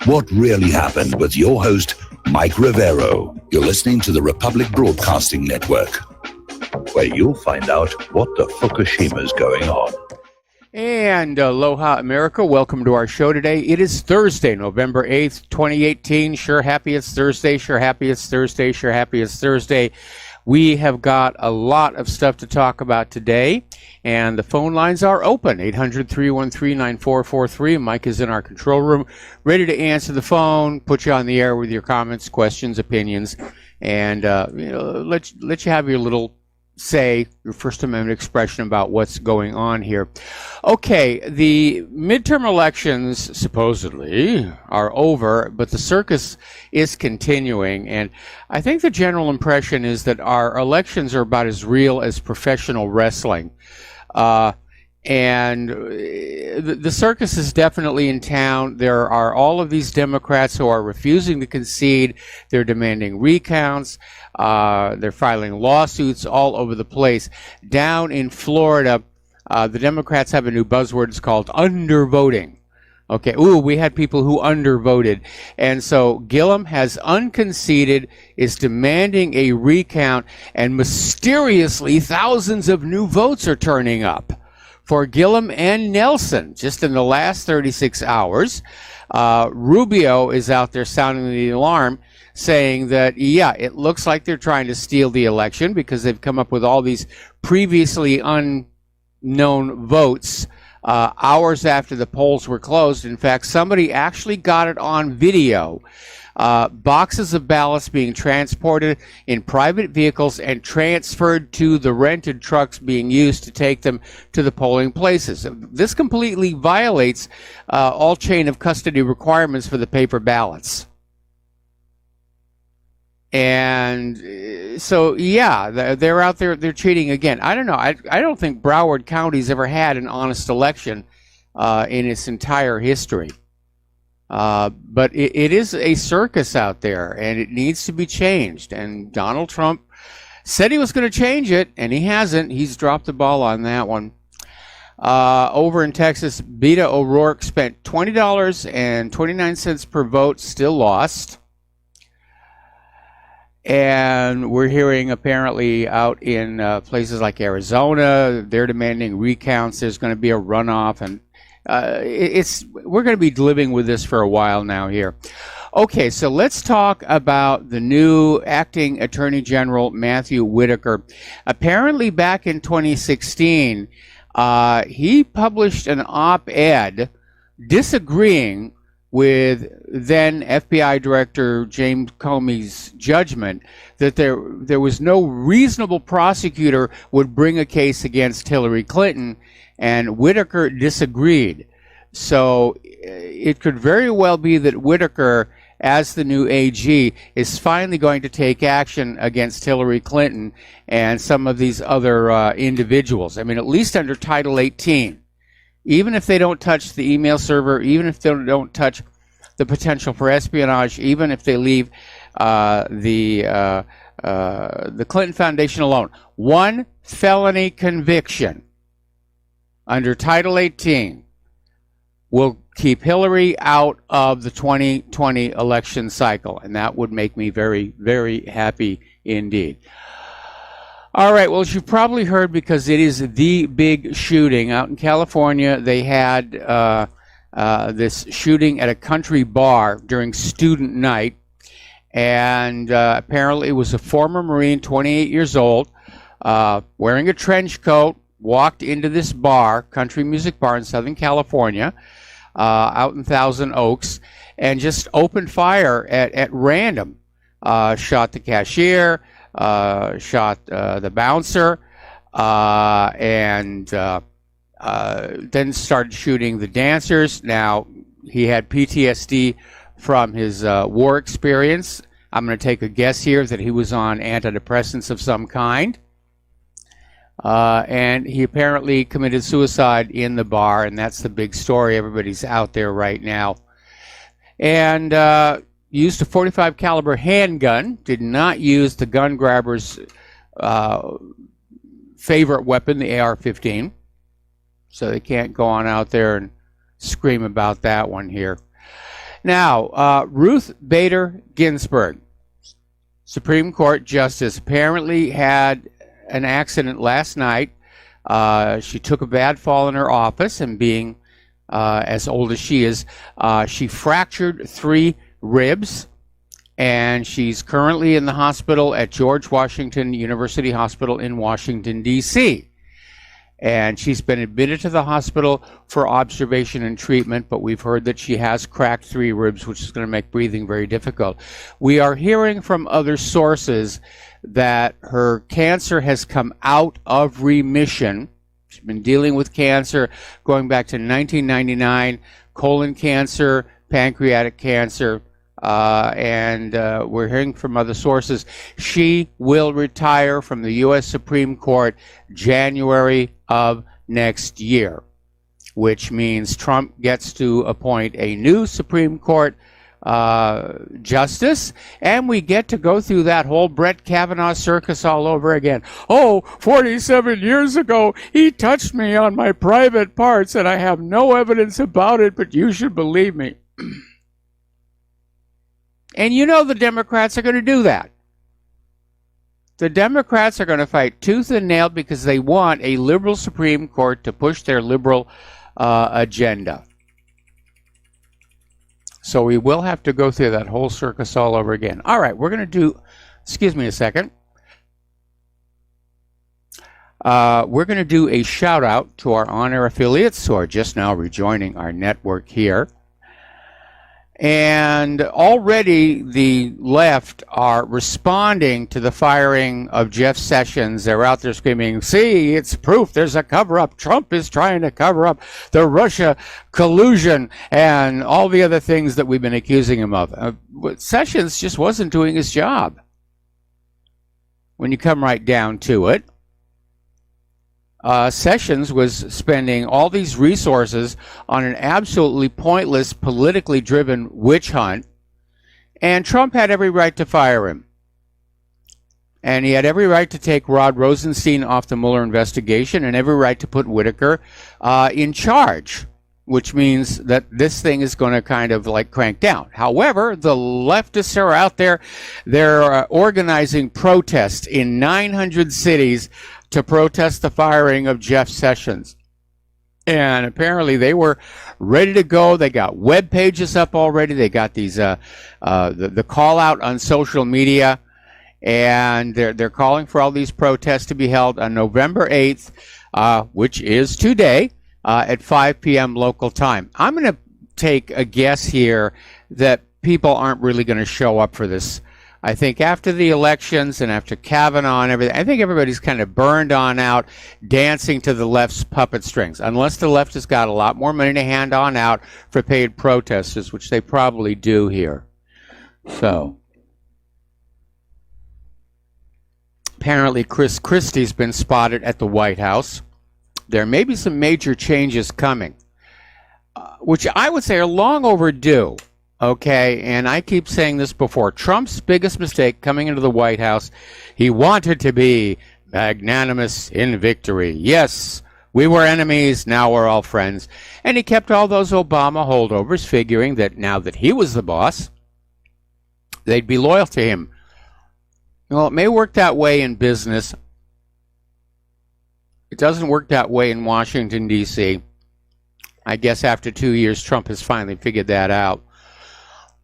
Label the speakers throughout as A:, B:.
A: What really happened with your host, Mike Rivero. You're listening to the Republic Broadcasting Network, where you'll find out what the Fukushima's going on.
B: And aloha, America. Welcome to our show today. It is Thursday, November 8th, 2018. Sure happy it's Thursday. Sure happy it's Thursday. Sure happy it's Thursday. We have got a lot of stuff to talk about today, and the phone lines are open, 800-313-9443. Mike is in our control room, ready to answer the phone, put you on the air with your comments, questions, opinions, and let you have your little say, your First Amendment expression about what's going on here. Okay, the midterm elections supposedly are over, but the circus is continuing, and I think the general impression is that our elections are about as real as professional wrestling. And the circus is definitely in town. There are all of these Democrats who are refusing to concede. They're demanding recounts. They're filing lawsuits all over the place. Down in Florida, the Democrats have a new buzzword. It's called undervoting. Okay, we had people who undervoted. And so Gillum has unconceded, is demanding a recount, and mysteriously thousands of new votes are turning up for Gillum and Nelson just in the last 36 hours. Rubio is out there sounding the alarm, saying that, yeah, it looks like they're trying to steal the election because they've come up with all these previously unknown votes hours after the polls were closed. In fact, somebody actually got it on video. Boxes of ballots being transported in private vehicles and transferred to the rented trucks being used to take them to the polling places. This completely violates all chain of custody requirements for the paper ballots. And so, yeah, they're out there, they're cheating again. I don't know. I don't think Broward County's ever had an honest election in its entire history. But it is a circus out there, and it needs to be changed. And Donald Trump said he was going to change it, and he hasn't. He's dropped the ball on that one. Over in Texas, Beto O'Rourke spent $20.29 per vote, still lost. And we're hearing apparently out in places like Arizona, they're demanding recounts. There's going to be a runoff, and we're going to be living with this for a while now here. Okay, so let's talk about the new acting Attorney General, Matthew Whitaker. Apparently back in 2016, he published an op-ed disagreeing with then FBI Director James Comey's judgment that there was no reasonable prosecutor would bring a case against Hillary Clinton, and Whitaker disagreed. So it could very well be that Whitaker, as the new AG, is finally going to take action against Hillary Clinton and some of these other individuals. I mean, at least under Title 18. Even if they don't touch the email server, even if they don't touch the potential for espionage, even if they leave the Clinton Foundation alone, one felony conviction under Title 18 will keep Hillary out of the 2020 election cycle, and that would make me very, very happy indeed. All right, well, as you've probably heard, because it is the big shooting out in California, they had this shooting at a country bar during student night, and apparently it was a former Marine, 28 years old, wearing a trench coat, walked into this bar, country music bar in Southern California, out in Thousand Oaks, and just opened fire at random. Shot the cashier, shot the bouncer, and then started shooting the dancers. Now, he had PTSD from his war experience. I'm going to take a guess here that he was on antidepressants of some kind. And he apparently committed suicide in the bar, and that's the big story. Everybody's out there right now. And used a .45 caliber handgun, did not use the gun grabber's favorite weapon, the AR-15. So they can't go on out there and scream about that one here. Now, Ruth Bader Ginsburg, Supreme Court Justice, apparently had an accident last night. She took a bad fall in her office, and being as old as she is, she fractured 3 ribs, and she's currently in the hospital at George Washington University Hospital in Washington, D.C. And she's been admitted to the hospital for observation and treatment, but we've heard that she has cracked 3 ribs, which is going to make breathing very difficult. We are hearing from other sources that her cancer has come out of remission. She's been dealing with cancer going back to 1999, colon cancer, pancreatic cancer, and we're hearing from other sources she will retire from the U.S. Supreme Court January of next year, which means Trump gets to appoint a new Supreme Court justice, and we get to go through that whole Brett Kavanaugh circus all over again. Oh, 47 years ago, he touched me on my private parts, and I have no evidence about it, but you should believe me. And you know the Democrats are going to do that. The Democrats are going to fight tooth and nail because they want a liberal Supreme Court to push their liberal agenda. So we will have to go through that whole circus all over again. All right, we're going to do, excuse me a second. We're going to do a shout out to our on-air affiliates who are just now rejoining our network here. And already the left are responding to the firing of Jeff Sessions. They're out there screaming, see, it's proof there's a cover-up. Trump is trying to cover up the Russia collusion and all the other things that we've been accusing him of. Sessions just wasn't doing his job. When you come right down to it, Sessions was spending all these resources on an absolutely pointless, politically driven witch hunt, and Trump had every right to fire him. And he had every right to take Rod Rosenstein off the Mueller investigation and every right to put Whitaker in charge, which means that this thing is going to kind of like crank down. However, the leftists are out there. They're organizing protests in 900 cities to protest the firing of Jeff Sessions. And apparently they were ready to go. They got web pages up already. They got these the call out on social media, and they're calling for all these protests to be held on November 8th, which is today, at 5 p.m. local time. I'm going to take a guess here that people aren't really going to show up for this. I think after the elections and after Kavanaugh and everything, I think everybody's kind of burned on out, dancing to the left's puppet strings, unless the left has got a lot more money to hand on out for paid protesters, which they probably do here. So, apparently Chris Christie's been spotted at the White House. There may be some major changes coming, which I would say are long overdue. Okay, and I keep saying this before. Trump's biggest mistake coming into the White House, he wanted to be magnanimous in victory. Yes, we were enemies, now we're all friends. And he kept all those Obama holdovers, figuring that now that he was the boss, they'd be loyal to him. Well, it may work that way in business. It doesn't work that way in Washington, D.C. I guess after 2 years, Trump has finally figured that out.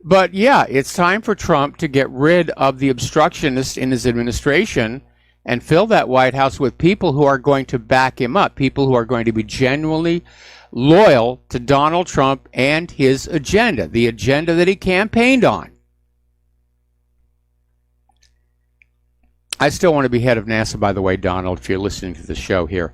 B: But yeah, it's time for Trump to get rid of the obstructionists in his administration and fill that White House with people who are going to back him up, people who are going to be genuinely loyal to Donald Trump and his agenda, the agenda that he campaigned on. I still want to be head of NASA, by the way, Donald, if you're listening to the show here.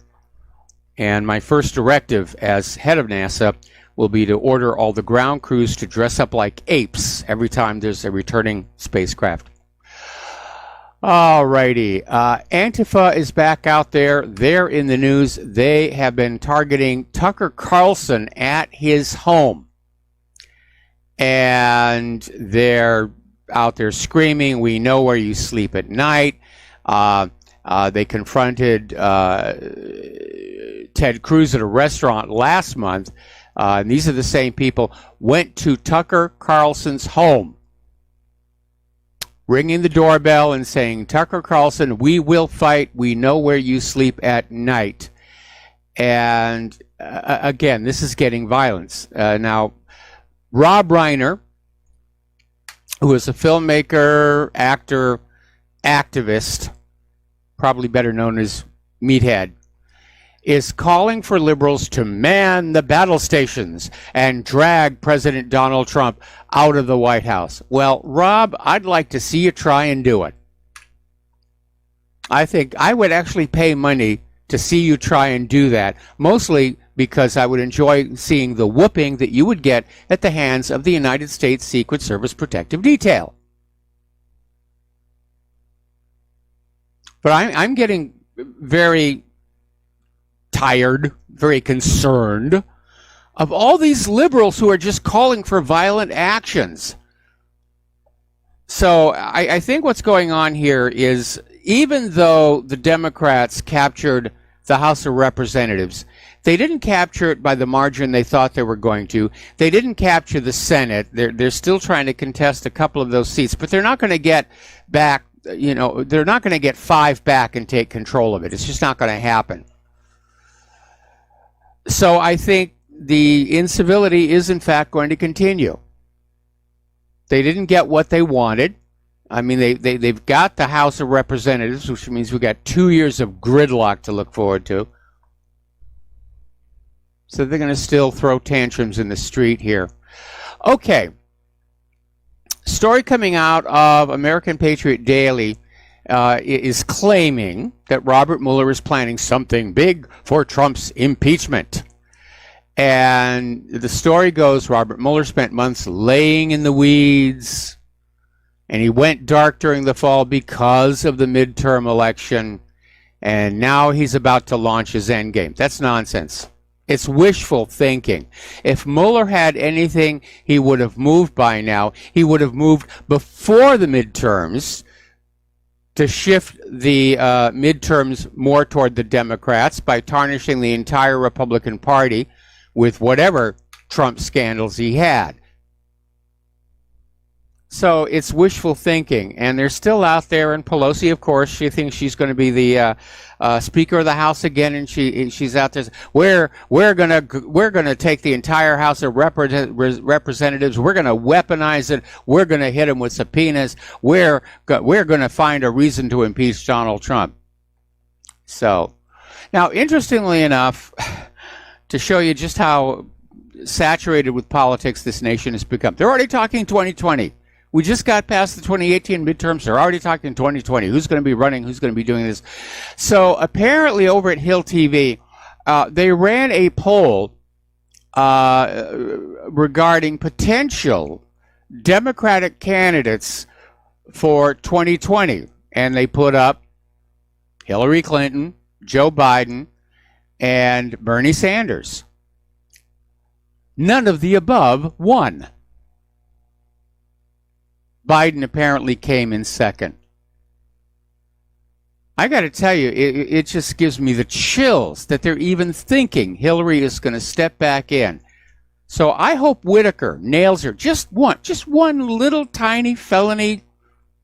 B: And my first directive as head of NASA will be to order all the ground crews to dress up like apes every time there's a returning spacecraft. All righty. Antifa is back out there. They're in the news. They have been targeting Tucker Carlson at his home. And they're out there screaming, "We know where you sleep at night." They confronted Ted Cruz at a restaurant last month and these are the same people, went to Tucker Carlson's home, ringing the doorbell and saying, Tucker Carlson, we will fight. We know where you sleep at night. And again, this is getting violence. Now, Rob Reiner, who is a filmmaker, actor, activist, probably better known as Meathead, is calling for liberals to man the battle stations and drag President Donald Trump out of the White House. Well, Rob, I'd like to see you try and do it. I think I would actually pay money to see you try and do that, mostly because I would enjoy seeing the whooping that you would get at the hands of the United States Secret Service Protective Detail. But I'm getting very tired, very concerned of all these liberals who are just calling for violent actions. So I think what's going on here is, even though the Democrats captured the House of Representatives, they didn't capture it by the margin they thought they were going to. They didn't capture the Senate. They're still trying to contest a couple of those seats, but they're not going to get back, they're not going to get 5 back and take control of it. It's just not going to happen. So I think the incivility is in fact going to continue. They didn't get what they wanted. I mean, they've got the House of Representatives, which means we've got 2 years of gridlock to look forward to. So they're going to still throw tantrums in the street here. Okay. Story coming out of American Patriot Daily is claiming that Robert Mueller is planning something big for Trump's impeachment. And the story goes, Robert Mueller spent months laying in the weeds, and he went dark during the fall because of the midterm election, and now he's about to launch his endgame. That's nonsense. It's wishful thinking. If Mueller had anything he would have moved by now, he would have moved before the midterms to shift the midterms more toward the Democrats by tarnishing the entire Republican Party with whatever Trump scandals he had. So it's wishful thinking, and they're still out there. And Pelosi, of course, she thinks she's going to be the Speaker of the House again, and she's out there. We're gonna take the entire House of Representatives. We're gonna weaponize it. We're gonna hit them with subpoenas. We're gonna find a reason to impeach Donald Trump. So, now, interestingly enough, to show you just how saturated with politics this nation has become, they're already talking 2020. We just got past the 2018 midterms. They're already talking 2020. Who's going to be running? Who's going to be doing this? So apparently over at Hill TV, they ran a poll regarding potential Democratic candidates for 2020. And they put up Hillary Clinton, Joe Biden, and Bernie Sanders. None of the above won. Biden apparently came in second. I got to tell you, it just gives me the chills that they're even thinking Hillary is going to step back in. So I hope Whitaker nails her. Just one little tiny felony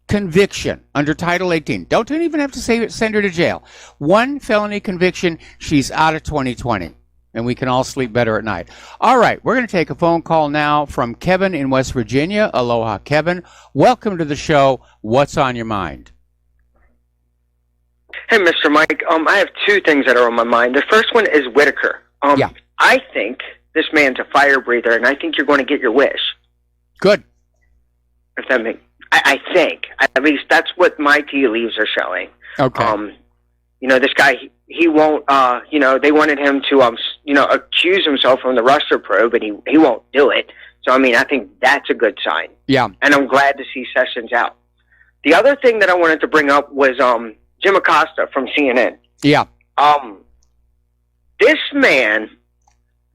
B: conviction under Title 18. Don't even have to send her to jail. One felony conviction, she's out of 2020. And we can all sleep better at night. All right, we're going to take a phone call now from Kevin in West Virginia. Aloha, Kevin. Welcome to the show. What's on your mind?
C: Hey, Mr. Mike. I have 2 things that are on my mind. The first one is Whitaker.
B: Yeah.
C: I think this man's a fire breather, and I think you're going to get your wish.
B: Good.
C: If that makes, I think. At least that's what my tea leaves are showing.
B: Okay.
C: This guy, he won't, they wanted him to, accuse himself from the Russia probe, and he won't do it. So, I think that's a good sign.
B: Yeah.
C: And I'm glad to see Sessions out. The other thing that I wanted to bring up was Jim Acosta from CNN.
B: Yeah.
C: This man,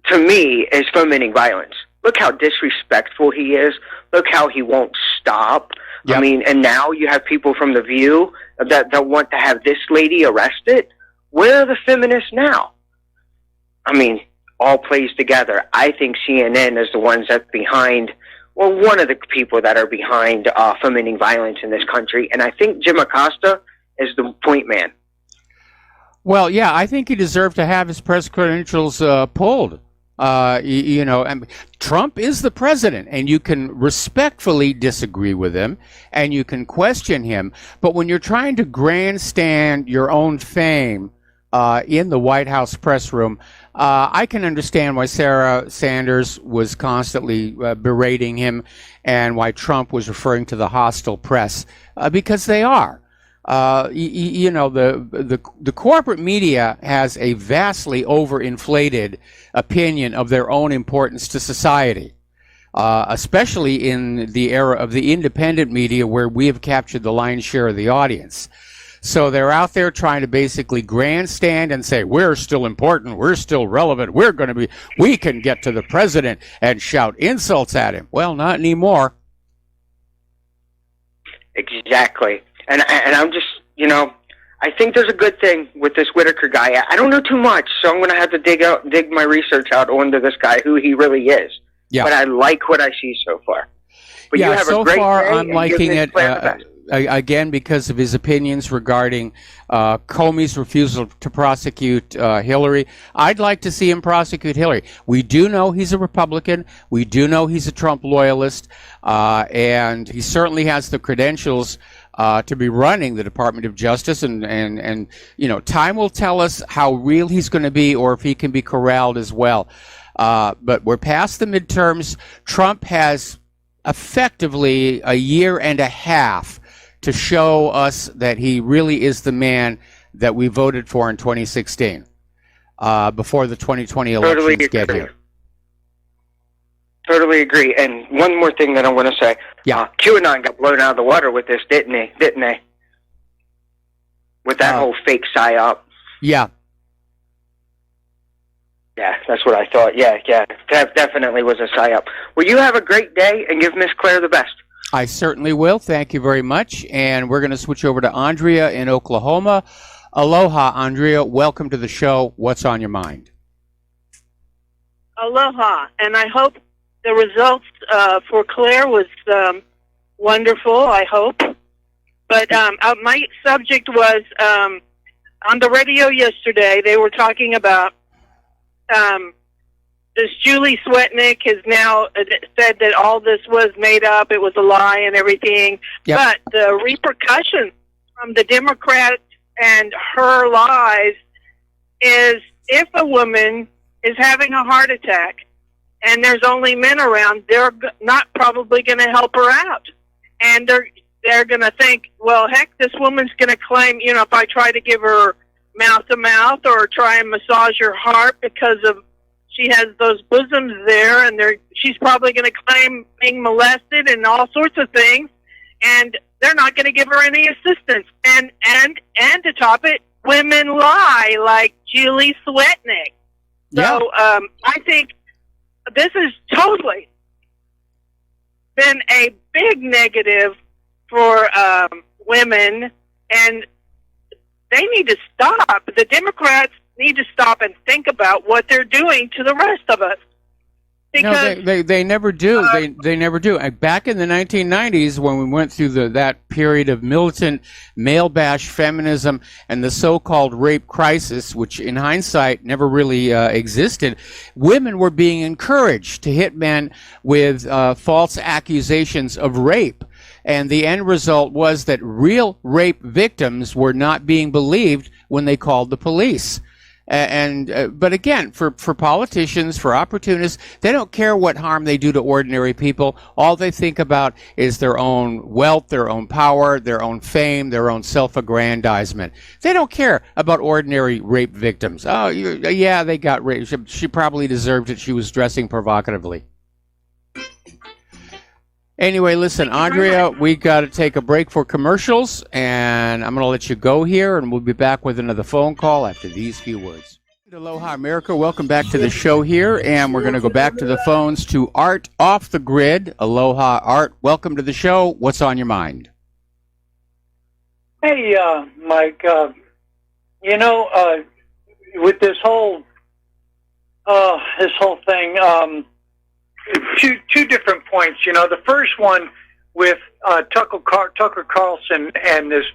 C: to me, is fomenting violence. Look how disrespectful he is. Look how he won't stop. Yep. And now you have people from The View that want to have this lady arrested. Where are the feminists now? all plays together. I think CNN is the ones that's behind, or one of the people that are behind fomenting violence in this country. And I think Jim Acosta is the point man.
B: Well, yeah, I think he deserved to have his press credentials pulled. And Trump is the president, and you can respectfully disagree with him, and you can question him. But when you're trying to grandstand your own fame in the White House press room, I can understand why Sarah Sanders was constantly berating him, and why Trump was referring to the hostile press, because they are. The corporate media has a vastly overinflated opinion of their own importance to society, especially in the era of the independent media, where we have captured the lion's share of the audience. So they're out there trying to basically grandstand and say, we're still important, we're still relevant, we can get to the president and shout insults at him. Well, not anymore.
C: Exactly. And I'm just, I think there's a good thing with this Whitaker guy. I don't know too much, so I'm going to have to dig my research out onto this guy, who he really is. Yeah. But I like what I see so far. But
B: yeah,
C: you have
B: so
C: a great
B: far
C: day,
B: I'm liking it. Again, because of his opinions regarding Comey's refusal to prosecute Hillary. I'd like to see him prosecute Hillary. We do know he's a Republican. We do know he's a Trump loyalist. And he certainly has the credentials to be running the Department of Justice. And time will tell us how real he's going to be, or if he can be corralled as well. But we're past the midterms. Trump has effectively a year and a half to show us that he really is the man that we voted for in 2016, before the 2020 elections get here.
C: Totally agree. And one more thing that I want to say.
B: Yeah.
C: QAnon got blown out of the water with this, didn't they? With that whole fake psyop.
B: Yeah.
C: Yeah, that's what I thought. Yeah. That definitely was a psyop. Well, you have a great day, and give Miss Claire the best.
B: I certainly will. Thank you very much. And we're going to switch over to Andrea in Oklahoma. Aloha, Andrea. Welcome to the show. What's on your mind?
D: Aloha. And I hope the results for Claire was wonderful, I hope. But my subject was, on the radio yesterday, they were talking about this Julie Swetnick has now said that all this was made up, it was a lie and everything. Yep. But the repercussions from the Democrats and her lies is, if a woman is having a heart attack and there's only men around, they're not probably going to help her out. And they're going to think, well, heck, this woman's going to claim, if I try to give her mouth-to-mouth or try and massage her heart because of she has those bosoms there, and she's probably going to claim being molested and all sorts of things, and they're not going to give her any assistance. And to top it, women lie, like Julie Swetnick. So I think this has totally been a big negative for women, and they need to stop. The Democrats need to stop and think about what they're doing to the rest of us. Because,
B: no, they never do. They never do. Back in the 1990s, when we went through that period of militant male bash feminism and the so-called rape crisis, which in hindsight never really existed, women were being encouraged to hit men with false accusations of rape. And the end result was that real rape victims were not being believed when they called the police. But again, for politicians, for opportunists, they don't care what harm they do to ordinary people. All they think about is their own wealth, their own power, their own fame, their own self-aggrandizement. They don't care about ordinary rape victims. Oh, yeah, they got raped. She probably deserved it. She was dressing provocatively. Anyway, listen, Andrea, we got to take a break for commercials, and I'm going to let you go here, and we'll be back with another phone call after these few words. Aloha, America. Welcome back to the show here, and we're going to go back to the phones to Art off the grid. Aloha, Art. Welcome to the show. What's on your mind?
E: Hey, Mike, with this whole this whole thing. Two different points. The first one with Tucker Carlson and this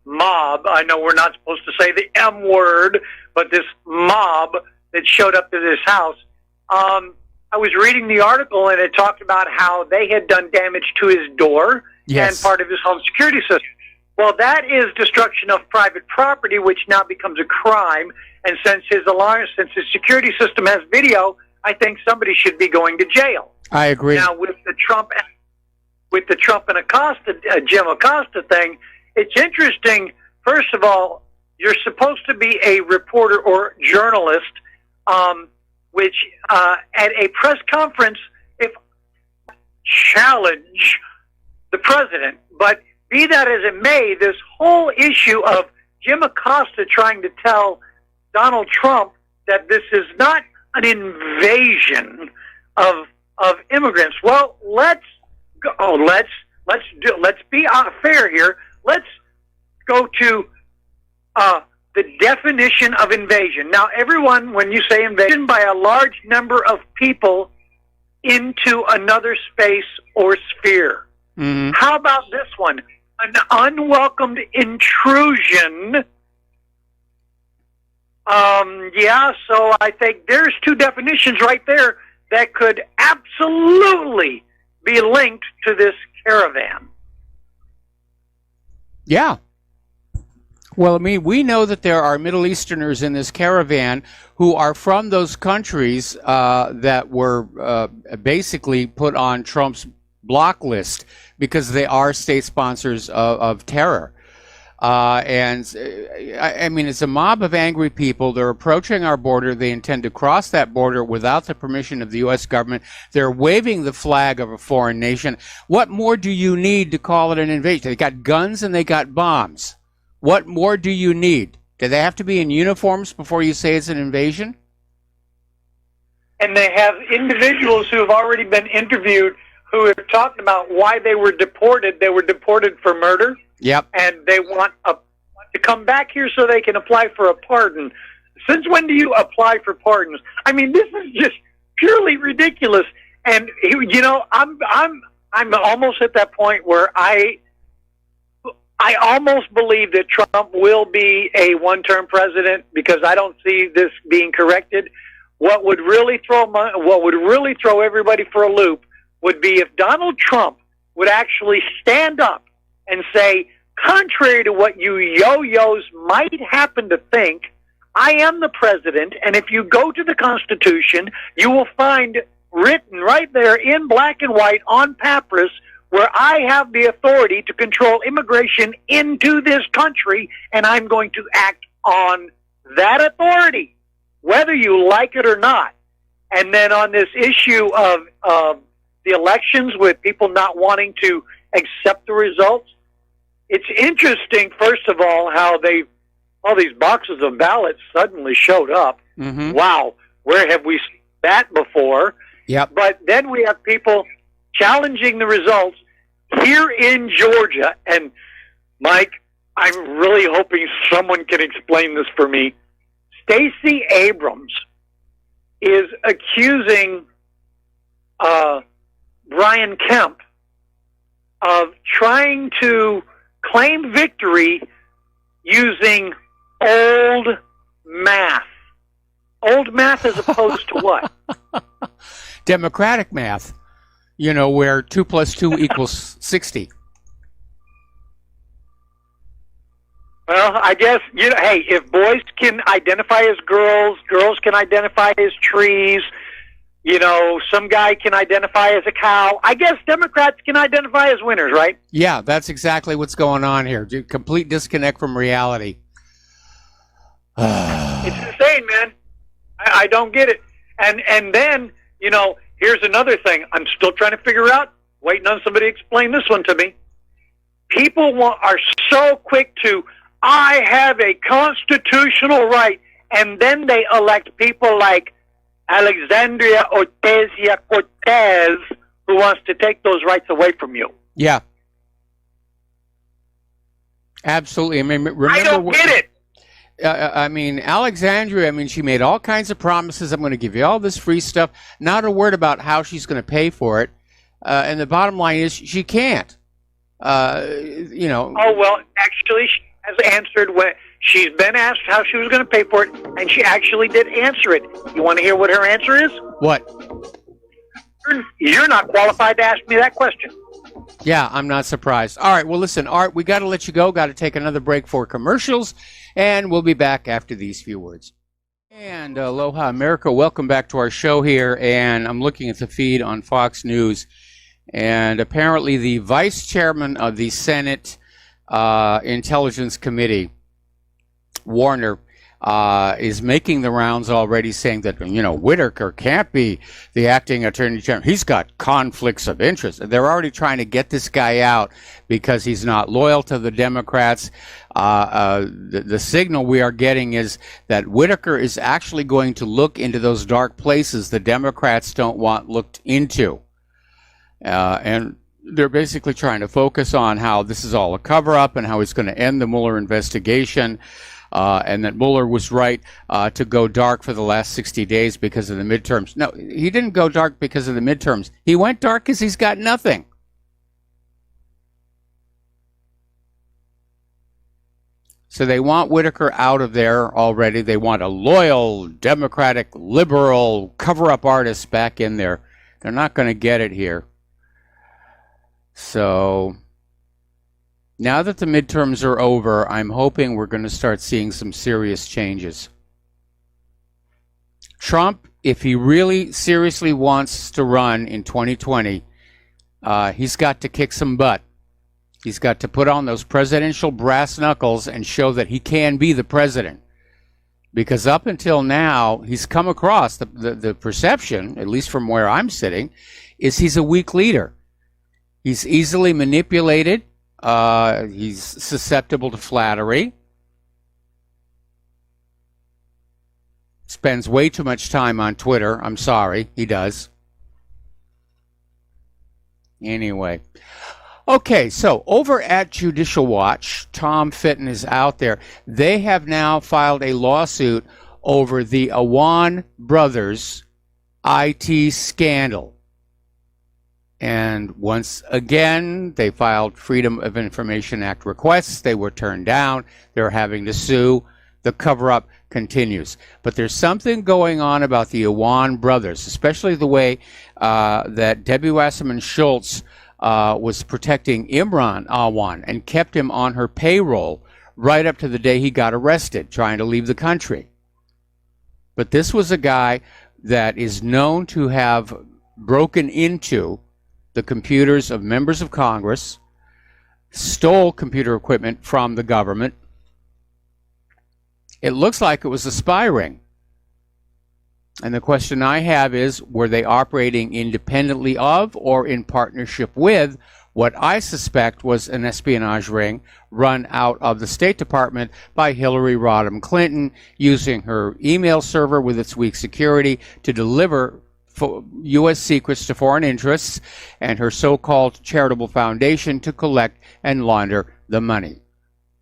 E: mob. I know we're not supposed to say the M word, but this mob that showed up to this house. I was reading the article, and it talked about how they had done damage to his door and part of his home security system. Well, that is destruction of private property, which now becomes a crime. And since his security system has video, I think somebody should be going to jail.
B: I agree.
E: Now, with the Trump and Acosta, Jim Acosta thing, it's interesting. First of all, you're supposed to be a reporter or journalist, which at a press conference, if challenge the president. But be that as it may, this whole issue of Jim Acosta trying to tell Donald Trump that this is not an invasion of immigrants. Well, let's be fair here. Let's go to the definition of invasion. Now, everyone, when you say invasion by a large number of people into another space or sphere. Mm-hmm. How about this one? An unwelcomed intrusion. So I think there's two definitions right there that could absolutely be linked to this caravan.
B: Yeah. Well, I mean, we know that there are Middle Easterners in this caravan who are from those countries that were basically put on Trump's block list because they are state sponsors of terror. I mean, it's a mob of angry people. They're approaching our border. They intend to cross that border without the permission of the U.S. government. They're waving the flag of a foreign nation. What more do you need to call it an invasion? They got guns and they got bombs. What more do you need? Do they have to be in uniforms before you say it's an invasion?
E: And they have individuals who have already been interviewed who have talked about why they were deported. They were deported for murder.
B: Yep.
E: And they want to come back here so they can apply for a pardon. Since when do you apply for pardons? I mean, this is just purely ridiculous. And I'm almost at that point where I almost believe that Trump will be a one-term president because I don't see this being corrected. What would really throw everybody for a loop would be if Donald Trump would actually stand up and say, contrary to what you yo-yos might happen to think, I am the president, and if you go to the Constitution, you will find written right there in black and white on papyrus where I have the authority to control immigration into this country, and I'm going to act on that authority, whether you like it or not. And then on this issue of the elections with people not wanting to accept the results, it's interesting, first of all, how all these boxes of ballots suddenly showed up. Mm-hmm. Wow, where have we seen that before?
B: Yep.
E: But then we have people challenging the results here in Georgia. And, Mike, I'm really hoping someone can explain this for me. Stacey Abrams is accusing Brian Kemp of trying to claim victory using old math. Old math as opposed to what?
B: Democratic math. Where 2 + 2 equals 60.
E: Well, I guess, hey, if boys can identify as girls, girls can identify as trees, some guy can identify as a cow. I guess Democrats can identify as winners, right?
B: Yeah, that's exactly what's going on here. Complete disconnect from reality.
E: It's insane, man. I don't get it. And then, here's another thing I'm still trying to figure out, waiting on somebody to explain this one to me. People are so quick to, I have a constitutional right, and then they elect people like Alexandria Ocasio-Cortez, who wants to take those rights away from you.
B: Yeah. Absolutely. I mean, remember,
E: I don't get it.
B: I mean, Alexandria, I mean, she made all kinds of promises. I'm going to give you all this free stuff. Not a word about how she's going to pay for it. And the bottom line is she can't. You know.
E: Oh, well, actually, she has answered when she's been asked how she was going to pay for it, and she actually did answer it. You want to hear what her answer is?
B: What?
E: You're not qualified to ask me that question.
B: Yeah, I'm not surprised. All right, well, listen, Art, we got to let you go. Got to take another break for commercials, and we'll be back after these few words. And aloha, America. Welcome back to our show here, and I'm looking at the feed on Fox News, and apparently the vice chairman of the Senate Intelligence Committee, Warner, is making the rounds already, saying that, you know, Whitaker can't be the acting attorney general. He's got conflicts of interest. They're already trying to get this guy out because he's not loyal to the Democrats. The signal we are getting is that Whitaker is actually going to look into those dark places the Democrats don't want looked into. And they're basically trying to focus on how this is all a cover-up and how he's going to end the Mueller investigation. And that Mueller was right to go dark for the last 60 days because of the midterms. No, he didn't go dark because of the midterms. He went dark because he's got nothing. So they want Whitaker out of there already. They want a loyal, Democratic, liberal, cover-up artist back in there. They're not going to get it here. So now that the midterms are over, I'm hoping we're going to start seeing some serious changes. Trump, if he really seriously wants to run in 2020, he's got to kick some butt. He's got to put on those presidential brass knuckles and show that he can be the president. Because up until now, he's come across the perception, at least from where I'm sitting, is he's a weak leader. He's easily manipulated. He's susceptible to flattery. Spends way too much time on Twitter. I'm sorry, he does. Anyway. Okay, so over at Judicial Watch, Tom Fitton is out there. They have now filed a lawsuit over the Aiea brothers' IT scandal. And once again, they filed Freedom of Information Act requests. They were turned down. They're having to sue. The cover-up continues. But there's something going on about the Aiea brothers, especially the way that Debbie Wasserman Schultz was protecting Imran Awan and kept him on her payroll right up to the day he got arrested, trying to leave the country. But this was a guy that is known to have broken into the computers of members of Congress, stole computer equipment from the government. It looks like it was a spy ring. And the question I have is, were they operating independently of or in partnership with what I suspect was an espionage ring run out of the State Department by Hillary Rodham Clinton, using her email server with its weak security to deliver U.S. secrets to foreign interests, and her so-called charitable foundation to collect and launder the money.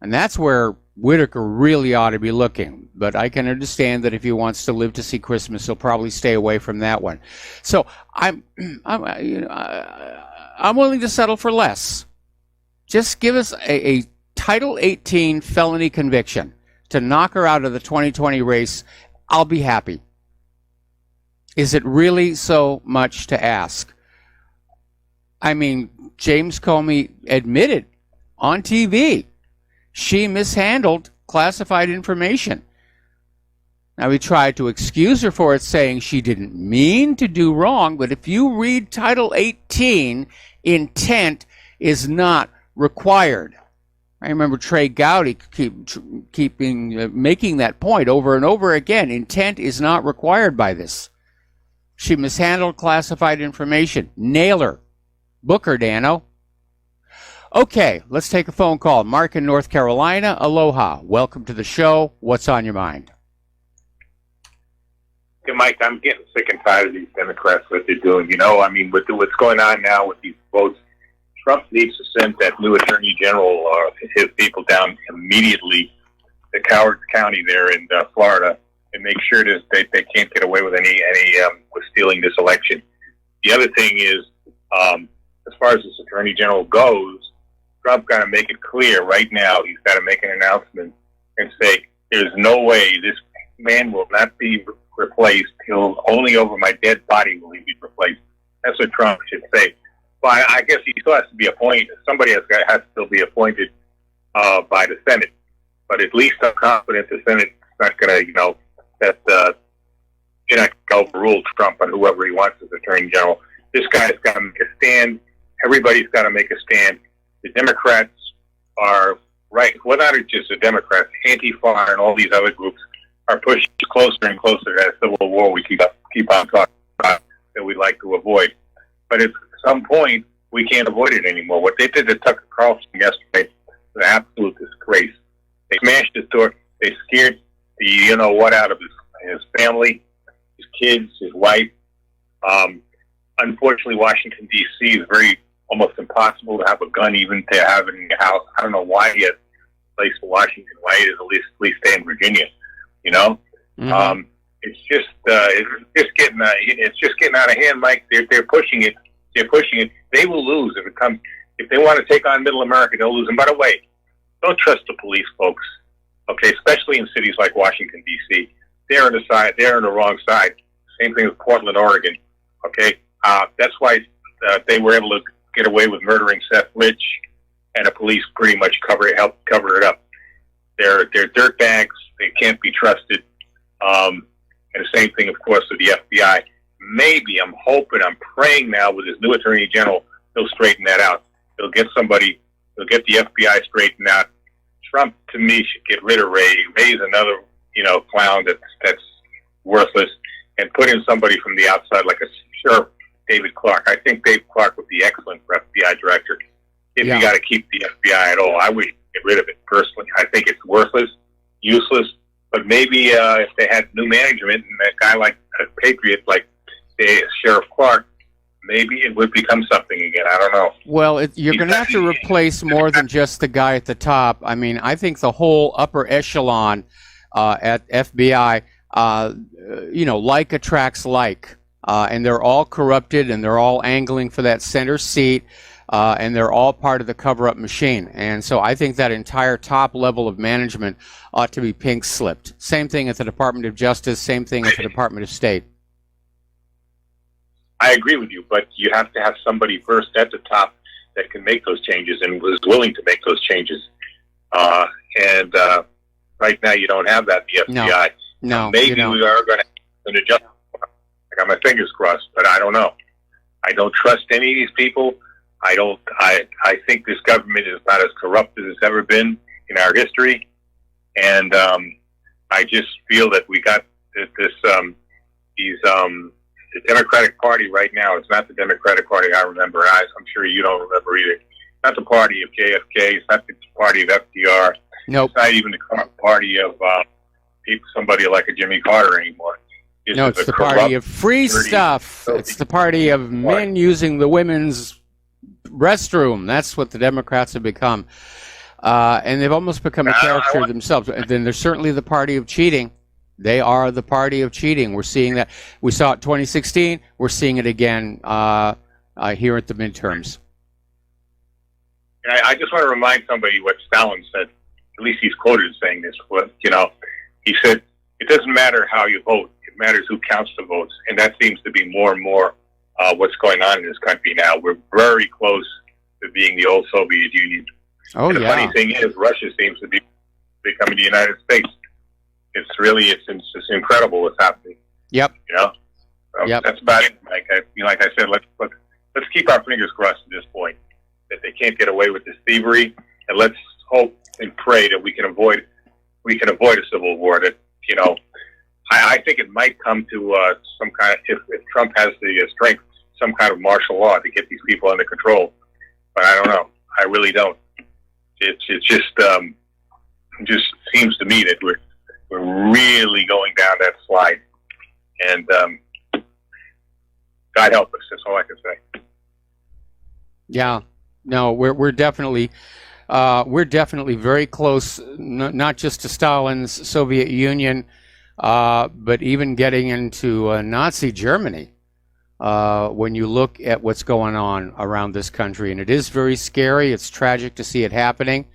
B: And that's where Whitaker really ought to be looking. But I can understand that if he wants to live to see Christmas, he'll probably stay away from that one. So I'm willing to settle for less. Just give us a Title 18 felony conviction to knock her out of the 2020 race. I'll be happy. Is it really so much to ask? I mean, James Comey admitted on TV she mishandled classified information. Now, he tried to excuse her for it, saying she didn't mean to do wrong, but if you read Title 18, intent is not required. I remember Trey Gowdy making that point over and over again. Intent is not required by this. She mishandled classified information. Nail her. Book her, Dano. Okay, let's take a phone call. Mark in North Carolina. Aloha. Welcome to the show. What's on your mind?
F: Hey, Mike, I'm getting sick and tired of these Democrats, what they're doing. You know, I mean, with what's going on now with these votes, Trump needs to send that new attorney general or his people down immediately the Coward County there in Florida and make sure that they can't get away with any with stealing this election. The other thing is, as far as this Attorney General goes, Trump got to make it clear right now. He's got to make an announcement and say, "There's no way this man will not be replaced. He'll only over my dead body will he be replaced." That's what Trump should say. Well, I guess he still has to be appointed. Somebody has to still be appointed by the Senate. But at least I'm confident the Senate's not going to, that you're not going to overrule Trump on whoever he wants as Attorney General. This guy's got to make a stand. Everybody's got to make a stand. The Democrats are right. Well, not just the Democrats, Antifa and all these other groups are pushing closer and closer to that civil war we keep on talking about that we'd like to avoid. But at some point, we can't avoid it anymore. What they did to Tucker Carlson yesterday was an absolute disgrace. They smashed his door. They scared the you-know-what out of his family, his kids, his wife. Unfortunately, Washington, D.C. is almost impossible to have a gun, even to have it in your house. I don't know why he has a place in Washington, why he doesn't at least stay in Virginia, Mm-hmm. It's just getting out of hand, Mike. They're pushing it. They will lose if they want to take on Middle America. They'll lose. And by the way, don't trust the police, folks. Okay, especially in cities like Washington, D.C. They're on the wrong side. Same thing with Portland, Oregon. Okay, that's why they were able to get away with murdering Seth Rich, and the police pretty much helped cover it up. They're dirtbags. They can't be trusted. And the same thing, of course, with the FBI. Maybe I'm hoping, I'm praying now with his new Attorney General, he'll straighten that out. He'll get the FBI straightened out. Trump, to me, should get rid of Ray. Ray's another, clown that's worthless, and put in somebody from the outside, like a Sheriff David Clark. I think Dave Clark would be excellent for FBI director. If you got to keep the FBI at all, I would get rid of it personally. I think it's worthless, useless. But maybe if they had new management and a guy like a patriot like Sheriff Clark, maybe it would become something again. I don't know. Well,
B: you're going to have to replace more than just the guy at the top. I mean, I think the whole upper echelon at FBI, like attracts like. And they're all corrupted, and they're all angling for that center seat, and they're all part of the cover-up machine. And so I think that entire top level of management ought to be pink-slipped. Same thing at the Department of Justice, same thing at the Department of State.
F: I agree with you, but you have to have somebody first at the top that can make those changes and was willing to make those changes. And right now you don't have that in the FBI.
B: No,
F: maybe we are going to have an adjustment. I got my fingers crossed, but I don't know. I don't trust any of these people. I think this government is about as corrupt as it's ever been in our history. And I just feel that we got the Democratic Party right now. It's not the Democratic Party I remember. I'm sure you don't remember either. It's not the party of JFK. It's not the party of FDR.
B: Nope.
F: It's not even the party of somebody like a Jimmy Carter anymore.
B: It's the party of free stuff. It's the party of men using the women's restroom. That's what the Democrats have become. And they've almost become a caricature themselves. And then there's certainly the party of cheating. They are the party of cheating. We're seeing that. We saw it 2016. We're seeing it again here at the midterms.
F: And I just want to remind somebody what Stalin said. At least he's quoted as saying this. But, he said, it doesn't matter how you vote. It matters who counts the votes. And that seems to be more and more what's going on in this country now. We're very close to being the old Soviet Union.
B: Oh,
F: and the funny thing is, Russia seems to be becoming the United States. It's just incredible what's happening.
B: Yep.
F: That's about it. Like I said, let's keep our fingers crossed at this point that they can't get away with this thievery, and let's hope and pray that we can avoid a civil war. That I think it might come to some kind of, if Trump has the strength, some kind of martial law to get these people under control. But I don't know. I really don't. It just seems to me that we're really going down that slide, and God help us. That's all I can say.
B: Yeah, no, we're definitely we're definitely very close, not just to Stalin's Soviet Union, but even getting into Nazi Germany. When you look at what's going on around this country, and it is very scary. It's tragic to see it happening.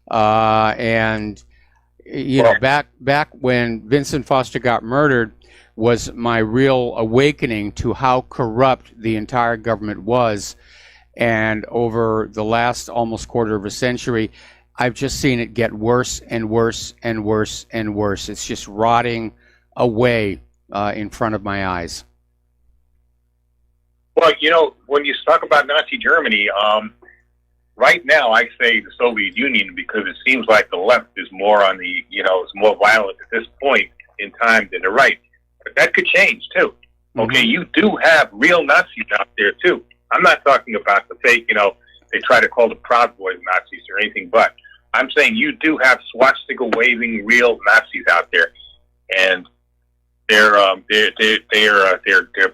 B: And you know, back when Vincent Foster got murdered was my real awakening to how corrupt the entire government was. And over the last almost quarter of a century, I've just seen it get worse and worse and worse and worse. It's just rotting away in front of my eyes.
F: Well, you know, when you talk about Nazi Germany, right now I say the Soviet Union because it seems like the left is more on the, you know, it's more violent at this point in time than the right. But that could change too. Okay, you do have real Nazis out there too. I'm not talking about the fake, you know, they try to call the Proud Boys Nazis or anything, but I'm saying you do have swastika waving real Nazis out there, and they're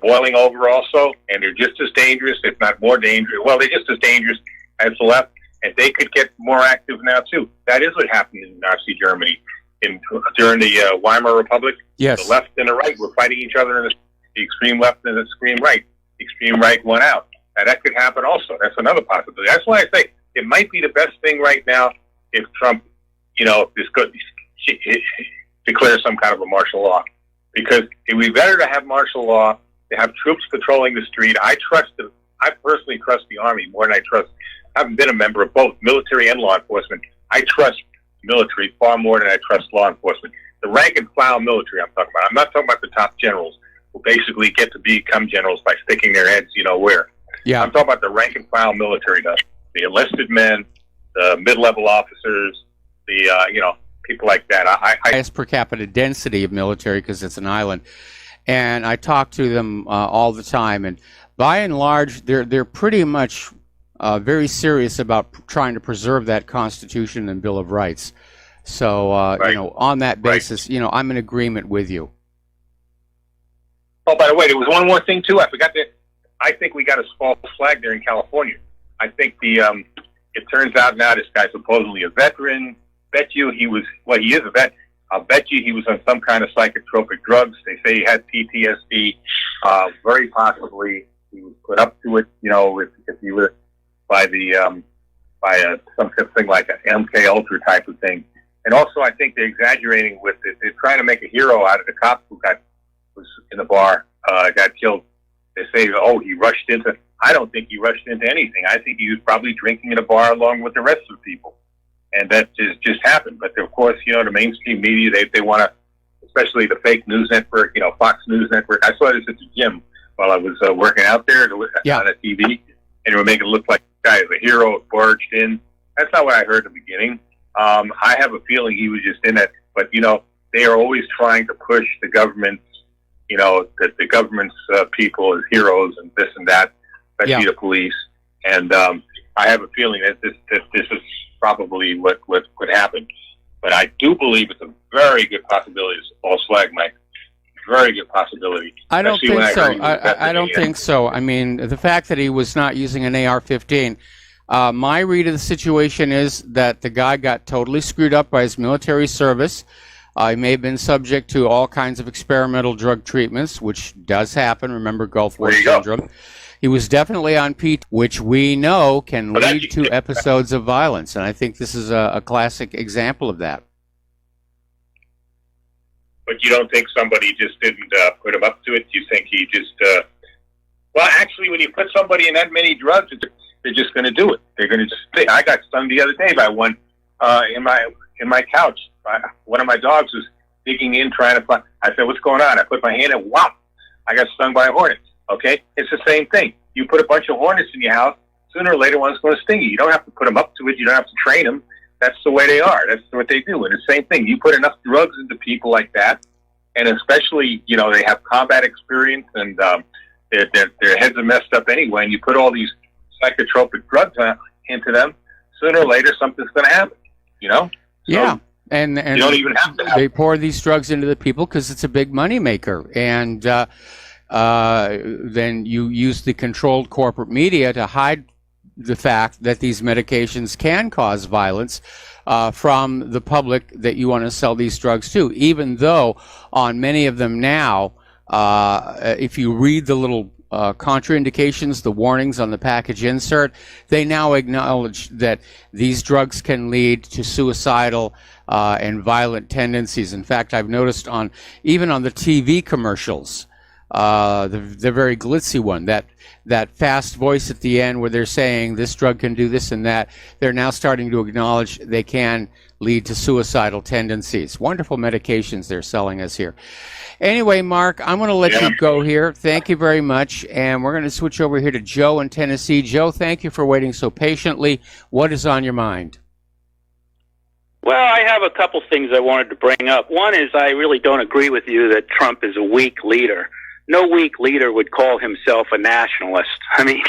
F: boiling over also, and they're just as dangerous, if not more dangerous. Well, they're just as dangerous as the left, and they could get more active now too. That is what happened in Nazi Germany during the Weimar Republic.
B: Yes,
F: the left and the right were fighting each other, in the extreme left and the extreme right. The extreme right won out. Now that could happen also. That's another possibility. That's why I say it might be the best thing right now if Trump, you know, declares some kind of a martial law. Because it would be better to have martial law, to have troops patrolling the street. I personally trust the Army more than I haven't been a member of both military and law enforcement. I trust military far more than I trust law enforcement. The rank and file military I'm talking about. I'm not talking about the top generals who basically get to become generals by sticking their heads, you know, where.
B: Yeah.
F: I'm talking about the rank and file military, the enlisted men, the mid-level officers, the, you know, people like that.
B: Highest per capita density of military because it's an island. And I talk to them all the time. And by and large, they're pretty much very serious about trying to preserve that Constitution and Bill of Rights. So, you know, on that basis, you know, I'm in agreement with you.
F: Oh, by the way, there was one more thing, too. I forgot that. I think we got a false flag there in California. I think it turns out now this guy's supposedly a veteran. Bet you he is a vet. I'll bet you he was on some kind of psychotropic drugs. They say he had PTSD. Very possibly he was put up to it, you know, if he was by some thing like an MK Ultra type of thing. And also, I think they're exaggerating with it. They're trying to make a hero out of the cop who was in the bar, got killed. They say, oh, he rushed into. I don't think he rushed into anything. I think he was probably drinking in a bar along with the rest of the people. And that just happened. But of course, you know, the mainstream media, they want to, especially the fake news network, you know, Fox News Network. I saw this at the gym while I was working out there on the TV, and they were making it look like the guy is a hero, barged in. That's not what I heard in the beginning. I have a feeling he was just in it. But, you know, they are always trying to push the government, you know, that the government's people as heroes and this and that, especially the police. And I have a feeling that this is probably what happened. But I do believe it's a very good possibility. It's a false flag, Mike. Very good possibility.
B: I don't think so. I don't think so. I mean, the fact that he was not using an AR-15, my read of the situation is that the guy got totally screwed up by his military service. He may have been subject to all kinds of experimental drug treatments, which does happen. Remember Gulf War syndrome. He was definitely on PT, which we know can lead to episodes of violence. And I think this is a classic example of that.
F: But you don't think somebody just didn't put him up to it? You think he just... well, actually, when you put somebody in that many drugs, they're just going to do it. They're going to just... I got stung the other day by one in my couch. One of my dogs was digging in, trying to find... I said, what's going on? I put my hand in, whop! I got stung by a hornet. Okay? It's the same thing. You put a bunch of hornets in your house, sooner or later one's going to sting you. You don't have to put them up to it. You don't have to train them. That's the way they are. That's what they do. And the same thing. You put enough drugs into people like that, and especially, you know, they have combat experience, and their heads are messed up anyway, and you put all these psychotropic drugs into them, sooner or later something's going to happen, you know?
B: Yeah. And
F: you don't even have to
B: they pour these drugs into the people because it's a big money maker. And then you use the controlled corporate media to hide the fact that these medications can cause violence from the public that you want to sell these drugs to, even though on many of them now, if you read the little contraindications, the warnings on the package insert, they now acknowledge that these drugs can lead to suicidal and violent tendencies. In fact, I've noticed even on the TV commercials, the very glitzy one, that fast voice at the end where they're saying this drug can do this and that, they're now starting to acknowledge they can lead to suicidal tendencies. Wonderful medications they're selling us here. Anyway, Mark, I'm going to let you go here. Thank you very much. And we're going to switch over here to Joe in Tennessee. Joe, thank you for waiting so patiently. What is on your mind?
G: Well, I have a couple things I wanted to bring up. One is I really don't agree with you that Trump is a weak leader. No weak leader would call himself a nationalist. I mean,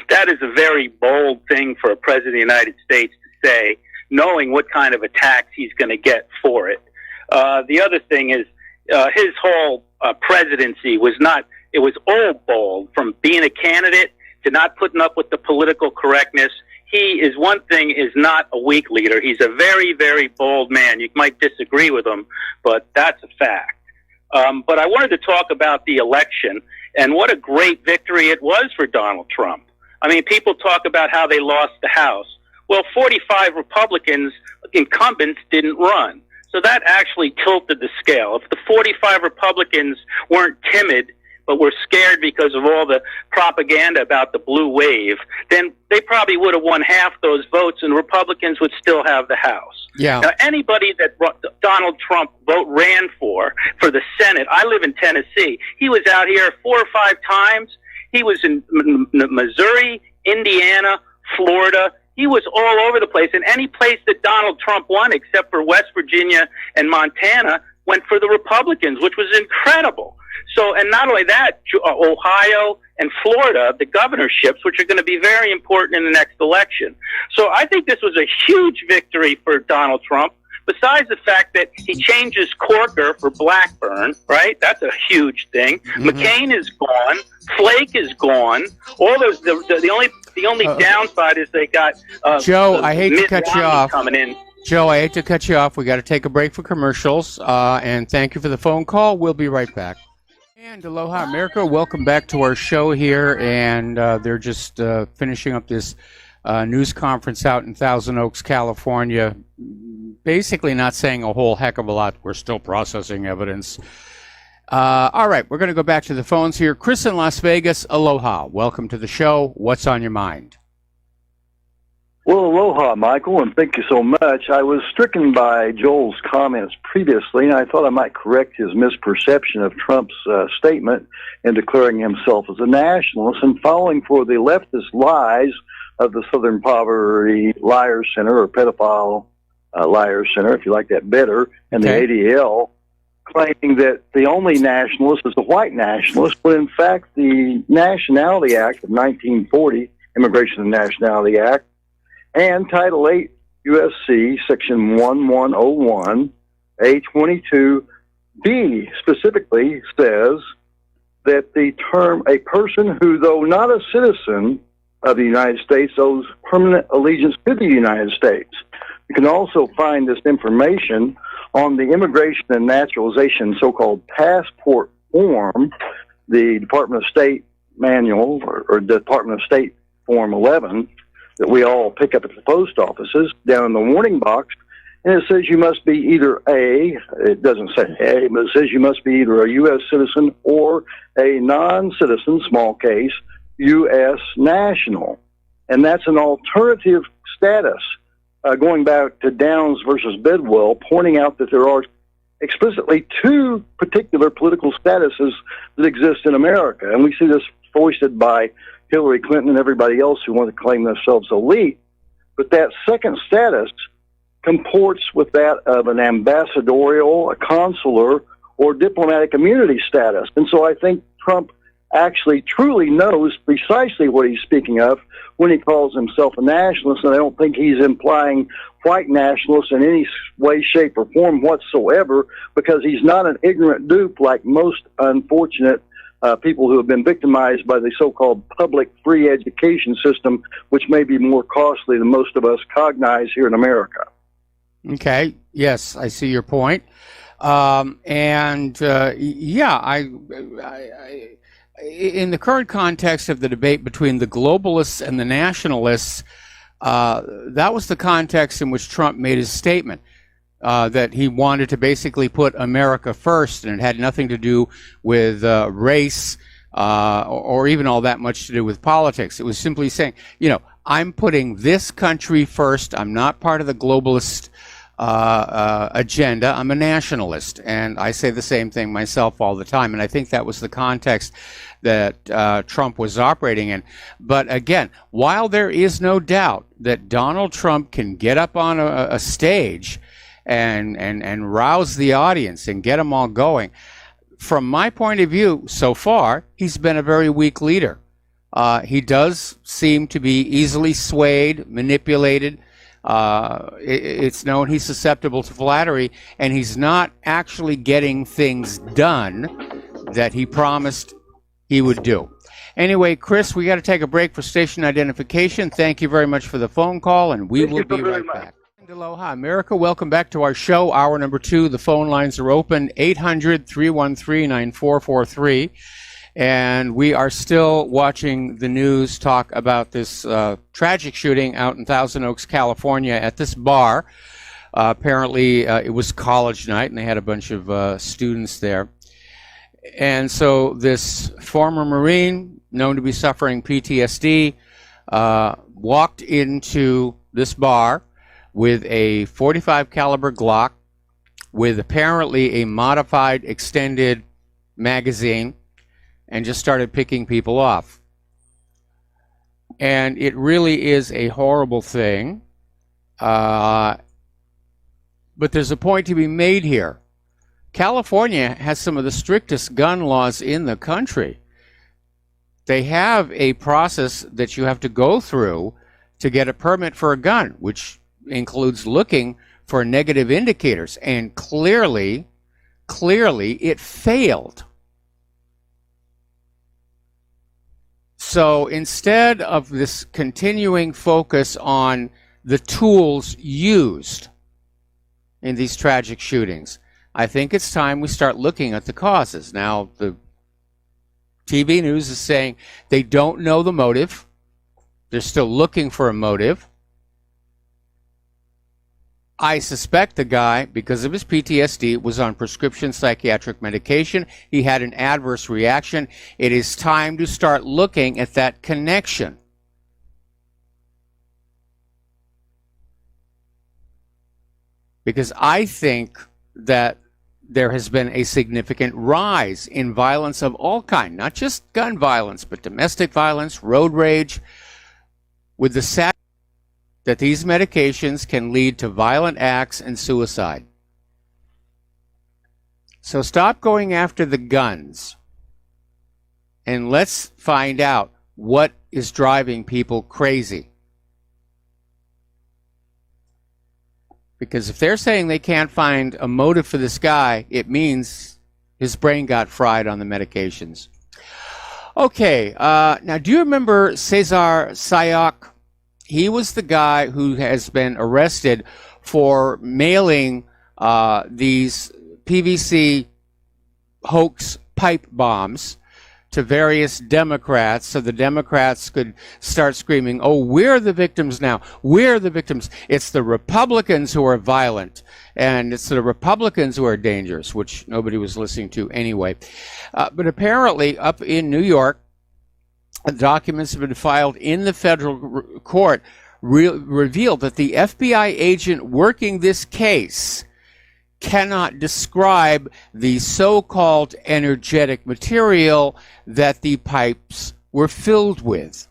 G: that is a very bold thing for a president of the United States to say, knowing what kind of attacks he's going to get for it. The other thing is his whole presidency was all bold, from being a candidate to not putting up with the political correctness. He is not a weak leader. He's a very, very bold man. You might disagree with him, but that's a fact. But I wanted to talk about the election and what a great victory it was for Donald Trump. I mean, people talk about how they lost the House. Well, 45 Republicans, incumbents, didn't run. So that actually tilted the scale. If the 45 Republicans weren't timid, but were scared because of all the propaganda about the blue wave, then they probably would have won half those votes and Republicans would still have the House.
B: Yeah.
G: Now, anybody that Donald Trump ran for the Senate, I live in Tennessee, he was out here 4 or 5 times. He was in Missouri, Indiana, Florida. He was all over the place. And any place that Donald Trump won, except for West Virginia and Montana, went for the Republicans, which was incredible. So, and not only that, Ohio and Florida, the governorships, which are going to be very important in the next election. So I think this was a huge victory for Donald Trump, besides the fact that he changes Corker for Blackburn, right? That's a huge thing. Mm-hmm. McCain is gone. Flake is gone. All those, the only downside is they got
B: Joe, I hate to cut you off.
G: Coming in.
B: Joe, I hate to cut you off. We got to take a break for commercials. And thank you for the phone call. We'll be right back. And aloha, America. Welcome back to our show here. And they're just finishing up this news conference out in Thousand Oaks, California. Basically not saying a whole heck of a lot. We're still processing evidence. All right, we're going to go back to the phones here. Chris in Las Vegas, aloha. Welcome to the show. What's on your mind?
H: Well, aloha, Michael, and thank you so much. I was stricken by Joel's comments previously, and I thought I might correct his misperception of Trump's statement in declaring himself as a nationalist and falling for the leftist lies of the Southern Poverty Liars Center, or Pedophile Liars Center, if you like that better, and the ADL, claiming that the only nationalist is the white nationalist, but in fact the Nationality Act of 1940, Immigration and Nationality Act, and Title 8 U.S.C. Section 1101, A22B specifically says that the term a person who, though not a citizen of the United States, owes permanent allegiance to the United States. You can also find this information on the Immigration and Naturalization so-called passport form, the Department of State manual, or Department of State Form 11, that we all pick up at the post offices, down in the warning box, and it says you must be either it doesn't say A, but it says you must be either a U.S. citizen or a non-citizen, small case, U.S. national. And that's an alternative status, going back to Downs versus Bedwell, pointing out that there are explicitly 2 particular political statuses that exist in America. And we see this foisted by Hillary Clinton and everybody else who want to claim themselves elite. But that second status comports with that of an ambassadorial, a consular, or diplomatic immunity status. And so I think Trump actually truly knows precisely what he's speaking of when he calls himself a nationalist, and I don't think he's implying white nationalists in any way, shape, or form whatsoever, because he's not an ignorant dupe like most unfortunate people who have been victimized by the so-called public free education system, which may be more costly than most of us cognize here in America.
B: Okay. Yes, I see your point. In the current context of the debate between the globalists and the nationalists, that was the context in which Trump made his statement that he wanted to basically put America first, and it had nothing to do with race or even all that much to do with politics. It was simply saying, I'm putting this country first. I'm not part of the globalist agenda. I'm a nationalist, and I say the same thing myself all the time, and I think that was the context that Trump was operating in. But again, while there is no doubt that Donald Trump can get up on a stage and rouse the audience and get them all going, from my point of view, so far, he's been a very weak leader. He does seem to be easily swayed, manipulated. It's known he's susceptible to flattery, and he's not actually getting things done that he promised he would do. Anyway, Chris, we got to take a break for station identification. Thank you very much for the phone call, and we will be right back. Aloha, America. Welcome back to our show, hour number 2. The phone lines are open, 800-313-9443. And we are still watching the news talk about this tragic shooting out in Thousand Oaks, California, at this bar. Apparently, it was college night, and they had a bunch of students there. And so this former Marine, known to be suffering PTSD, walked into this bar with a .45 caliber Glock, with apparently a modified extended magazine, and just started picking people off. And it really is a horrible thing. But there's a point to be made here. California has some of the strictest gun laws in the country. They have a process that you have to go through to get a permit for a gun, which includes looking for negative indicators. And clearly it failed. So instead of this continuing focus on the tools used in these tragic shootings, I think it's time we start looking at the causes. Now, the TV news is saying they don't know the motive. They're still looking for a motive. I suspect the guy, because of his PTSD, was on prescription psychiatric medication. He had an adverse reaction. It is time to start looking at that connection. Because I think that there has been a significant rise in violence of all kinds, not just gun violence, but domestic violence, road rage, with the sad that these medications can lead to violent acts and suicide. So stop going after the guns, and let's find out what is driving people crazy. Because if they're saying they can't find a motive for this guy, it means his brain got fried on the medications. Okay, now do you remember Cesar Sayoc? He was the guy who has been arrested for mailing these PVC hoax pipe bombs to various Democrats, so the Democrats could start screaming, oh, we're the victims now. We're the victims. It's the Republicans who are violent, and it's the Republicans who are dangerous, which nobody was listening to anyway. But apparently, up in New York, documents have been filed in the federal court revealed that the FBI agent working this case cannot describe the so-called energetic material that the pipes were filled with,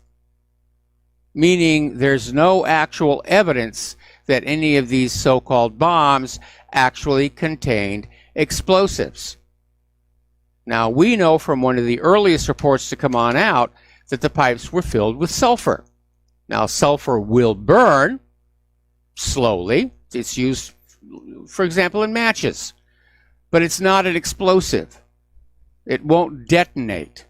B: meaning there's no actual evidence that any of these so-called bombs actually contained explosives. Now, we know from one of the earliest reports to come on out that the pipes were filled with sulfur. Now, sulfur will burn slowly. It's used, for example, in matches, but it's not an explosive. It won't detonate.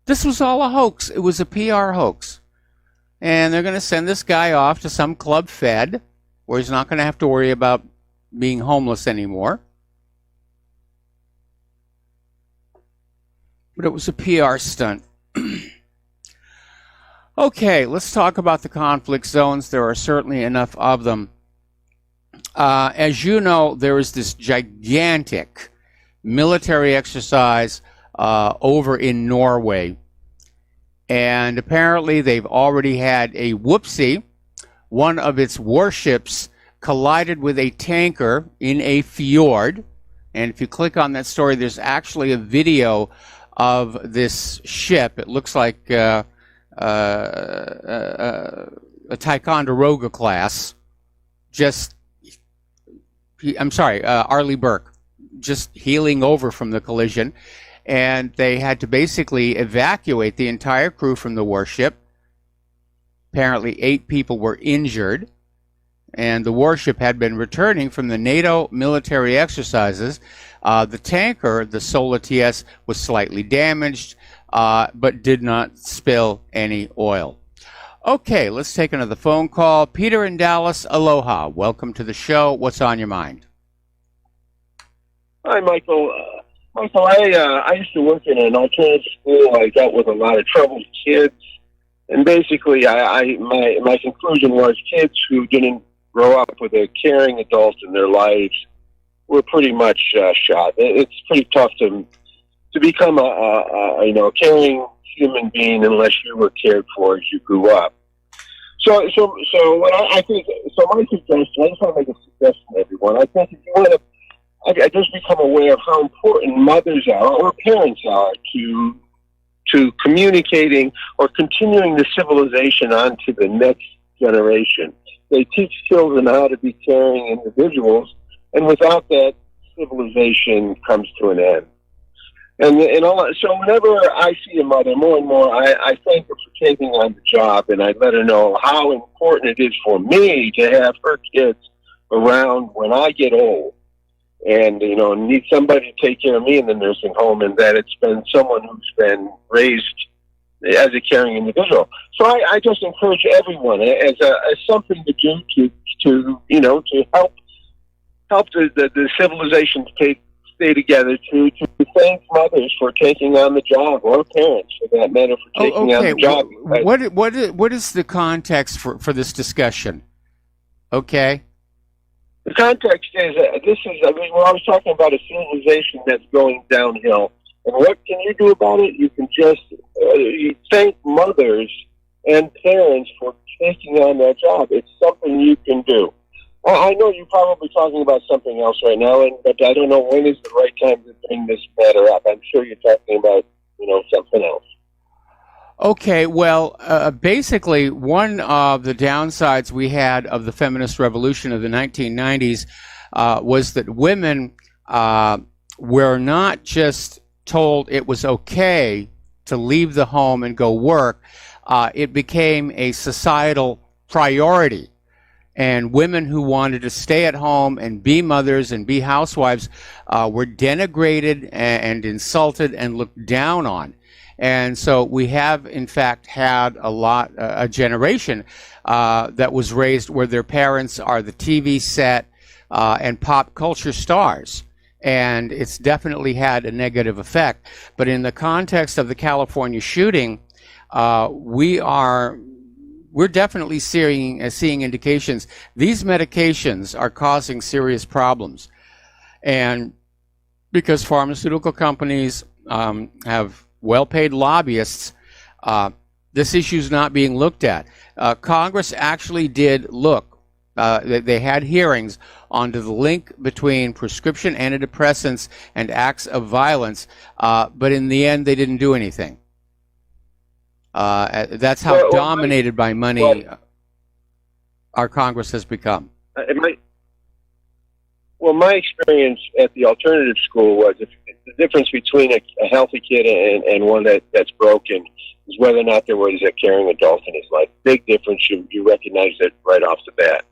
B: This was all a hoax. It was a PR hoax. And they're going to send this guy off to some Club Fed where he's not going to have to worry about being homeless anymore. But it was a PR stunt. Okay, let's talk about the conflict zones. There are certainly enough of them. As you know, there is this gigantic military exercise over in Norway. And apparently they've already had a whoopsie. One of its warships collided with a tanker in a fjord. And if you click on that story, there's actually a video of this ship. It looks like a Ticonderoga class. Arleigh Burke, just heeling over from the collision. And they had to basically evacuate the entire crew from the warship. Apparently 8 people were injured. And the warship had been returning from the NATO military exercises. The tanker, the Sola TS, was slightly damaged, but did not spill any oil. Okay, let's take another phone call. Peter in Dallas, aloha. Welcome to the show. What's on your mind?
I: Hi, Michael. Michael, I used to work in an alternative school. I dealt with a lot of troubled kids. And basically, my conclusion was kids who didn't grow up with a caring adult in their lives were pretty much shot. It's pretty tough to become a caring human being unless you were cared for as you grew up. So what I think, so my suggestion, I just want to make a suggestion to everyone. I think if you want to, I just become aware of how important mothers are or parents are to communicating or continuing the civilization on to the next generation. They teach children how to be caring individuals, and without that, civilization comes to an end. So whenever I see a mother, more and more, I thank her for taking on the job, and I let her know how important it is for me to have her kids around when I get old. And, need somebody to take care of me in the nursing home, and that it's been someone who's been raised as a caring individual. So I just encourage everyone as something to do to help the civilization stay together, to thank mothers for taking on the job, or parents for that matter for taking on the job.
B: What is the context for this discussion? Okay.
I: The context is, we're always talking about a civilization that's going downhill. And what can you do about it? You can just thank mothers and parents for taking on that job. It's something you can do. I know you're probably talking about something else right now, but I don't know when is the right time to bring this matter up. I'm sure you're talking about, something else.
B: Okay, well, basically, one of the downsides we had of the feminist revolution of the 1990s was that women were not just told it was okay to leave the home and go work. It became a societal priority. And women who wanted to stay at home and be mothers and be housewives were denigrated and insulted and looked down on. And so we have, in fact, had a generation that was raised where their parents are the TV set and pop culture stars. And it's definitely had a negative effect. But in the context of the California shooting, we're definitely seeing indications these medications are causing serious problems. And because pharmaceutical companies have well-paid lobbyists, this issue is not being looked at. Congress actually did look. They had hearings onto the link between prescription antidepressants and acts of violence, but in the end, they didn't do anything. That's how dominated by money our Congress has become.
I: My experience at the alternative school was the difference between a healthy kid and one that's broken is whether or not there was a caring adult in his life. Big difference. You recognize it right off the bat.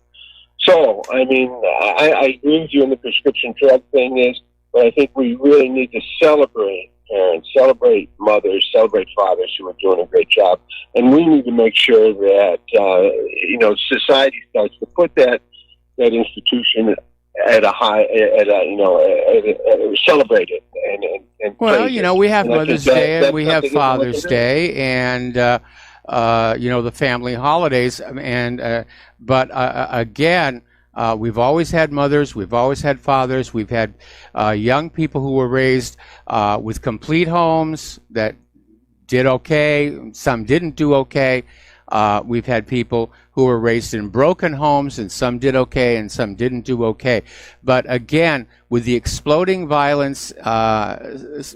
I: So, I agree with you in the prescription drug thing is But I think we really need to celebrate parents, celebrate mothers, celebrate fathers who are doing a great job. And we need to make sure that, society starts to put that institution at a high, celebrate it. And
B: well,
I: praise it.
B: we have
I: And I
B: Mother's
I: think
B: Day and
I: that's
B: we have
I: something that we
B: Father's
I: can do.
B: Day and, the family holidays. But again, we've always had mothers, we've always had fathers, we've had young people who were raised with complete homes that did okay, some didn't do okay. We've had people who were raised in broken homes, and some did okay and some didn't do okay. But again, with the exploding violence that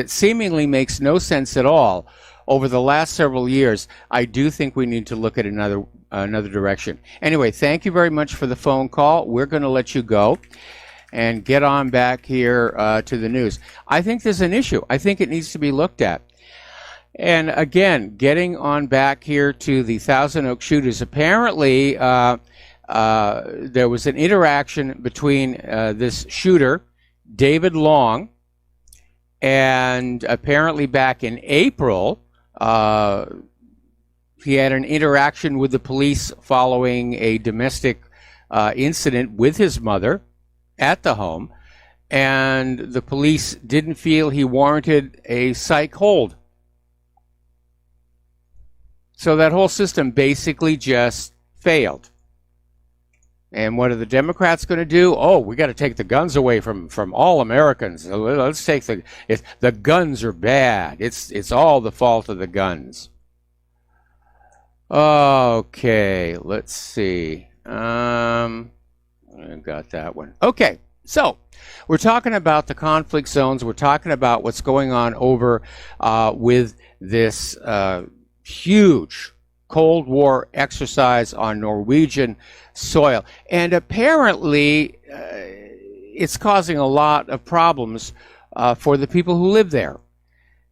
B: seemingly makes no sense at all over the last several years, I do think we need to look at another direction. Anyway, thank you very much for the phone call. We're going to let you go and get on back here to the news. I think there's an issue. I think it needs to be looked at. And again, getting on back here to the Thousand Oak shooters, apparently there was an interaction between this shooter, David Long, and apparently back in April, he had an interaction with the police following a domestic incident with his mother at the home, and the police didn't feel he warranted a psych hold. So that whole system basically just failed. And what are the Democrats going to do? Oh, we got to take the guns away from all Americans. Let's take the guns are bad. It's all the fault of the guns. Okay, let's see. I got that one. Okay, so we're talking about the conflict zones. We're talking about what's going on over with this huge Cold War exercise on Norwegian soil. And apparently, it's causing a lot of problems for the people who live there.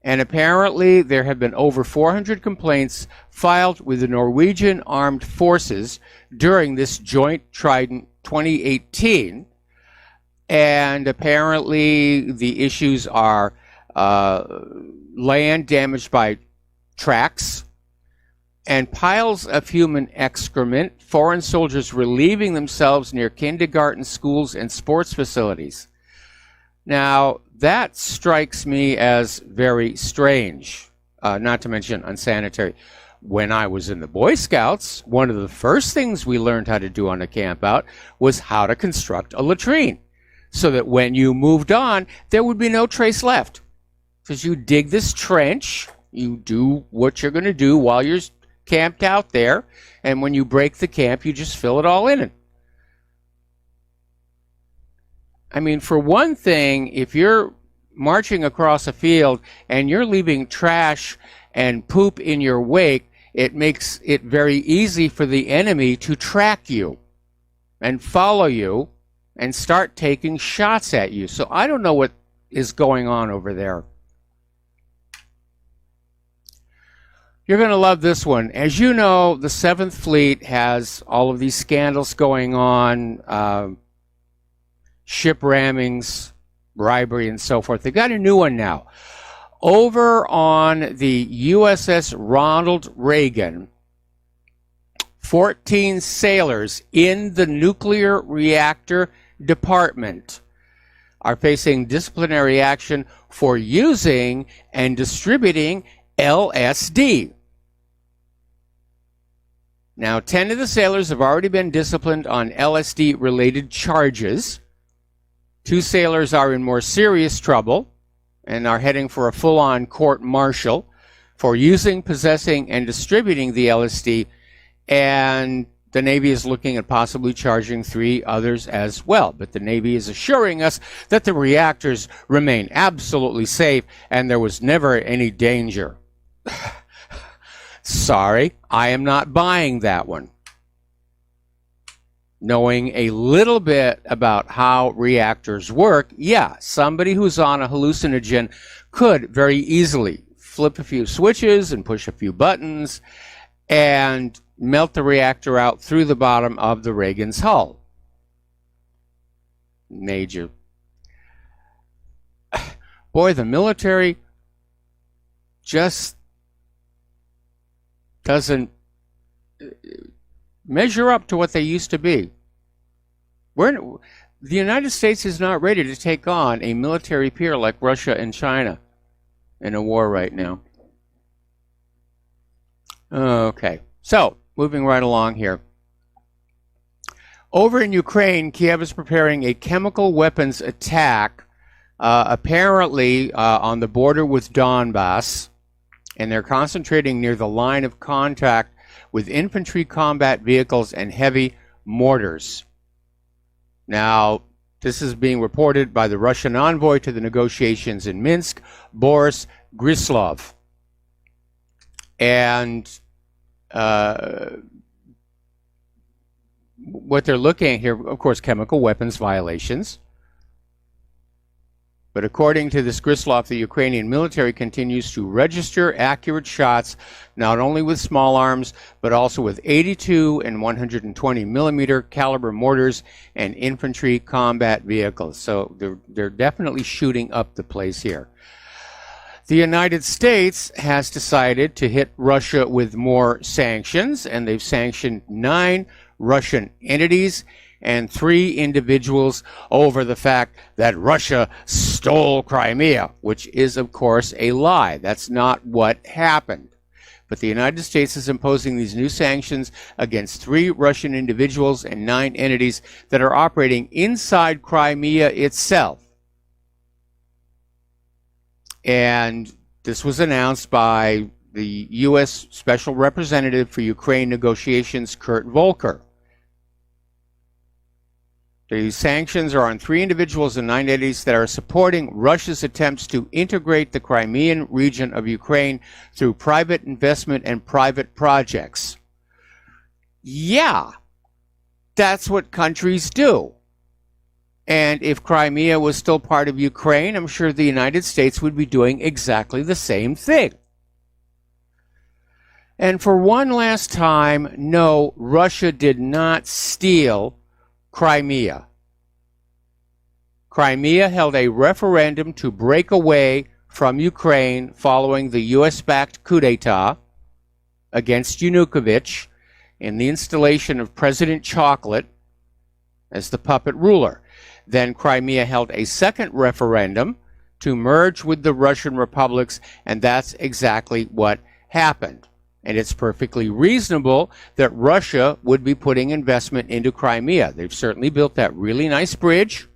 B: And apparently, there have been over 400 complaints filed with the Norwegian Armed Forces during this Joint Trident 2018. And apparently, the issues are land damaged by tracks, and piles of human excrement, foreign soldiers relieving themselves near kindergarten, schools, and sports facilities. Now, that strikes me as very strange, not to mention unsanitary. When I was in the Boy Scouts, one of the first things we learned how to do on a camp out was how to construct a latrine, so that when you moved on, there would be no trace left. Because you dig this trench, you do what you're going to do while you're camped out there, and when you break the camp, you just fill it all in. I mean, for one thing, if you're marching across a field and you're leaving trash and poop in your wake, it makes it very easy for the enemy to track you and follow you and start taking shots at you. So I don't know what is going on over there. You're going to love this one. As you know, the 7th Fleet has all of these scandals going on, ship rammings, bribery, and so forth. They got a new one now. Over on the USS Ronald Reagan, 14 sailors in the nuclear reactor department are facing disciplinary action for using and distributing LSD. Now, 10 of the sailors have already been disciplined on LSD-related charges. 2 sailors are in more serious trouble and are heading for a full-on court-martial for using, possessing, and distributing the LSD, and the Navy is looking at possibly charging 3 others as well. But the Navy is assuring us that the reactors remain absolutely safe and there was never any danger. Sorry, I am not buying that one. Knowing a little bit about how reactors work, yeah, somebody who's on a hallucinogen could very easily flip a few switches and push a few buttons and melt the reactor out through the bottom of the Reagan's hull. Major. boy, the military just doesn't measure up to what they used to be. The United States is not ready to take on a military peer like Russia and China in a war right now. Okay, so moving right along here. Over in Ukraine, Kiev is preparing a chemical weapons attack, apparently on the border with Donbass, and they're concentrating near the line of contact with infantry combat vehicles and heavy mortars. Now, this is being reported by the Russian envoy to the negotiations in Minsk, Boris Grislov. And what they're looking at here, of course, chemical weapons violations. But according to this Grislov, the Ukrainian military continues to register accurate shots, not only with small arms, but also with 82 and 120 millimeter caliber mortars and infantry combat vehicles. So they're definitely shooting up the place here. The United States has decided to hit Russia with more sanctions, and they've sanctioned 9 Russian entities and 3 individuals over the fact that Russia stole Crimea, which is, of course, a lie. That's not what happened. But the United States is imposing these new sanctions against 3 Russian individuals and 9 entities that are operating inside Crimea itself. And this was announced by the U.S. Special Representative for Ukraine negotiations, Kurt Volker. The sanctions are on 3 individuals and 9 entities that are supporting Russia's attempts to integrate the Crimean region of Ukraine through private investment and private projects. Yeah, that's what countries do. And if Crimea was still part of Ukraine, I'm sure the United States would be doing exactly the same thing. And for one last time, no, Russia did not steal Crimea. Crimea held a referendum to break away from Ukraine following the US-backed coup d'etat against Yanukovych and the installation of President Chocolate as the puppet ruler. Then Crimea held a second referendum to merge with the Russian republics, and that's exactly what happened. And it's perfectly reasonable that Russia would be putting investment into Crimea. They've certainly built that really nice bridge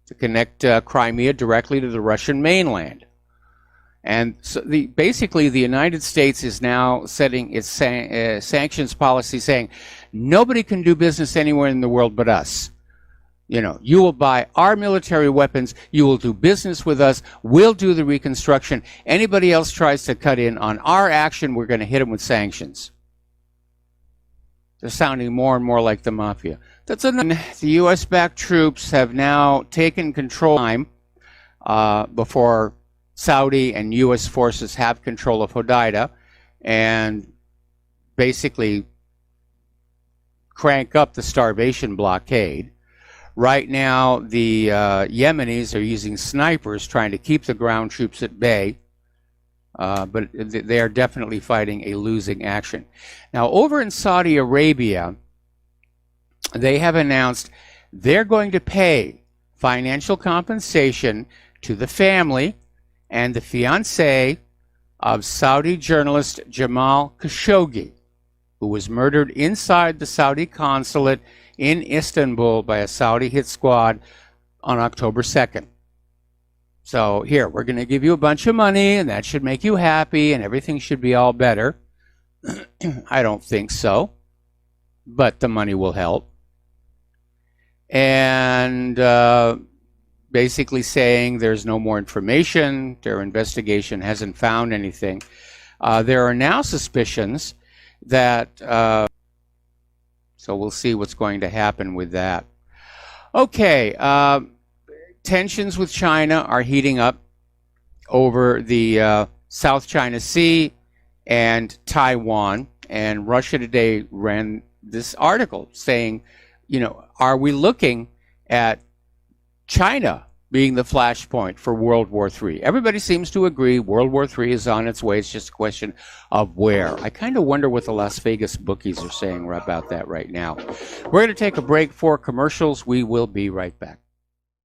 B: to connect Crimea directly to the Russian mainland. And so basically the United States is now setting its sanctions policy, saying nobody can do business anywhere in the world but us. You know, you will buy our military weapons, you will do business with us, we'll do the reconstruction. Anybody else tries to cut in on our action, we're going to hit them with sanctions. They're sounding more and more like the mafia. That's enough. The U.S.-backed troops have now taken control before Saudi and U.S. forces have control of Hodeida and basically crank up the starvation blockade. Right now, the Yemenis are using snipers trying to keep the ground troops at bay, but they are definitely fighting a losing action. Now, over in Saudi Arabia, they have announced they're going to pay financial compensation to the family and the fiancé of Saudi journalist Jamal Khashoggi, who was murdered inside the Saudi consulate in Istanbul by a Saudi hit squad on October 2nd. So here, we're going to give you a bunch of money, and that should make you happy, and everything should be all better. I don't think so, but the money will help. And basically saying there's no more information, their investigation hasn't found anything. There are now suspicions that... So we'll see what's going to happen with that. Okay, tensions with China are heating up over the South China Sea and Taiwan. And Russia Today ran this article saying, you know, are we looking at China being the flashpoint for World War III. Everybody seems to agree World War III is on its way. It's just a question of where. I kind of wonder what the Las Vegas bookies are saying about that right now. We're going to take a break for commercials. We will be right back.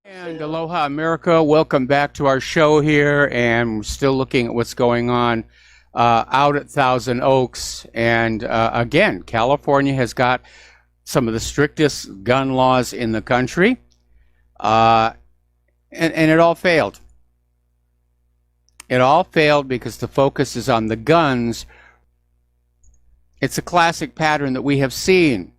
B: And aloha, America. Welcome back to our show here. And we're still looking at what's going on out at Thousand Oaks. And again, California has got some of the strictest gun laws in the country. And it all failed. It all failed because the focus is on the guns. It's a classic pattern that we have seen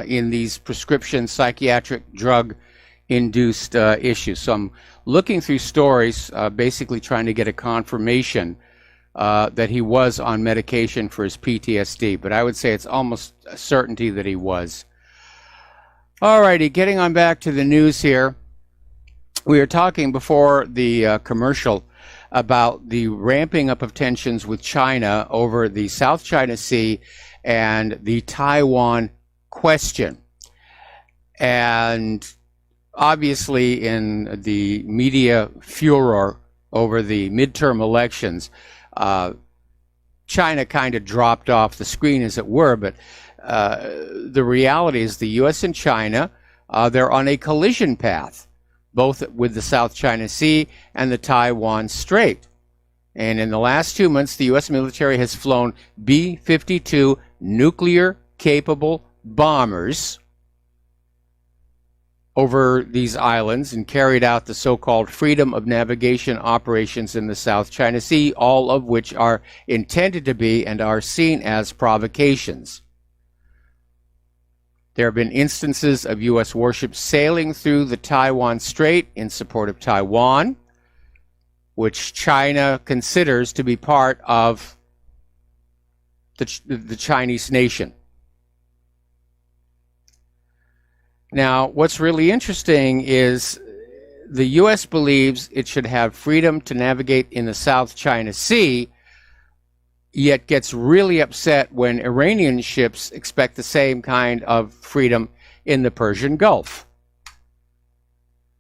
B: in these prescription psychiatric drug-induced issues. So I'm looking through stories, basically trying to get a confirmation that he was on medication for his PTSD. But I would say it's almost a certainty that he was. All righty, getting on back to the news here. We were talking before the commercial about the ramping up of tensions with China over the South China Sea and the Taiwan question. And obviously in the media furor over the midterm elections, China kind of dropped off the screen, as it were, but the reality is the U.S. and China, they're on a collision path, both with the South China Sea and the Taiwan Strait. And in the last 2 months, the U.S. military has flown B-52 nuclear-capable bombers over these islands and carried out the so-called freedom of navigation operations in the South China Sea, all of which are intended to be and are seen as provocations. There have been instances of U.S. warships sailing through the Taiwan Strait in support of Taiwan, which China considers to be part of the Chinese nation. Now, what's really interesting is the U.S. believes it should have freedom to navigate in the South China Sea, yet gets really upset when Iranian ships expect the same kind of freedom in the Persian Gulf.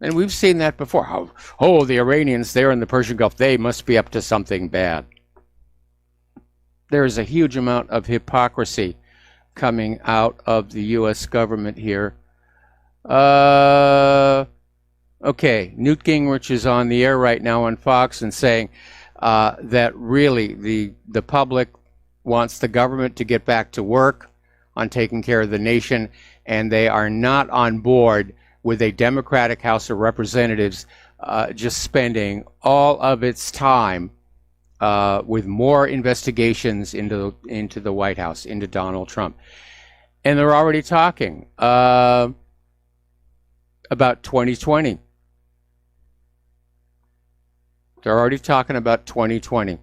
B: And we've seen that before. Oh, the Iranians, they're in the Persian Gulf. They must be up to something bad. There is a huge amount of hypocrisy coming out of the U.S. government here. Okay, Newt Gingrich is on the air right now on Fox and saying that really the public wants the government to get back to work on taking care of the nation, and they are not on board with a Democratic House of Representatives just spending all of its time with more investigations into the White House, into Donald Trump. And they're already talking about 2020. They're already talking about 2020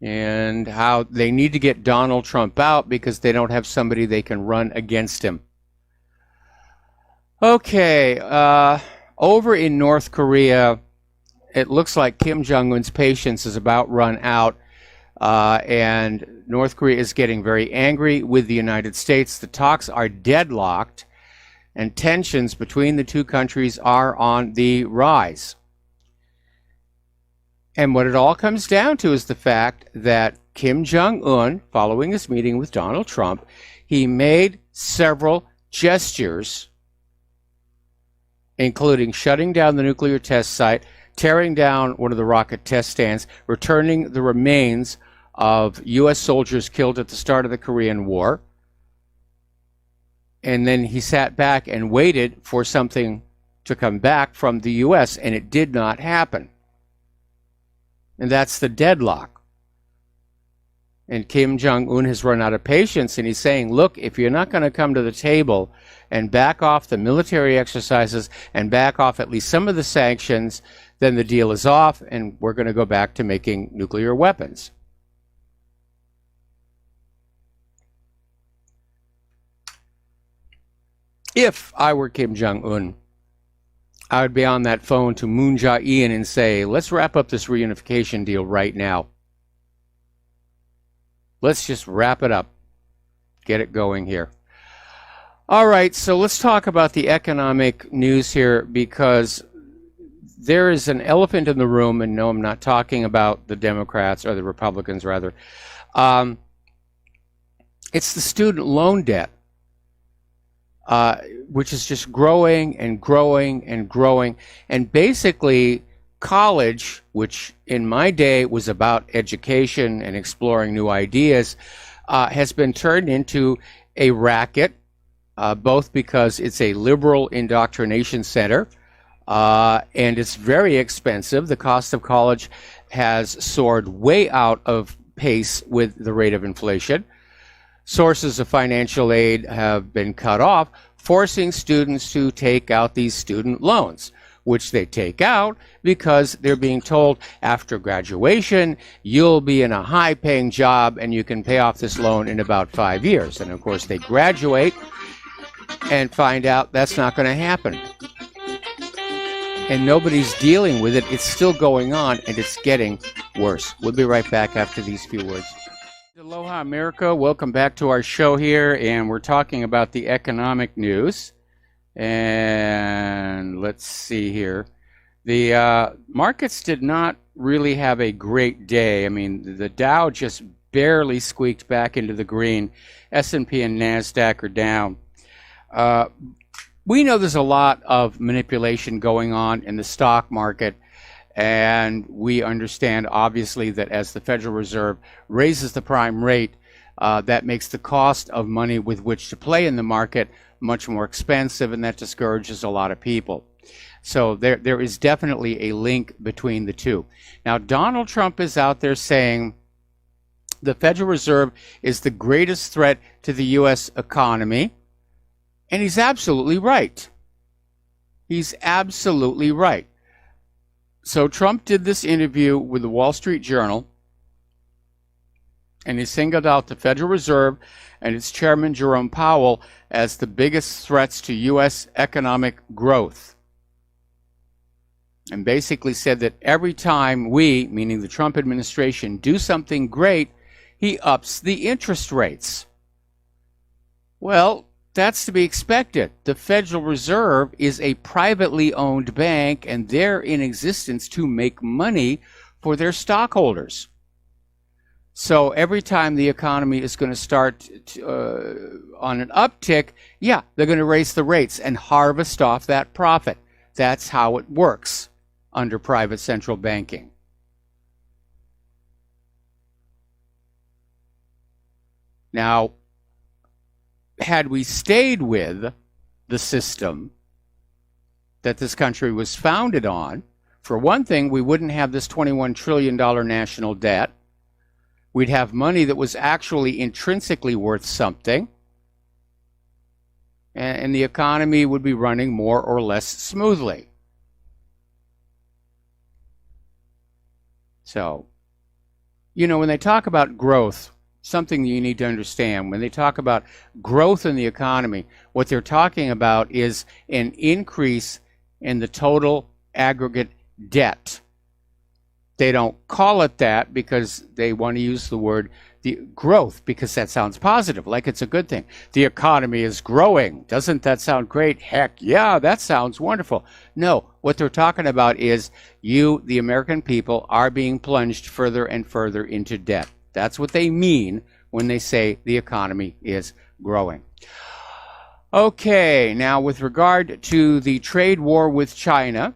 B: and how they need to get Donald Trump out because they don't have somebody they can run against him. Okay, over in North Korea, it looks like Kim Jong-un's patience is about run out, and North Korea is getting very angry with the United States. The talks are deadlocked, and tensions between the two countries are on the rise. And what it all comes down to is the fact that Kim Jong-un, following his meeting with Donald Trump, he made several gestures, including shutting down the nuclear test site, tearing down one of the rocket test stands, returning the remains of U.S. soldiers killed at the start of the Korean War. And then he sat back and waited for something to come back from the U.S., and it did not happen. And that's the deadlock. And Kim Jong-un has run out of patience, and he's saying, look, if you're not going to come to the table and back off the military exercises and back off at least some of the sanctions, then the deal is off, and we're going to go back to making nuclear weapons. If I were Kim Jong-un, I would be on that phone to Moon Jae-in and say, let's wrap up this reunification deal right now. Let's just wrap it up. Get it going here. All right, so let's talk about the economic news here, because there is an elephant in the room, and no, I'm not talking about the Democrats, or the Republicans, rather. It's the student loan debt, which is just growing and growing and growing. And basically, college, which in my day was about education and exploring new ideas, has been turned into a racket, both because it's a liberal indoctrination center, and it's very expensive. The cost of college has soared way out of pace with the rate of inflation. Sources of financial aid have been cut off, forcing students to take out these student loans, which they take out because they're being told after graduation, you'll be in a high-paying job and you can pay off this loan in about 5 years. And of course, they graduate and find out that's not going to happen. And nobody's dealing with it. It's still going on, and it's getting worse. We'll be right back after these few words. Aloha, America. Welcome back to our show here, and we're talking about the economic news. And let's see here. The markets did not really have a great day. I mean, the Dow just barely squeaked back into the green. S&P and NASDAQ are down. We know there's a lot of manipulation going on in the stock market, and we understand, obviously, that as the Federal Reserve raises the prime rate, that makes the cost of money with which to play in the market much more expensive, and that discourages a lot of people. So there is definitely a link between the two. Now, Donald Trump is out there saying the Federal Reserve is the greatest threat to the U.S. economy, and he's absolutely right. He's absolutely right. So Trump did this interview with the Wall Street Journal, and he singled out the Federal Reserve and its chairman, Jerome Powell, as the biggest threats to U.S. economic growth. And basically said that every time we, meaning the Trump administration, do something great, he ups the interest rates. Well, that's to be expected. The Federal Reserve is a privately owned bank, and they're in existence to make money for their stockholders. So every time the economy is going to start on an uptick, yeah, they're going to raise the rates and harvest off that profit. That's how it works under private central banking. Now, had we stayed with the system that this country was founded on, for one thing, we wouldn't have this $21 trillion national debt. We'd have money that was actually intrinsically worth something, and the economy would be running more or less smoothly. So, you know, when they talk about growth, something you need to understand, when they talk about growth in the economy, what they're talking about is an increase in the total aggregate debt. They don't call it that because they want to use the word the growth, because that sounds positive, like it's a good thing. The economy is growing. Doesn't that sound great? Heck yeah, that sounds wonderful. No, what they're talking about is you, the American people, are being plunged further and further into debt. That's what they mean when they say the economy is growing. Okay, now with regard to the trade war with China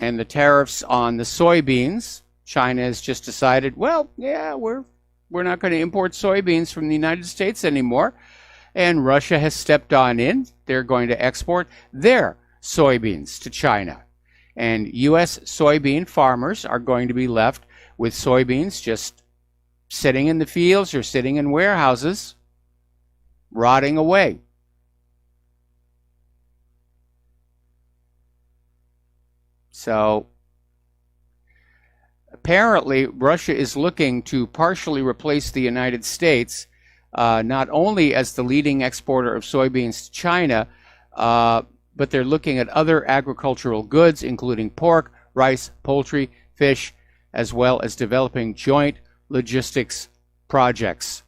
B: and the tariffs on the soybeans, China has just decided, well, yeah, we're not going to import soybeans from the United States anymore. And Russia has stepped on in. They're going to export their soybeans to China. And U.S. soybean farmers are going to be left with soybeans just sitting in the fields or sitting in warehouses, rotting away. So apparently, Russia is looking to partially replace the United States, not only as the leading exporter of soybeans to China, but they're looking at other agricultural goods, including pork, rice, poultry, fish, as well as developing joint logistics projects.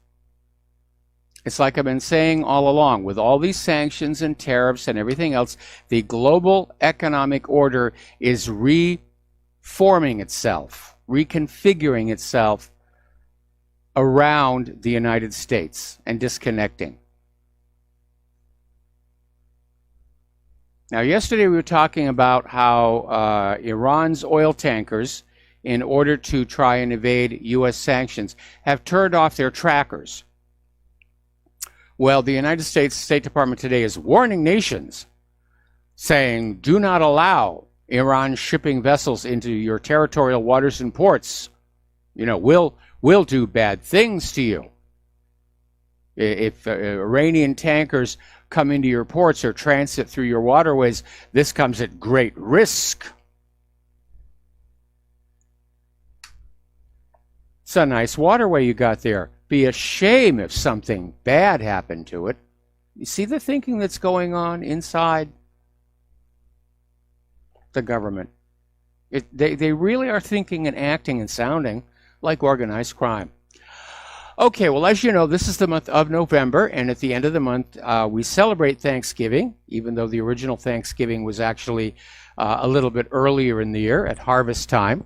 B: It's like I've been saying all along, with all these sanctions and tariffs and everything else, the global economic order is reforming itself, reconfiguring itself around the United States and disconnecting. Now, yesterday we were talking about how Iran's oil tankers, in order to try and evade U.S. sanctions, have turned off their trackers. Well, the United States State Department today is warning nations, saying, do not allow Iran shipping vessels into your territorial waters and ports. You know, we'll do bad things to you. If Iranian tankers come into your ports or transit through your waterways, this comes at great risk. It's a nice waterway you got there. Be a shame if something bad happened to it. You see the thinking that's going on inside the government. They really are thinking and acting and sounding like organized crime. Okay, well, as you know, this is the month of November, and at the end of the month, we celebrate Thanksgiving, even though the original Thanksgiving was actually a little bit earlier in the year at harvest time.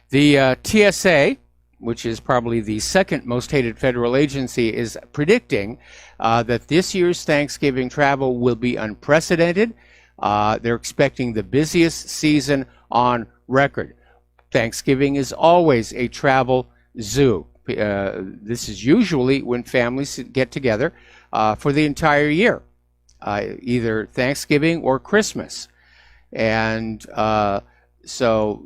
B: The TSA, which is probably the second most hated federal agency, is predicting that this year's Thanksgiving travel will be unprecedented. They're expecting the busiest season on record. Thanksgiving is always a travel zoo. This is usually when families get together for the entire year, either Thanksgiving or Christmas. And so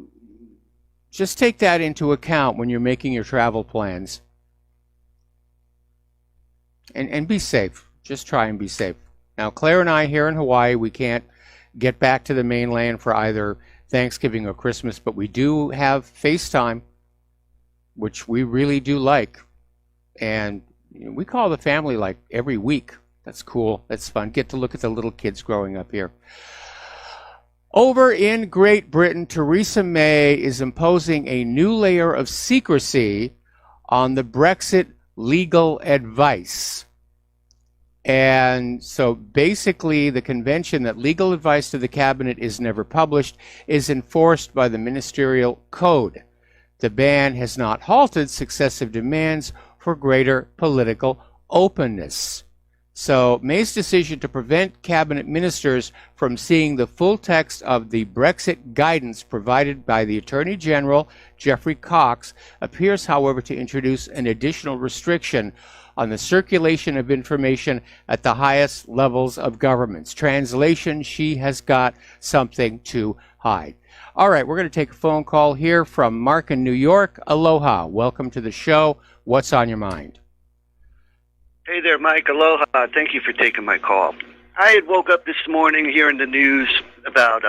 B: just take that into account when you're making your travel plans. And be safe. Just try and be safe. Now, Claire and I here in Hawaii, we can't get back to the mainland for either Thanksgiving or Christmas, but we do have FaceTime, which we really do like. And we call the family like every week. That's cool. That's fun. Get to look at the little kids growing up here. Over in Great Britain, Theresa May is imposing a new layer of secrecy on the Brexit legal advice. And so basically the convention that legal advice to the cabinet is never published is enforced by the ministerial code. The ban has not halted successive demands for greater political openness. So May's decision to prevent cabinet ministers from seeing the full text of the Brexit guidance provided by the Attorney General, Geoffrey Cox, appears, however, to introduce an additional restriction on the circulation of information at the highest levels of governments. Translation, she has got something to hide. All right, we're going to take a phone call here from Mark in New York. Aloha. Welcome to the show. What's on your mind?
J: Hey there, Mike. Aloha. Thank you for taking my call. I had woke up this morning hearing the news about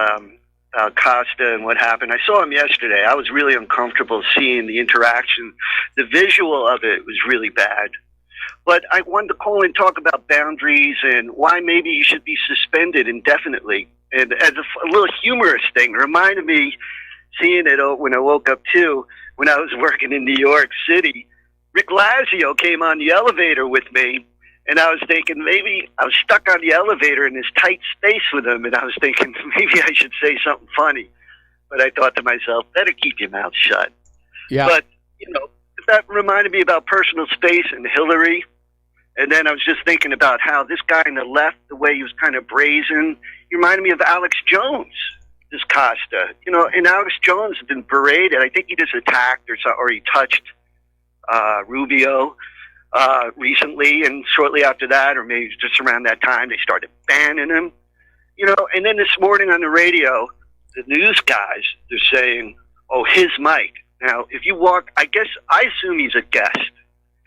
J: Costa and what happened. I saw him yesterday. I was really uncomfortable seeing the interaction. The visual of it was really bad. But I wanted to call and talk about boundaries and why maybe he should be suspended indefinitely. And as a little humorous thing, it reminded me, seeing it when I woke up too, when I was working in New York City, Rick Lazio came on the elevator with me, and I was thinking maybe I was stuck on the elevator in this tight space with him, and I was thinking maybe I should say something funny. But I thought to myself, better keep your mouth shut.
B: Yeah.
J: But, that reminded me about personal space and Hillary. And then I was just thinking about how this guy on the left, the way he was kind of brazen, he reminded me of Alex Jones, this Costa. And Alex Jones has been berated. I think he just attacked or he touched Rubio recently, and shortly after that, or maybe just around that time, they started banning him. And then this morning on the radio, the news guys, they're saying, oh, his mic. Now, if you walk, I assume he's a guest.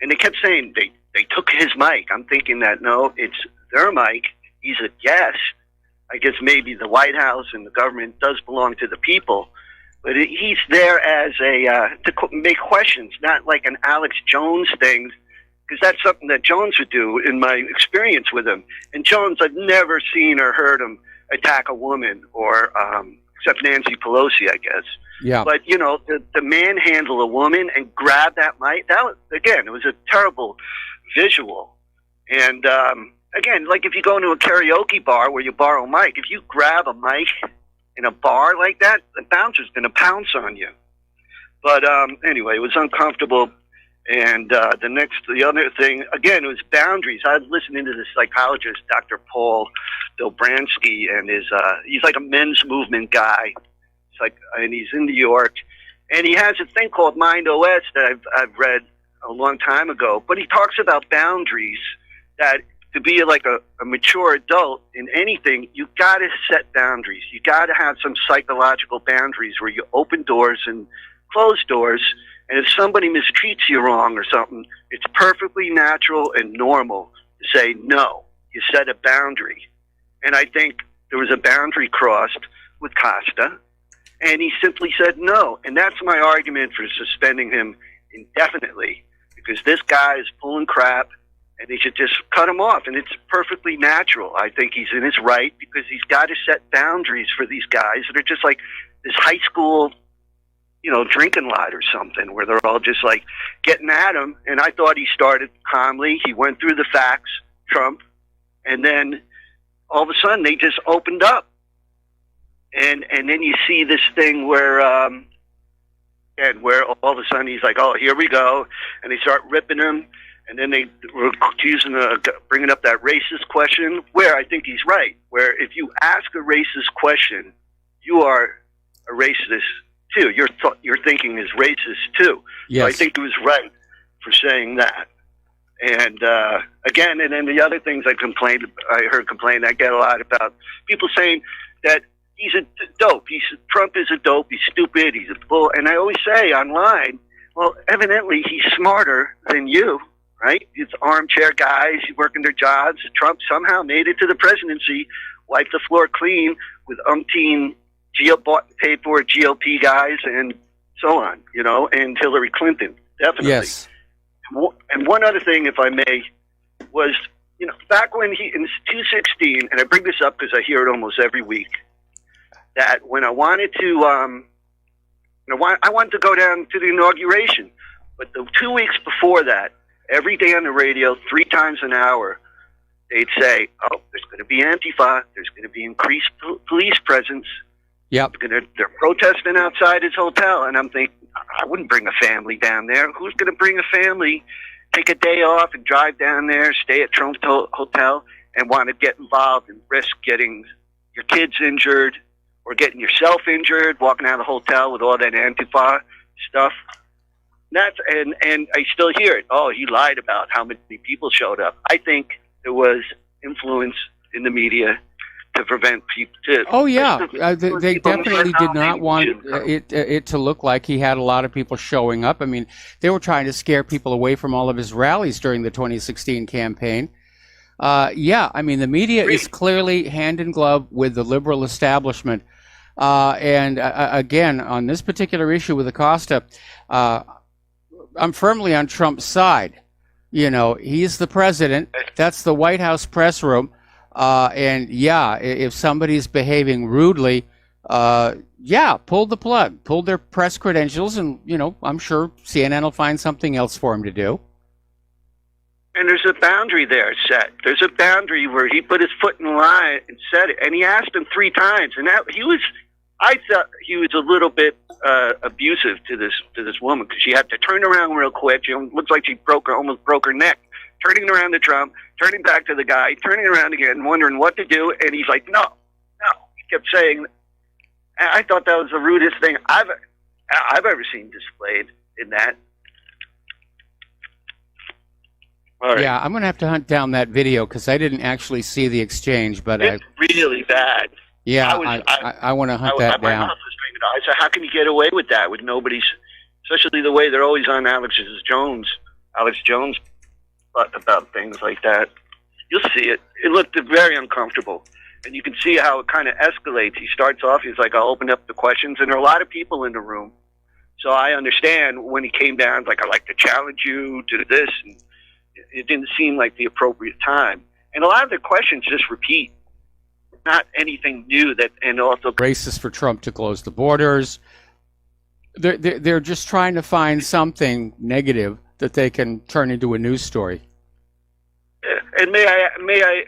J: And they kept saying they took his mic. I'm thinking that, no, it's their mic. He's a guest. I guess maybe the White House and the government does belong to the people. But he's there as to make questions, not like an Alex Jones thing, because that's something that Jones would do in my experience with him. And Jones, I've never seen or heard him attack a woman or except Nancy Pelosi, I guess.
B: Yeah.
J: But, you know, to manhandle a woman and grab that mic, that was, again, it was a terrible visual. And, again, like if you go into a karaoke bar where you borrow a mic, if you grab a mic in a bar like that, the bouncer's going to pounce on you. But anyway, it was uncomfortable. And the other thing, again, it was boundaries. I was listening to this psychologist, Dr. Paul Dobransky, and he's like a men's movement guy. It's like, and he's in New York, and he has a thing called Mind OS that I've read a long time ago. But he talks about boundaries, that to be like a mature adult in anything, you got to set boundaries. You got to have some psychological boundaries where you open doors and close doors. And if somebody mistreats you wrong or something, it's perfectly natural and normal to say no. You set a boundary. And I think there was a boundary crossed with Costa, and he simply said no. And that's my argument for suspending him indefinitely, because this guy is pulling crap, and they should just cut him off. And it's perfectly natural. I think he's in his right, because he's got to set boundaries for these guys that are just like this high school, you know, drinking lot or something, where they're all just like getting at him. And I thought he started calmly. He went through the facts, Trump, and then all of a sudden they just opened up. And then you see this thing where all of a sudden he's like, oh, here we go. And they start ripping him. And then they were bringing up that racist question, where I think he's right, where if you ask a racist question, you are a racist too. Your thinking is racist too.
B: Yes.
J: So I think he was right for saying that. And again, and then the other things I heard complained, I get a lot about people saying that he's a dope. Trump is a dope. He's stupid. He's a bull. And I always say online, well, evidently he's smarter than you, right? It's armchair guys working their jobs. Trump somehow made it to the presidency, wiped the floor clean with umpteen paid for GOP guys and so on, you know, and Hillary Clinton, definitely.
B: Yes.
J: And one other thing, if I may, was, you know, back when in 2016, and I bring this up because I hear it almost every week, that when I wanted to, I wanted to go down to the inauguration, but the 2 weeks before that, every day on the radio, 3 times an hour, they'd say, oh, there's going to be Antifa, there's going to be increased police presence.
B: Yep.
J: They're protesting outside his hotel, and I'm thinking, I wouldn't bring a family down there. Who's going to bring a family, take a day off and drive down there, stay at Trump's hotel, and want to get involved and risk getting your kids injured or getting yourself injured, walking out of the hotel with all that Antifa stuff? And I still hear it. Oh, he lied about how many people showed up. I think there was influence in the media to prevent people to.
B: Oh yeah, they definitely did not want it to look like he had a lot of people showing up. I mean, they were trying to scare people away from all of his rallies during the 2016 campaign. Yeah, I mean, the media is clearly hand in glove with the liberal establishment. And again, on this particular issue with Acosta, I'm firmly on Trump's side. You know, he's the president. That's the White House press room. And yeah, if somebody's behaving rudely, pull the plug, pull their press credentials, and, you know, I'm sure CNN will find something else for him to do.
J: And there's a boundary there set. There's a boundary where he put his foot in the line and said it. And he asked him 3 times. And I thought he was a little bit abusive to this woman, because she had to turn around real quick. She looks like she almost broke her neck. Turning around to Trump, turning back to the guy, turning around again, wondering what to do, and he's like, no. He kept saying, and I thought that was the rudest thing I've ever seen displayed in that. All right.
B: Yeah, I'm going to have to hunt down that video, because I didn't actually see the exchange, but
J: it's really bad.
B: Yeah, I want to hunt that down.
J: I said, how can you get away with that with nobody's, especially the way they're always on Alex Jones about things like that. You'll see it. It looked very uncomfortable. And you can see how it kind of escalates. He starts off, he's like, I'll open up the questions. And there are a lot of people in the room. So I understand when he came down, like, I'd like to challenge you to this. And it didn't seem like the appropriate time. And a lot of the questions just repeat. not anything new. That and also
B: racist for Trump to close the borders. They're just trying to find something negative that they can turn into a news story.
J: And may I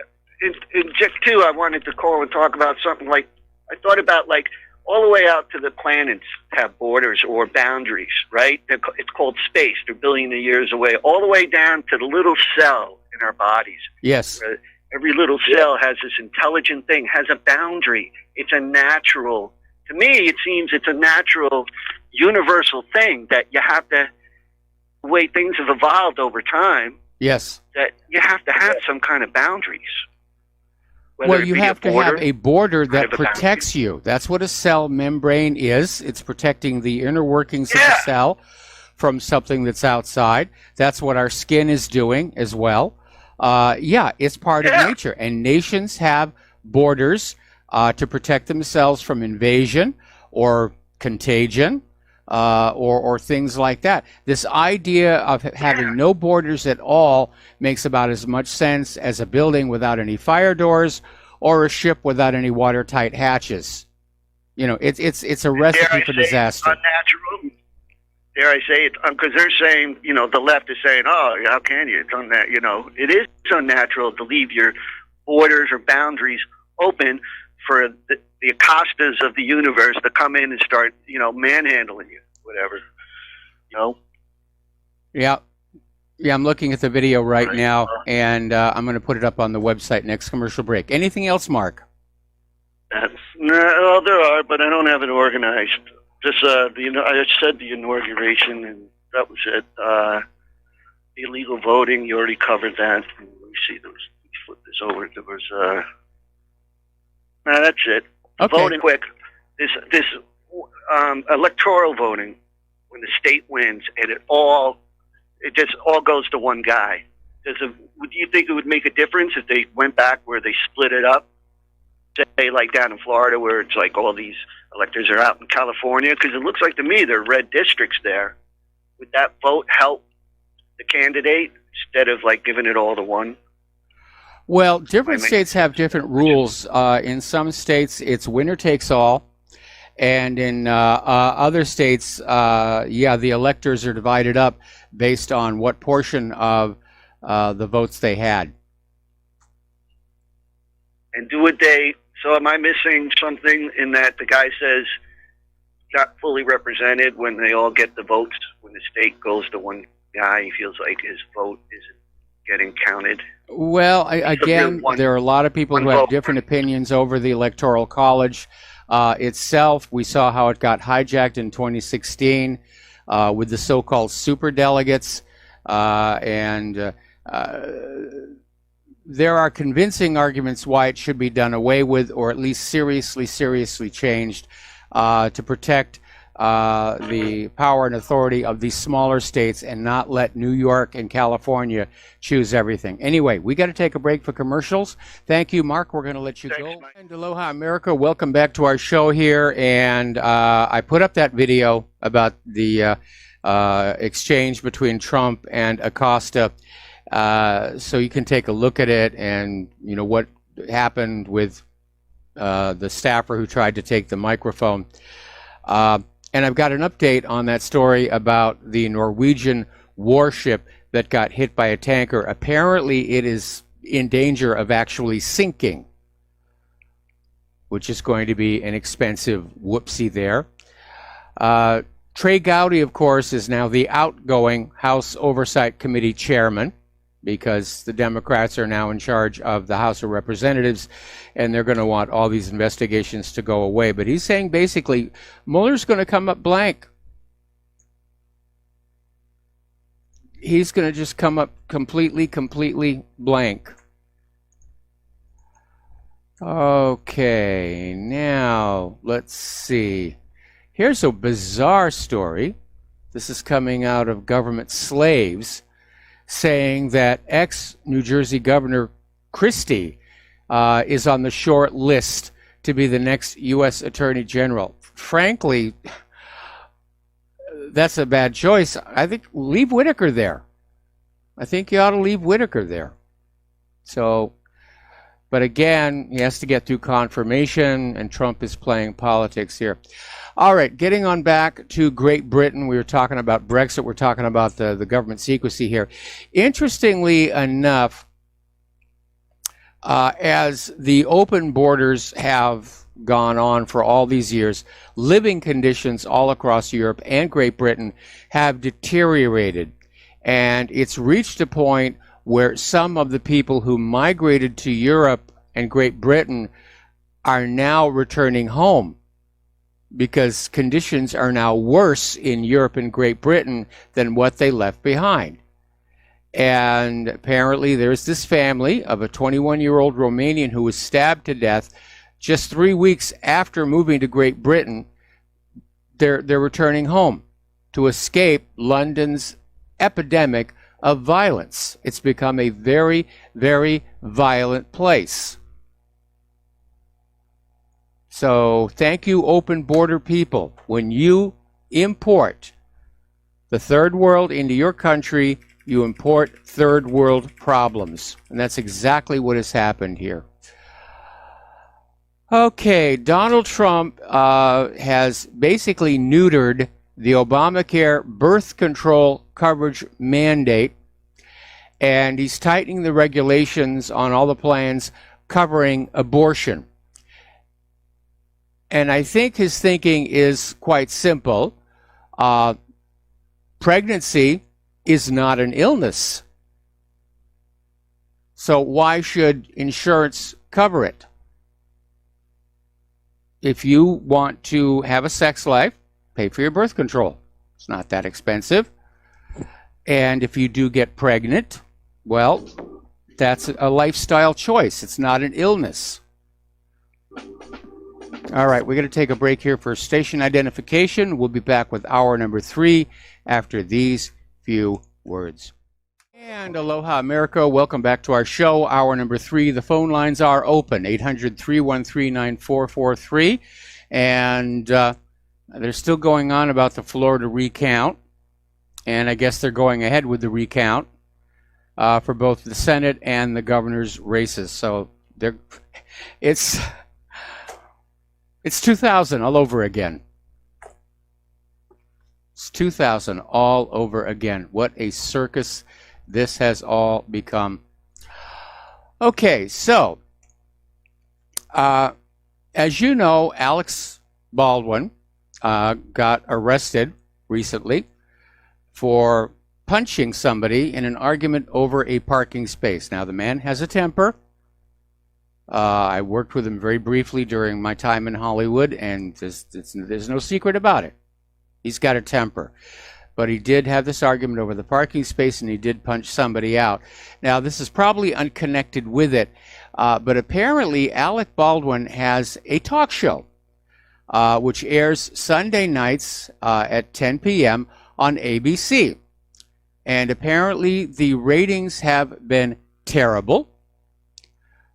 J: inject too? I wanted to call and talk about something like I thought about like all the way out to the planets have borders or boundaries, right? It's called space. They're billions of years away, all the way down to the little cell in our bodies.
B: Yes.
J: Every little cell has this intelligent thing, has a boundary. It's a natural, to me, it seems it's a natural, universal thing that you have to, the way things have evolved over time,
B: yes,
J: that you have to have some kind of boundaries.
B: Well, you have to have a border that protects you. That's what a cell membrane is. It's protecting the inner workings of the cell from something that's outside. That's what our skin is doing as well. It's part of nature. And nations have borders to protect themselves from invasion or contagion or things like that. This idea of having no borders at all makes about as much sense as a building without any fire doors or a ship without any watertight hatches. You know, it's a recipe for disaster.
J: It's unnatural. Dare I say it? Because they're saying, you know, the left is saying, oh, how can you? It's unnatural. You know, it is unnatural to leave your borders or boundaries open for the Acostas of the universe to come in and start, you know, manhandling you, whatever. You know?
B: Yeah. Yeah, I'm looking at the video right now, and I'm going to put it up on the website next commercial break. Anything else, Mark?
J: Well, there are, but I don't have it organized. Just, I said the inauguration, and that was it. The illegal voting, you already covered that. Let me see, let's flip this over. There was, that's it.
B: Okay.
J: Voting quick. This electoral voting, when the state wins, and it just all goes to one guy. Would you think it would make a difference if they went back where they split it up? Say, like down in Florida, where it's like all these electors are out in California, because it looks like to me they're red districts there. Would that vote help the candidate instead of like giving it all to one?
B: Well, different states have different rules. In some states, it's winner takes all. And in other states, the electors are divided up based on what portion of the votes they had.
J: And so am I missing something in that the guy says not fully represented when they all get the votes? When the state goes to one guy, he feels like his vote isn't getting counted.
B: Well, there are a lot of people who have different opinions over the Electoral College itself. We saw how it got hijacked in 2016 with the so-called superdelegates, and there are convincing arguments why it should be done away with, or at least seriously changed to protect the power and authority of these smaller states and not let New York and California choose everything. Anyway, we got to take a break for commercials. Thank you, Mark. We're going to let you go. And aloha, America. Welcome back to our show here. And I put up that video about the exchange between Trump and Acosta, so you can take a look at it and you know what happened with the staffer who tried to take the microphone. And I've got an update on that story about the Norwegian warship that got hit by a tanker. Apparently it is in danger of actually sinking, which is going to be an expensive whoopsie there. Trey Gowdy, of course, is now the outgoing House Oversight Committee chairman, because the Democrats are now in charge of the House of Representatives, and they're going to want all these investigations to go away. But he's saying basically Mueller's going to come up blank. He's going to just come up completely blank. Okay, now let's see. Here's a bizarre story. This is coming out of Government Slaves, saying that ex-New Jersey Governor Christie is on the short list to be the next U.S. Attorney General. Frankly, that's a bad choice. I think leave Whitaker there. I think you ought to leave Whitaker there. So But again, he has to get through confirmation, and Trump is playing politics here. All right, getting on back to Great Britain. We were talking about Brexit. We're talking about the government secrecy here. Interestingly enough, as the open borders have gone on for all these years, living conditions all across Europe and Great Britain have deteriorated. And it's reached a point where some of the people who migrated to Europe and Great Britain are now returning home because conditions are now worse in Europe and Great Britain than what they left behind. And apparently there's this family of a 21-year-old Romanian who was stabbed to death just 3 weeks after moving to Great Britain. They're returning home to escape London's epidemic of violence. It's become a very, very violent place. So thank you, open border people. When you import the third world into your country, you import third world problems. And that's exactly what has happened here. Okay, Donald Trump has basically neutered the Obamacare birth control coverage mandate, and he's tightening the regulations on all the plans covering abortion. And I think his thinking is quite simple. Pregnancy is not an illness. So why should insurance cover it? If you want to have a sex life, pay for your birth control. It's not that expensive. And if you do get pregnant, well, that's a lifestyle choice. It's not an illness. All right, we're going to take a break here for station identification. We'll be back with hour number 3 after these few words. And aloha, America. Welcome back to our show, hour number 3. The phone lines are open, 800-313-9443. And they're still going on about the Florida recount. And I guess they're going ahead with the recount for both the Senate and the governor's races. So it's 2000 all over again. It's 2000 all over again. What a circus this has all become. Okay, so as you know, Alex Baldwin got arrested recently for punching somebody in an argument over a parking space. Now, the man has a temper. I worked with him very briefly during my time in Hollywood, and there's no secret about it. He's got a temper. But he did have this argument over the parking space, and he did punch somebody out. Now, this is probably unconnected with it, but apparently Alec Baldwin has a talk show, which airs Sunday nights at 10 p.m. on ABC. And apparently the ratings have been terrible.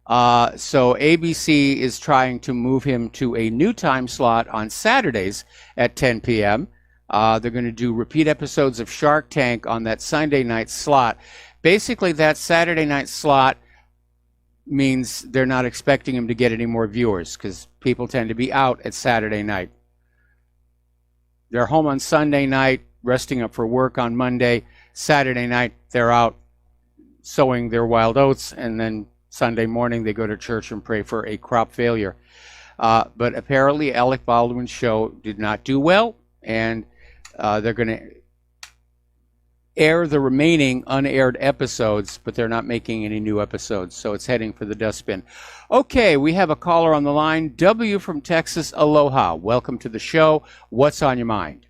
B: So ABC is trying to move him to a new time slot on Saturdays at 10 p.m. They're going to do repeat episodes of Shark Tank on that Sunday night slot. Basically, that Saturday night slot means they're not expecting him to get any more viewers because people tend to be out at Saturday night. They're home on Sunday night, resting up for work on Monday. Saturday night, they're out sowing their wild oats, and then Sunday morning, they go to church and pray for a crop failure. But apparently, Alec Baldwin's show did not do well, and they're going to air the remaining unaired episodes, but they're not making any new episodes, so it's heading for the dustbin. Okay, we have a caller on the line. W from Texas, aloha. Welcome to the show. What's on your mind?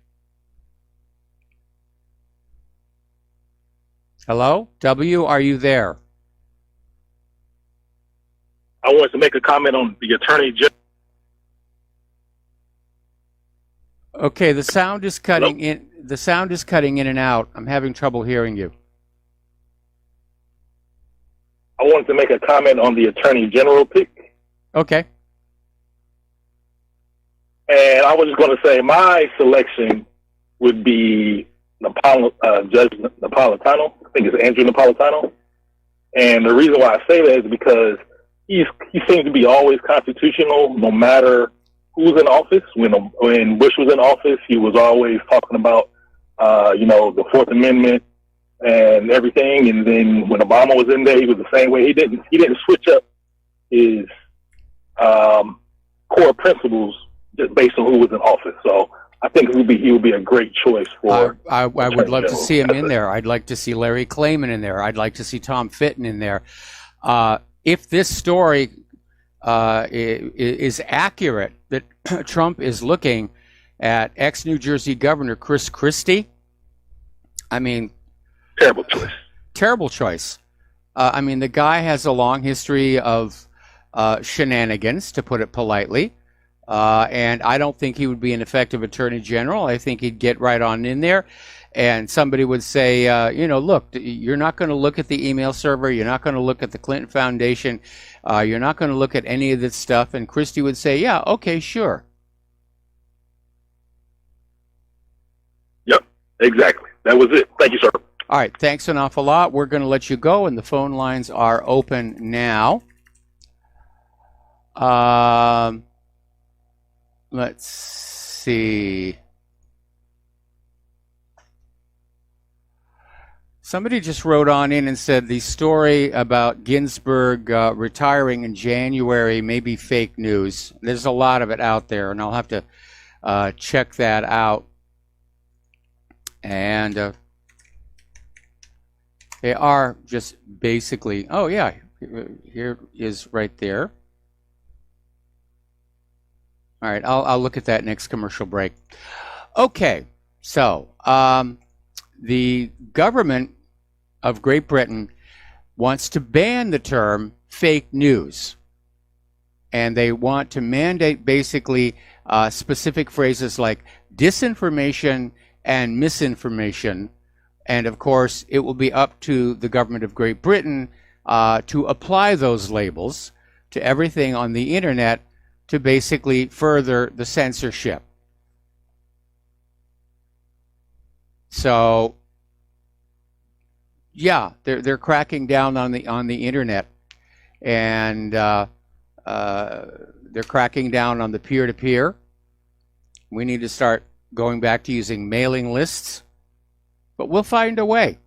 B: Hello? W, are you there?
K: I wanted to make a comment on the Attorney General.
B: Okay, the sound is cutting in. The sound is cutting in and out. I'm having trouble hearing you.
K: I wanted to make a comment on the Attorney General pick.
B: Okay.
K: And I was just going to say my selection would be Judge Napolitano. I think it's Andrew Napolitano. And the reason why I say that is because he seems to be always constitutional, no matter who's in office. When Bush was in office, he was always talking about, the Fourth Amendment and everything. And then when Obama was in there, he was the same way. He didn't switch up his core principles just based on who was in office. So I think he would be a great choice for.
B: I would love to see him in there. I'd like to see Larry Klayman in there. I'd like to see Tom Fitton in there. If this story is accurate, that Trump is looking at ex-New Jersey Governor Chris Christie, I mean,
K: terrible choice.
B: Terrible choice. I mean, the guy has a long history of shenanigans, to put it politely. And I don't think he would be an effective attorney general. I think he'd get right on in there. And somebody would say, look, you're not going to look at the email server. You're not going to look at the Clinton Foundation. You're not going to look at any of this stuff. And Christie would say, yeah, okay, sure.
K: Yep, exactly. That was it. Thank you, sir.
B: All right, thanks an awful lot. We're going to let you go, and the phone lines are open now. Let's see. Somebody just wrote on in and said the story about Ginsburg retiring in January may be fake news. There's a lot of it out there, and I'll have to check that out. And they are just basically, oh yeah, here is right there. All right, I'll look at that next commercial break. Okay, so the government of Great Britain wants to ban the term fake news. And they want to mandate basically specific phrases like disinformation and misinformation. And of course, it will be up to the government of Great Britain to apply those labels to everything on the internet to basically further the censorship. So, yeah, they're cracking down on the internet, and they're cracking down on the peer-to-peer. We need to start going back to using mailing lists, but we'll find a way.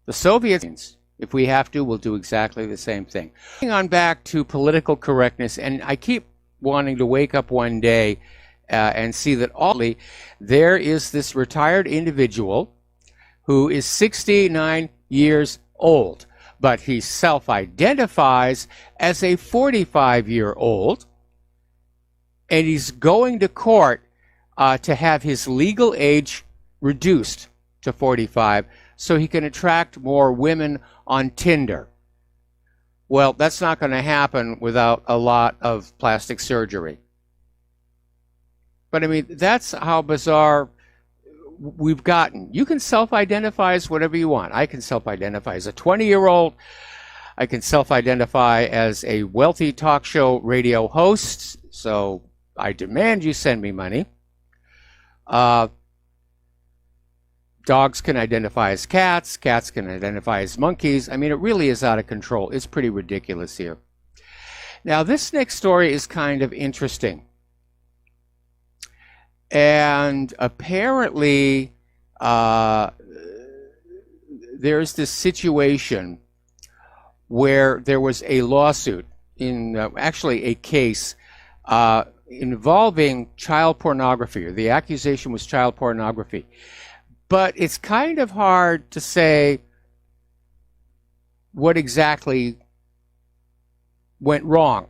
B: The Soviets, if we have to, we'll do exactly the same thing. Going on back to political correctness, and I keep wanting to wake up one day and see that there is this retired individual who is 69 years old, but he self-identifies as a 45-year-old, and he's going to court to have his legal age reduced to 45 so he can attract more women on Tinder. Well, that's not going to happen without a lot of plastic surgery. But I mean, that's how bizarre we've gotten. You can self-identify as whatever you want. I can self-identify as a 20-year-old. I can self-identify as a wealthy talk show radio host. So I demand you send me money. Dogs can identify as cats. Cats can identify as monkeys. I mean, it really is out of control. It's pretty ridiculous here. Now, this next story is kind of interesting. And apparently, there's this situation where there was a lawsuit, actually a case, involving child pornography, or the accusation was child pornography. But it's kind of hard to say what exactly went wrong,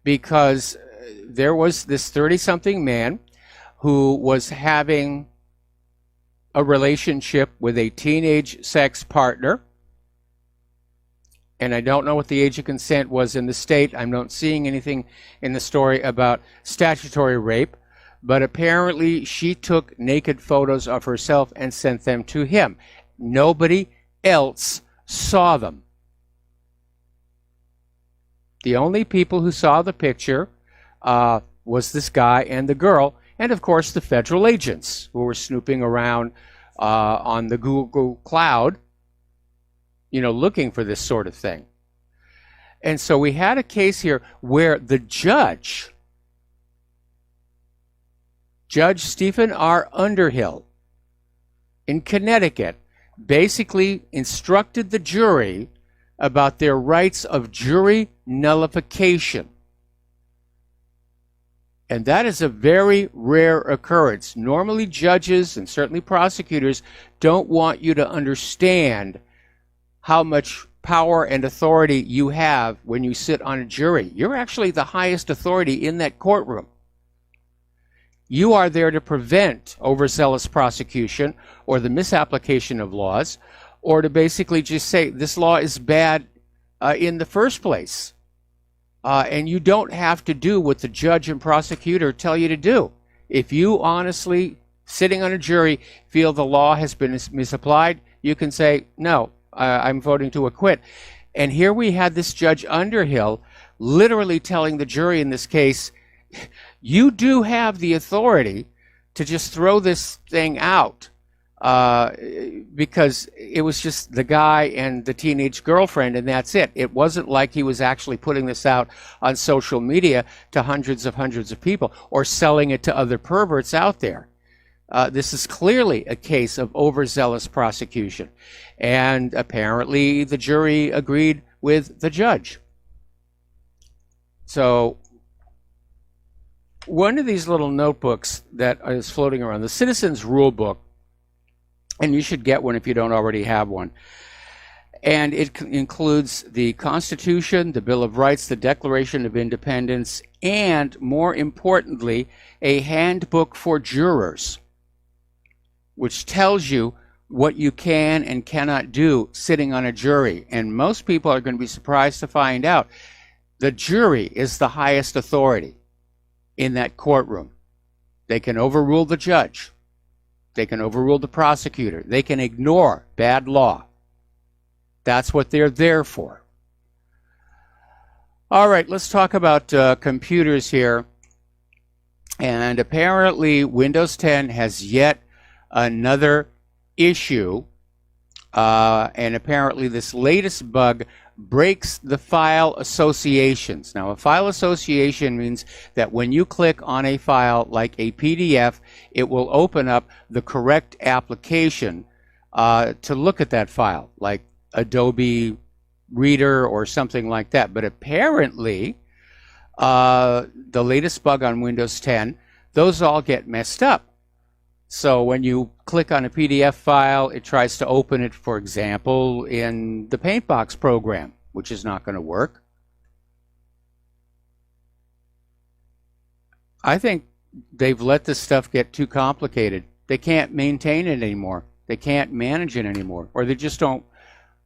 B: because there was this 30-something man who was having a relationship with a teenage sex partner. And I don't know what the age of consent was in the state. I'm not seeing anything in the story about statutory rape. But apparently she took naked photos of herself and sent them to him. Nobody else saw them. The only people who saw the picture was this guy and the girl, and of course the federal agents who were snooping around on the Google Cloud, looking for this sort of thing. And so we had a case here where the judge, Judge Stephen R. Underhill in Connecticut, basically instructed the jury about their rights of jury nullification. And that is a very rare occurrence. Normally judges and certainly prosecutors don't want you to understand how much power and authority you have when you sit on a jury. You're actually the highest authority in that courtroom. You are there to prevent overzealous prosecution or the misapplication of laws, or to basically just say this law is bad in the first place. And you don't have to do what the judge and prosecutor tell you to do. If you honestly, sitting on a jury, feel the law has been misapplied, you can say, no, I'm voting to acquit. And here we had this Judge Underhill literally telling the jury in this case, you do have the authority to just throw this thing out, because it was just the guy and the teenage girlfriend, and that's it. It wasn't like he was actually putting this out on social media to hundreds of people or selling it to other perverts out there. This is clearly a case of overzealous prosecution. And apparently the jury agreed with the judge. So one of these little notebooks that is floating around, the Citizens Rule Book, and you should get one if you don't already have one. And it includes the Constitution, the Bill of Rights, the Declaration of Independence, and more importantly, a handbook for jurors, which tells you what you can and cannot do sitting on a jury. And most people are going to be surprised to find out the jury is the highest authority in that courtroom. They can overrule the judge. They can overrule the prosecutor. They can ignore bad law. That's what they're there for. All right, let's talk about computers here. And apparently Windows 10 has yet another issue. And apparently this latest bug breaks the file associations. Now, a file association means that when you click on a file like a PDF, it will open up the correct application to look at that file, like Adobe Reader or something like that. But apparently, the latest bug on Windows 10, those all get messed up. So when you click on a PDF file, it tries to open it, for example, in the Paintbox program, which is not going to work. I think they've let this stuff get too complicated. They can't maintain it anymore. They can't manage it anymore. Or they just don't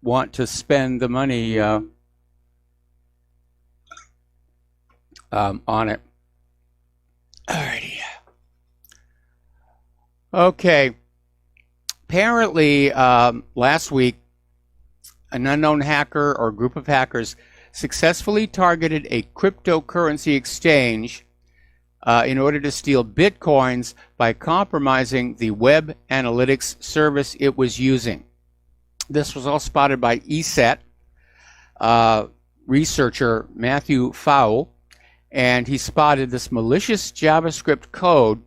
B: want to spend the money on it. Alrighty. Okay. Apparently, last week, an unknown hacker or group of hackers successfully targeted a cryptocurrency exchange in order to steal bitcoins by compromising the web analytics service it was using. This was all spotted by ESET researcher Matthew Fowle, and he spotted this malicious JavaScript code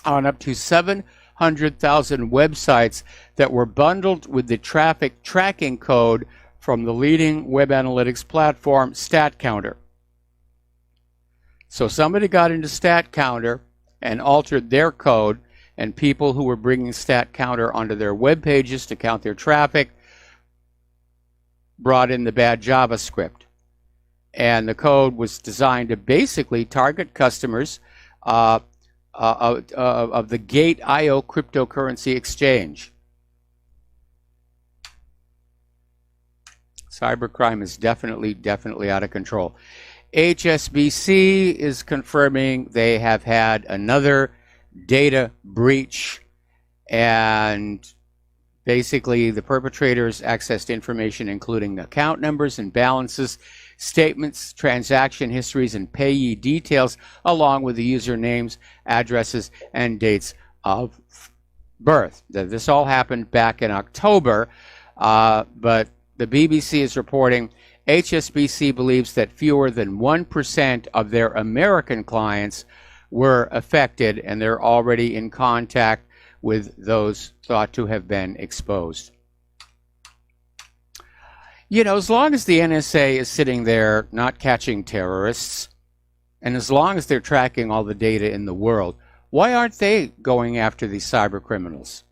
B: on up to 700,000 websites that were bundled with the traffic tracking code from the leading web analytics platform StatCounter. So somebody got into StatCounter and altered their code, and people who were bringing StatCounter onto their web pages to count their traffic brought in the bad JavaScript. And the code was designed to basically target customers of the Gate.io cryptocurrency exchange. Cybercrime is definitely out of control. HSBC is confirming they have had another data breach, and basically the perpetrators accessed information including account numbers and balances, statements, transaction histories, and payee details, along with the usernames, addresses, and dates of birth. This all happened back in October, but the BBC is reporting HSBC believes that fewer than 1% of their American clients were affected, and they're already in contact with those thought to have been exposed. You know, as long as the NSA is sitting there not catching terrorists, and as long as they're tracking all the data in the world, why aren't they going after these cyber criminals?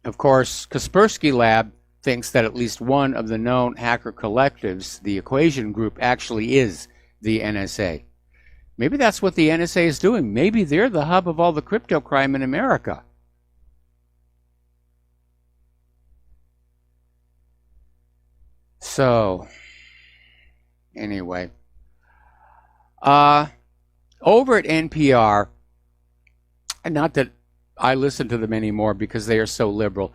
B: Of course, Kaspersky Lab thinks that at least one of the known hacker collectives, the Equation Group, actually is the NSA. Maybe that's what the NSA is doing. Maybe they're the hub of all the crypto crime in America. So, anyway. Over at NPR, and not that I listen to them anymore because they are so liberal.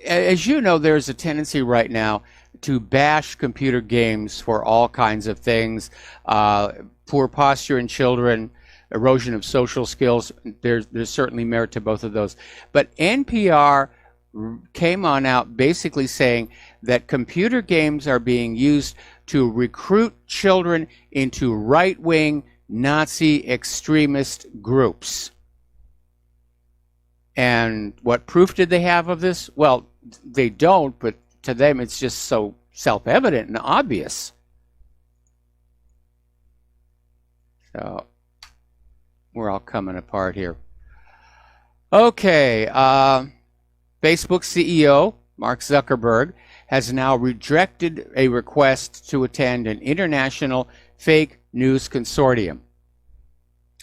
B: As you know, there's a tendency right now to bash computer games for all kinds of things. Poor posture in children, erosion of social skills. There's certainly merit to both of those. But NPR came on out basically saying that computer games are being used to recruit children into right-wing Nazi extremist groups. And what proof did they have of this? Well, they don't, but to them it's just so self-evident and obvious. So we're all coming apart here. Okay, Facebook CEO Mark Zuckerberg has now rejected a request to attend an international fake news consortium.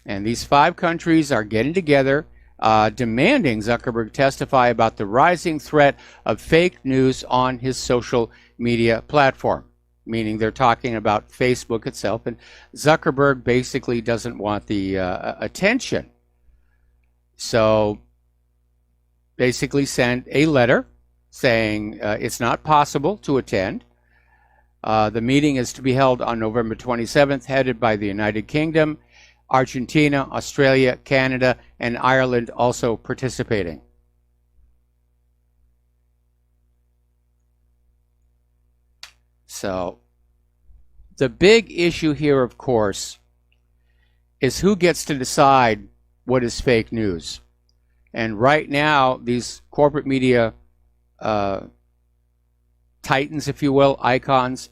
B: And these 5 countries are getting together, demanding Zuckerberg testify about the rising threat of fake news on his social media platform, meaning they're talking about Facebook itself, and Zuckerberg basically doesn't want the attention. So basically sent a letter saying it's not possible to attend. The meeting is to be held on November 27th, headed by the United Kingdom, Argentina, Australia, Canada, and Ireland also participating. So the big issue here, of course, is who gets to decide what is fake news. And right now, these corporate media titans, if you will, icons,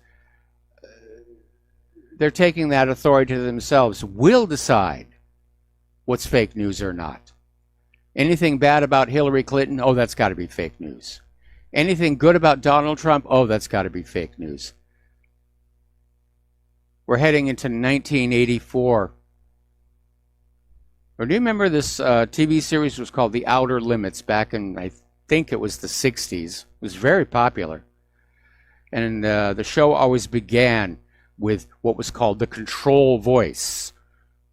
B: they're taking that authority to themselves. Will decide what's fake news or not. Anything bad about Hillary Clinton, oh, that's got to be fake news. Anything good about Donald Trump, oh, that's got to be fake news. We're heading into 1984. Or do you remember this TV series was called The Outer Limits back in, I think it was the 60s. It was very popular. And the show always began with what was called the control voice.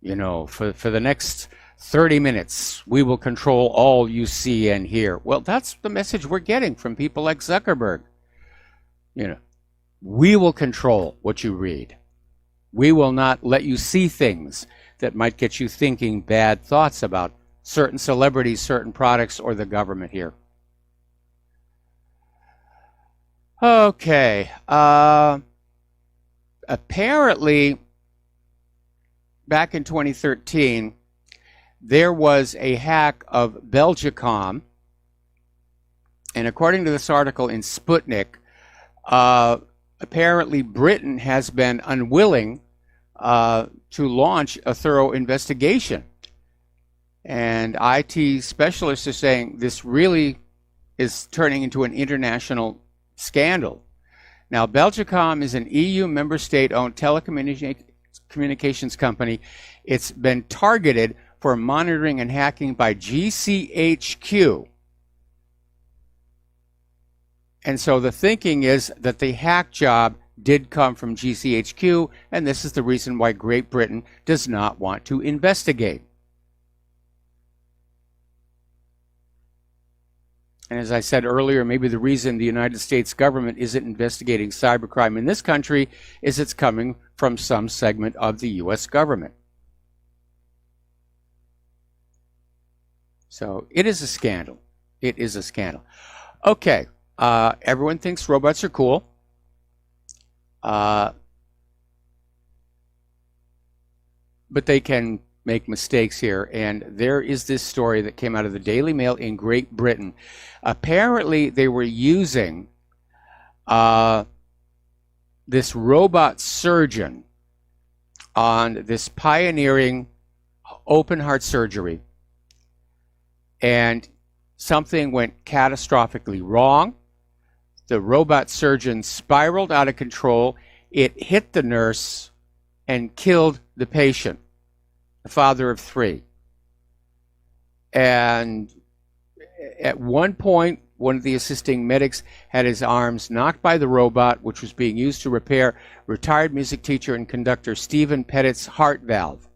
B: You know, for the next 30 minutes, we will control all you see and hear. Well, that's the message we're getting from people like Zuckerberg. You know, we will control what you read. We will not let you see things that might get you thinking bad thoughts about certain celebrities, certain products, or the government here. Okay. Apparently, back in 2013, there was a hack of Belgacom. And according to this article in Sputnik, apparently Britain has been unwilling to launch a thorough investigation. And IT specialists are saying this really is turning into an international scandal. Now, Belgacom is an EU member state-owned telecommunications company. It's been targeted for monitoring and hacking by GCHQ. And so the thinking is that the hack job did come from GCHQ, and this is the reason why Great Britain does not want to investigate. And as I said earlier, maybe the reason the United States government isn't investigating cybercrime in this country is it's coming from some segment of the U.S. government. So it is a scandal. It is a scandal. Okay, Everyone thinks robots are cool. But they can make mistakes here. And there is this story that came out of the Daily Mail in Great Britain. Apparently, they were using this robot surgeon on this pioneering open heart surgery. And something went catastrophically wrong. The robot surgeon spiraled out of control. It hit the nurse and killed the patient, the father of 3. And at one point, one of the assisting medics had his arms knocked by the robot, which was being used to repair retired music teacher and conductor Stephen Pettit's heart valve.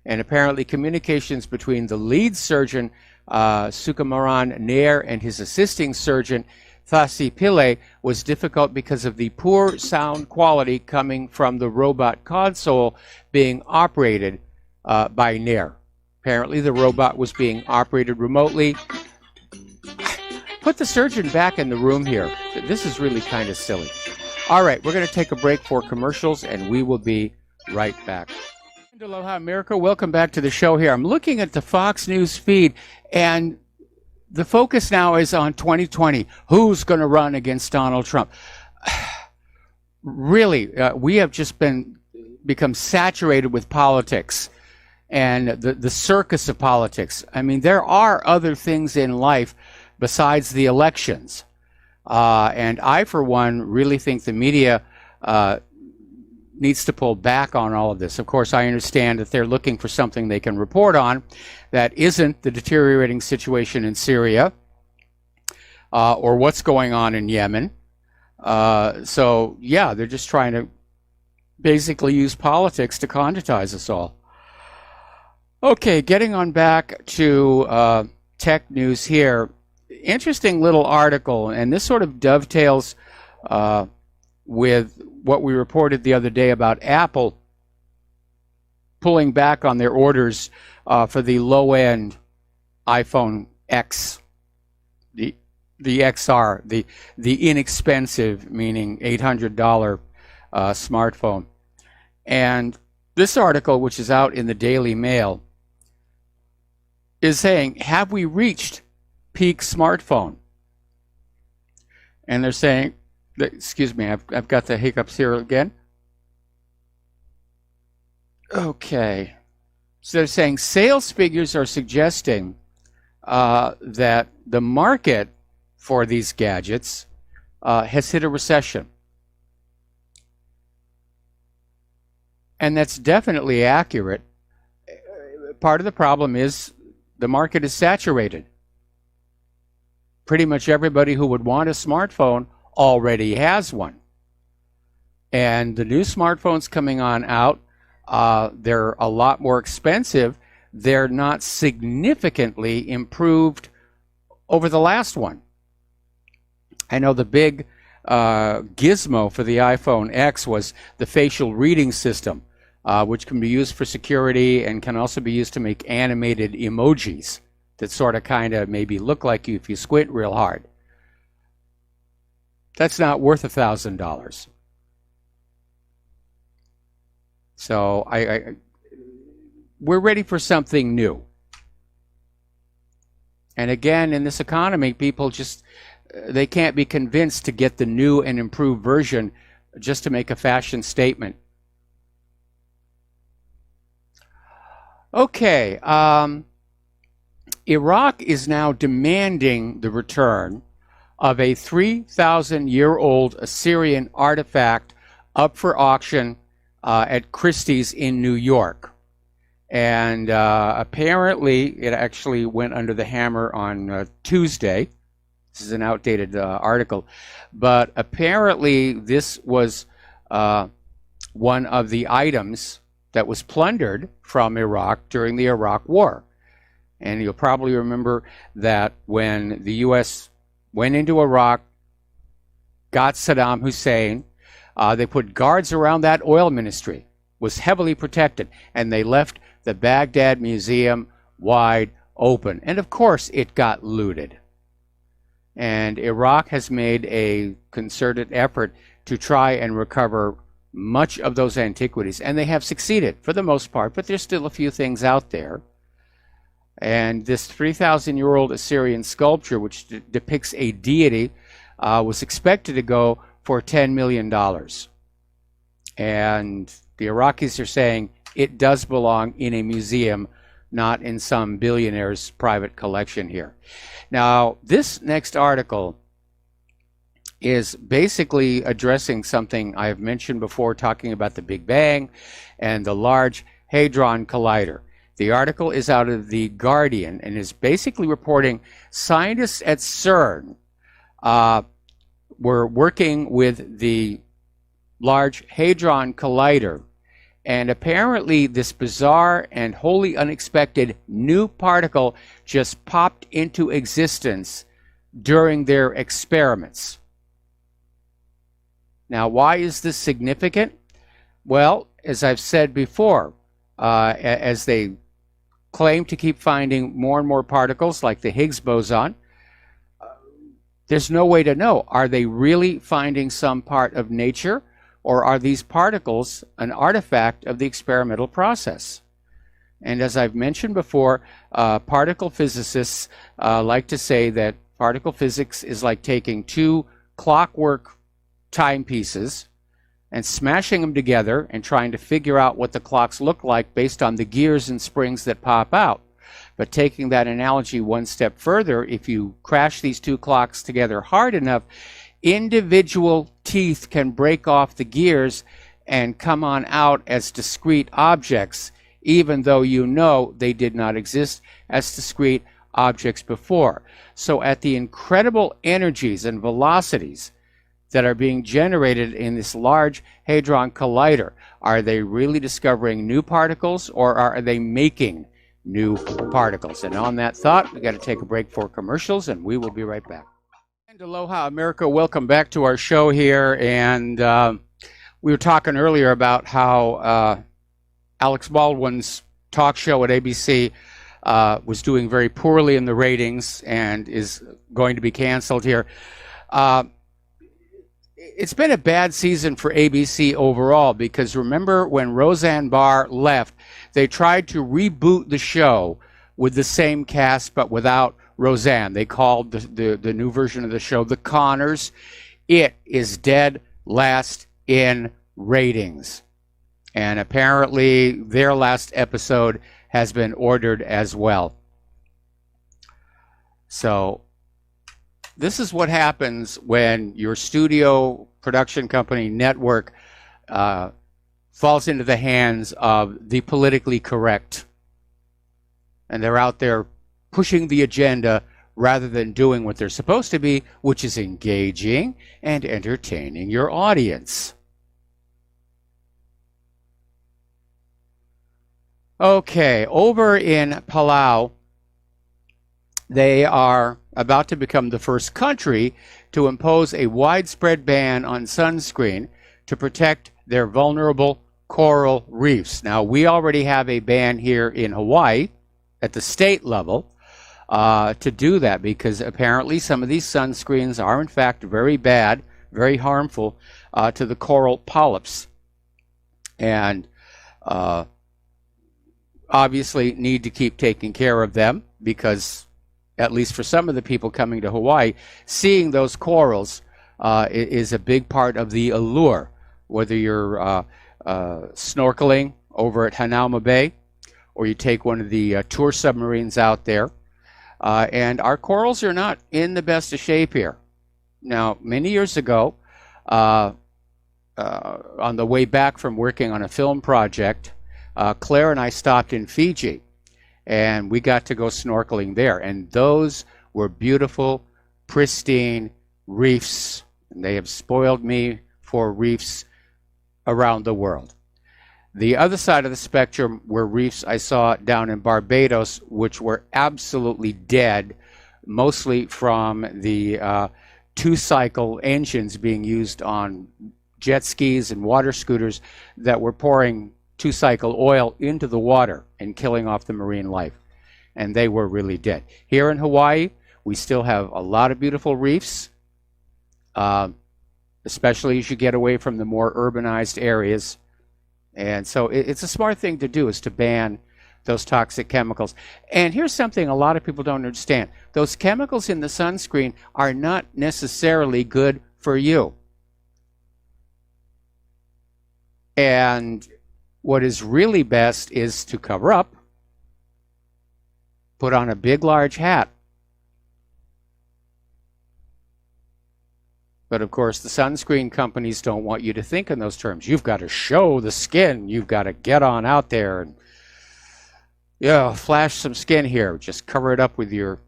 B: And apparently communications between the lead surgeon, Sukumaran Nair, and his assisting surgeon, Thasi Pillay, was difficult because of the poor sound quality coming from the robot console being operated by Nair. Apparently the robot was being operated remotely. Put the surgeon back in the room here. This is really kind of silly. All right, we're going to take a break for commercials, and we will be right back. Aloha, America. Welcome back to the show here. I'm looking at the Fox News feed, and the focus now is on 2020. Who's going to run against Donald Trump? Really, we have just become saturated with politics and the circus of politics. I mean, there are other things in life besides the elections. And I, for one, really think the media needs to pull back on all of this. Of course, I understand that they're looking for something they can report on that isn't the deteriorating situation in Syria or what's going on in Yemen. So, yeah, they're just trying to basically use politics to commoditize us all. Okay, getting on back to tech news here. Interesting little article, and this sort of dovetails with what we reported the other day about Apple pulling back on their orders for the low-end iPhone X, the XR, the inexpensive, meaning $800 smartphone. And this article, which is out in the Daily Mail, is saying, have we reached peak smartphone? And they're saying, excuse me, I've got the hiccups here again. Okay. So they're saying sales figures are suggesting that the market for these gadgets has hit a recession. And that's definitely accurate. Part of the problem is the market is saturated. Pretty much everybody who would want a smartphone already has one. And the new smartphones coming on out, they're a lot more expensive. They're not significantly improved over the last one. I know the big gizmo for the iPhone X was the facial reading system, which can be used for security and can also be used to make animated emojis that sort of kind of maybe look like you if you squint real hard. That's not worth $1,000. So we're ready for something new. And again, in this economy, people just, they can't be convinced to get the new and improved version just to make a fashion statement. Okay, Iraq is now demanding the return of a 3,000-year-old Assyrian artifact up for auction at Christie's in New York. And apparently, it actually went under the hammer on Tuesday. This is an outdated article. But apparently, this was one of the items that was plundered from Iraq during the Iraq War. And you'll probably remember that when the U.S. went into Iraq, got Saddam Hussein, they put guards around that oil ministry, was heavily protected, and they left the Baghdad Museum wide open. And of course, it got looted. And Iraq has made a concerted effort to try and recover much of those antiquities. And they have succeeded for the most part, but there's still a few things out there. And this 3,000-year-old Assyrian sculpture, which depicts a deity, was expected to go for $10 million. And the Iraqis are saying it does belong in a museum, not in some billionaire's private collection here. Now, this next article is basically addressing something I have mentioned before, talking about the Big Bang and the Large Hadron Collider. The article is out of The Guardian and is basically reporting scientists at CERN were working with the Large Hadron Collider, and apparently this bizarre and wholly unexpected new particle just popped into existence during their experiments. Now, why is this significant? Well, as I've said before, as they claim to keep finding more and more particles like the Higgs boson, there's no way to know. Are they really finding some part of nature, or are these particles an artifact of the experimental process? And as I've mentioned before, particle physicists like to say that particle physics is like taking two clockwork timepieces and smashing them together and trying to figure out what the clocks look like based on the gears and springs that pop out. But taking that analogy one step further, if you crash these two clocks together hard enough, individual teeth can break off the gears and come on out as discrete objects, even though you know they did not exist as discrete objects before. So at the incredible energies and velocities that are being generated in this Large Hadron Collider, are they really discovering new particles, or are they making new particles? And on that thought, we got to take a break for commercials, and we will be right back. And aloha, America. Welcome back to our show here. And we were talking earlier about how Alex Baldwin's talk show at ABC was doing very poorly in the ratings and is going to be canceled here. It's been a bad season for ABC overall, because remember when Roseanne Barr left, they tried to reboot the show with the same cast but without Roseanne. They called the new version of the show The Connors. It is dead last in ratings. And apparently their last episode has been ordered as well. So this is what happens when your studio production company network falls into the hands of the politically correct. And they're out there pushing the agenda rather than doing what they're supposed to be, which is engaging and entertaining your audience. Okay, over in Palau, they are about to become the first country to impose a widespread ban on sunscreen to protect their vulnerable coral reefs. Now, we already have a ban here in Hawaii at the state level to do that, because apparently some of these sunscreens are in fact very bad, very harmful to the coral polyps. And obviously need to keep taking care of them, because at least for some of the people coming to Hawaii, seeing those corals is a big part of the allure, whether you're snorkeling over at Hanauma Bay or you take one of the tour submarines out there. And our corals are not in the best of shape here. Now, many years ago, on the way back from working on a film project, Claire and I stopped in Fiji, and we got to go snorkeling there. And those were beautiful, pristine reefs. And they have spoiled me for reefs around the world. The other side of the spectrum were reefs I saw down in Barbados, which were absolutely dead, mostly from the two-cycle engines being used on jet skis and water scooters that were pouring two-cycle oil into the water and killing off the marine life. And they were really dead. Here in Hawaii, We still have a lot of beautiful reefs, especially as you get away from the more urbanized areas. And so it's a smart thing to do, is to ban those toxic chemicals. And here's something a lot of people don't understand. Those chemicals in the sunscreen are not necessarily good for you. And what is really best is to cover up, put on a big, large hat. But of course, the sunscreen companies don't want you to think in those terms. You've got to show the skin. You've got to get on out there and, yeah, flash some skin here. Just cover it up with your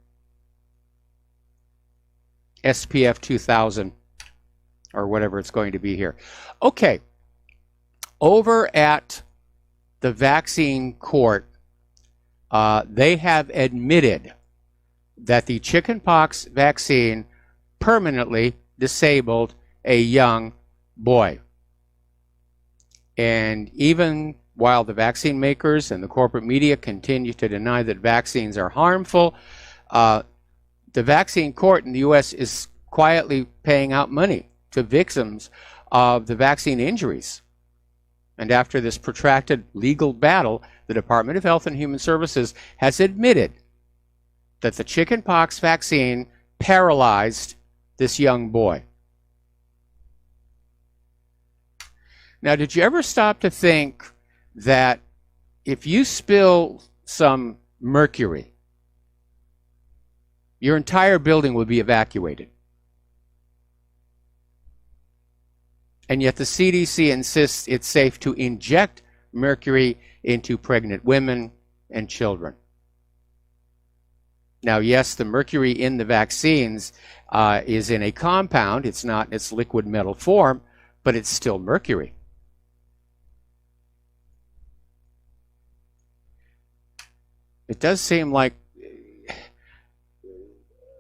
B: SPF 2000 or whatever it's going to be here. Okay. Over at the vaccine court, they have admitted that the chickenpox vaccine permanently disabled a young boy. And even while the vaccine makers and the corporate media continue to deny that vaccines are harmful, the vaccine court in the U.S. is quietly paying out money to victims of the vaccine injuries. And after this protracted legal battle, the Department of Health and Human Services has admitted that the chickenpox vaccine paralyzed this young boy. Now, did you ever stop to think that if you spill some mercury, your entire building would be evacuated? And yet the CDC insists it's safe to inject mercury into pregnant women and children. Now, yes, the mercury in the vaccines is in a compound. It's not in its liquid metal form, but it's still mercury. It does seem like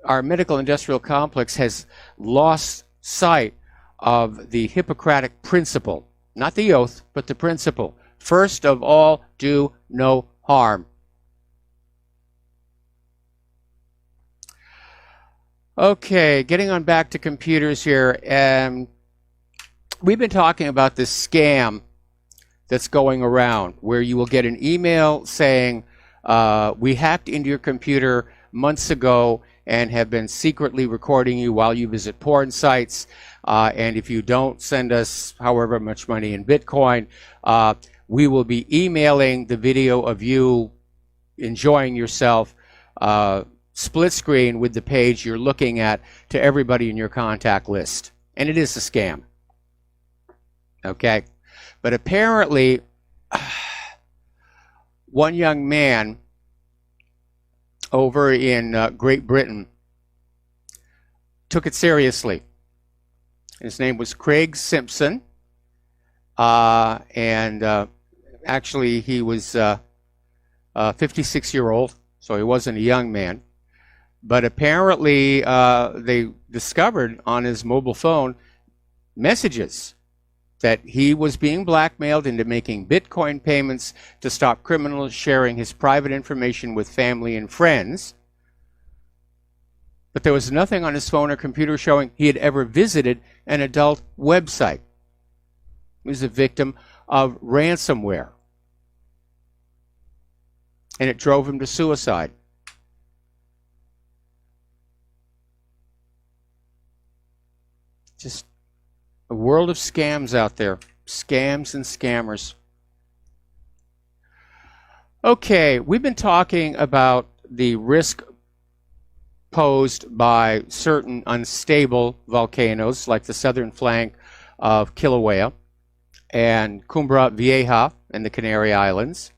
B: our medical industrial complex has lost sight of the Hippocratic principle, not the oath, but the principle. First of all, do no harm. Okay, getting on back to computers here. We've been talking about this scam that's going around where you will get an email saying, we hacked into your computer months ago and have been secretly recording you while you visit porn sites. And if you don't send us however much money in Bitcoin, we will be emailing the video of you enjoying yourself split screen with the page you're looking at to everybody in your contact list. And it is a scam. Okay? But apparently, one young man over in Great Britain took it seriously. His name was Craig Simpson, and actually he was a 56-year-old, so he wasn't a young man. But apparently they discovered on his mobile phone messages that he was being blackmailed into making Bitcoin payments to stop criminals sharing his private information with family and friends. But there was nothing on his phone or computer showing he had ever visited an adult website. He was a victim of ransomware. And it drove him to suicide. Just a world of scams out there. Scams and scammers. Okay, we've been talking about the risk posed by certain unstable volcanoes like the southern flank of Kilauea and Cumbre Vieja in the Canary Islands.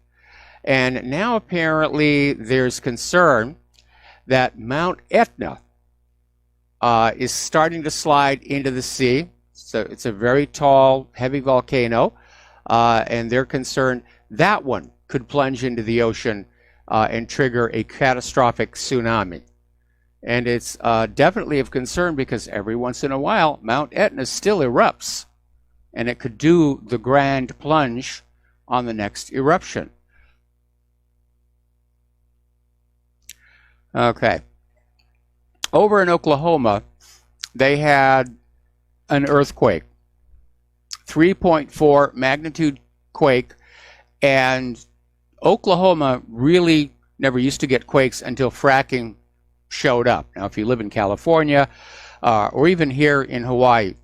B: And now apparently there's concern that Mount Etna is starting to slide into the sea. So it's a very tall, heavy volcano, and they're concerned that one could plunge into the ocean and trigger a catastrophic tsunami. And it's definitely of concern because every once in a while, Mount Etna still erupts, and it could do the grand plunge on the next eruption. Okay. over in Oklahoma, they had an earthquake, 3.4 magnitude quake, and Oklahoma really never used to get quakes until fracking showed up. Now, if you live in California or even here in Hawaii,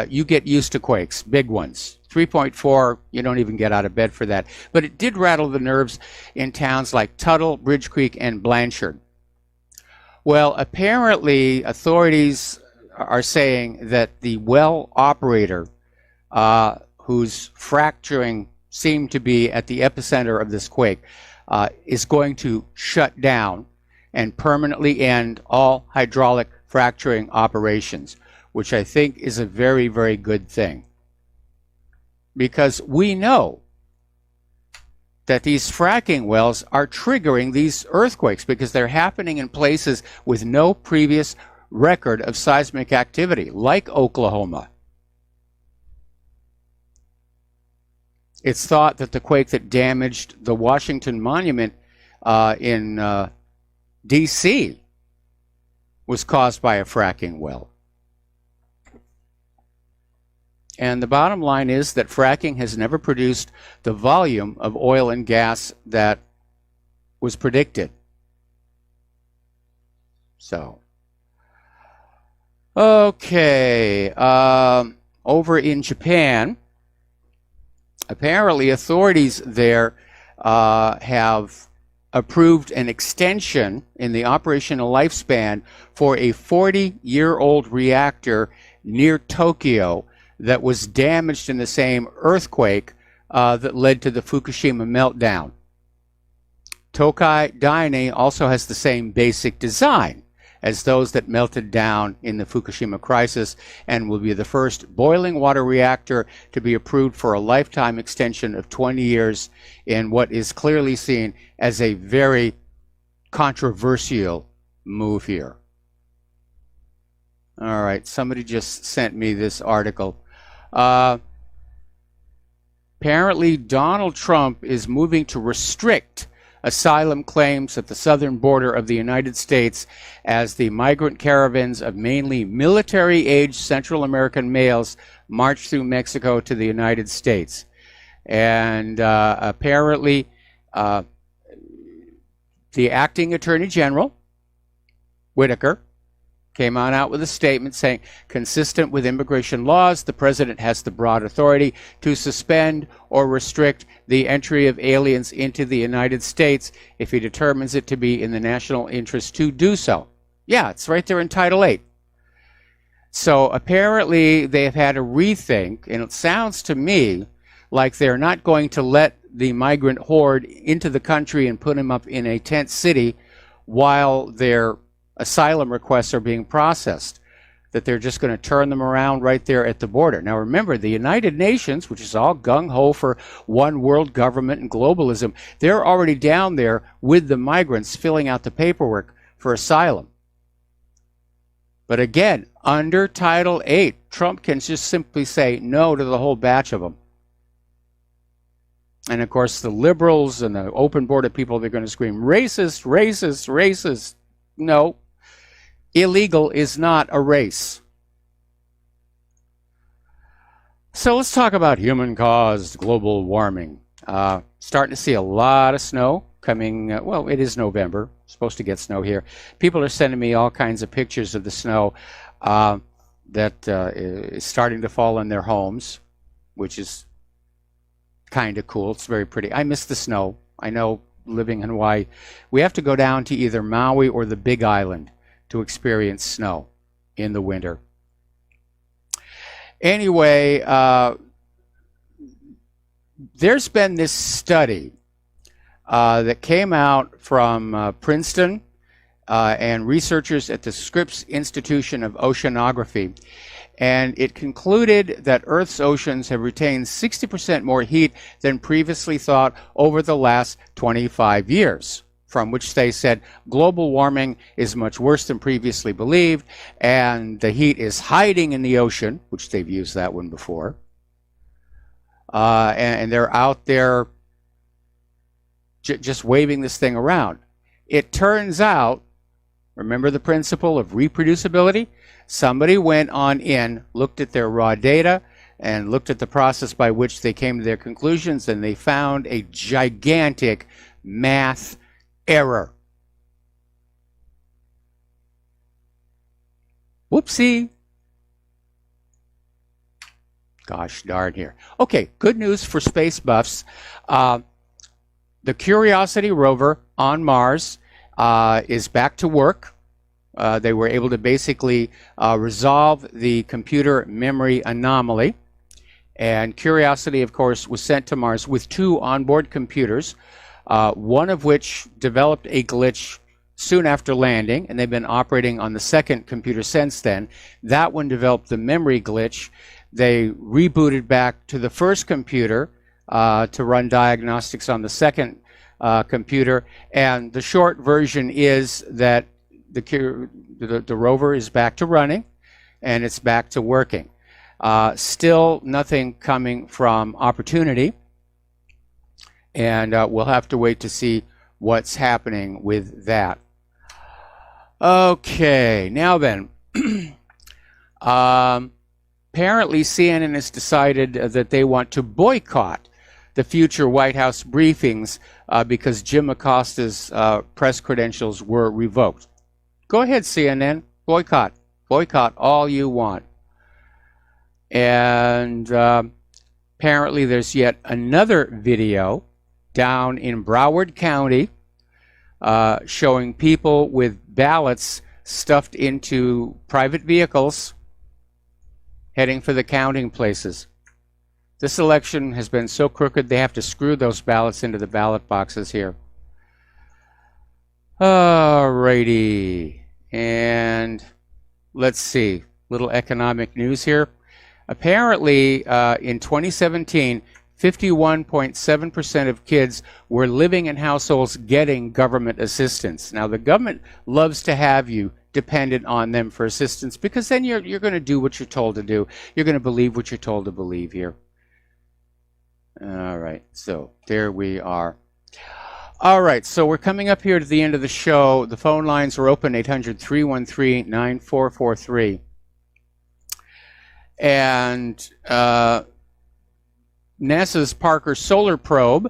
B: you get used to quakes, big ones. 3.4, you don't even get out of bed for that. But it did rattle the nerves in towns like Tuttle, Bridge Creek, and Blanchard. Well, apparently, authorities are saying that the well operator, whose fracturing seemed to be at the epicenter of this quake, is going to shut down and permanently end all hydraulic fracturing operations, which I think is a very, very good thing. Because we know that these fracking wells are triggering these earthquakes because they're happening in places with no previous record of seismic activity, like Oklahoma. It's thought that the quake that damaged the Washington Monument in D.C. was caused by a fracking well. And the bottom line is that fracking has never produced the volume of oil and gas that was predicted. So, okay, over in Japan, apparently authorities there have approved an extension in the operational lifespan for a 40-year-old reactor near Tokyo that was damaged in the same earthquake that led to the Fukushima meltdown. Tokai Daini also has the same basic design as those that melted down in the Fukushima crisis and will be the first boiling water reactor to be approved for a lifetime extension of 20 years in what is clearly seen as a very controversial move here. All right, somebody just sent me this article. Apparently, Donald Trump is moving to restrict asylum claims at the southern border of the United States as the migrant caravans of mainly military-aged Central American males march through Mexico to the United States. And apparently, the acting Attorney General, Whitaker, came on out with a statement saying, consistent with immigration laws, the president has the broad authority to suspend or restrict the entry of aliens into the United States if he determines it to be in the national interest to do so. Yeah, it's right there in Title VIII. So apparently they have had a rethink, and it sounds to me like they're not going to let the migrant horde into the country and put them up in a tent city while their asylum requests are being processed, that they're just going to turn them around right there at the border. Now remember, the United Nations, which is all gung-ho for one world government and globalism, they're already down there with the migrants filling out the paperwork for asylum. But again, under Title VIII, Trump can just simply say no to the whole batch of them. And of course, the liberals and the open border people, they're going to scream, racist, racist, racist. No. Illegal is not a race. So let's talk about human-caused global warming. Starting to see a lot of snow coming. Well, it is November. Supposed to get snow here. People are sending me all kinds of pictures of the snow that is starting to fall in their homes, which is kind of cool. It's very pretty. I miss the snow. I know, living in Hawaii, we have to go down to either Maui or the Big Island to experience snow in the winter. Anyway, there's been this study that came out from Princeton and researchers at the Scripps Institution of Oceanography, and it concluded that Earth's oceans have retained 60% more heat than previously thought over the last 25 years. From which they said global warming is much worse than previously believed, and the heat is hiding in the ocean, which they've used that one before. And they're out there just waving this thing around. It turns out Remember the principle of reproducibility? Somebody went on in, looked at their raw data, and looked at the process by which they came to their conclusions, and they found a gigantic math error. Whoopsie. Gosh darn here. Okay, good news for space buffs. The Curiosity rover on Mars is back to work. They were able to basically resolve the computer memory anomaly. And Curiosity, of course, was sent to Mars with 2 onboard computers, one of which developed a glitch soon after landing, and they've been operating on the second computer since then. That one developed the memory glitch. They rebooted back to the first computer to run diagnostics on the second computer, and the short version is that the rover is back to running, and it's back to working. Still nothing coming from Opportunity, and we'll have to wait to see what's happening with that. Okay, now then, apparently CNN has decided that they want to boycott the future White House briefings because Jim Acosta's press credentials were revoked. Go ahead, CNN, boycott. Boycott all you want. And apparently there's yet another video down in Broward County showing people with ballots stuffed into private vehicles heading for the counting places. This election has been so crooked they have to screw those ballots into the ballot boxes here. Alrighty. And let's see. Little economic news here. Apparently, in 2017, 51.7% of kids were living in households getting government assistance. Now, the government loves to have you dependent on them for assistance because then you're going to do what you're told to do. You're going to believe what you're told to believe here. All right, so there we are. All right, so we're coming up here to the end of the show. The phone lines are open, 800-313-9443. And NASA's Parker Solar Probe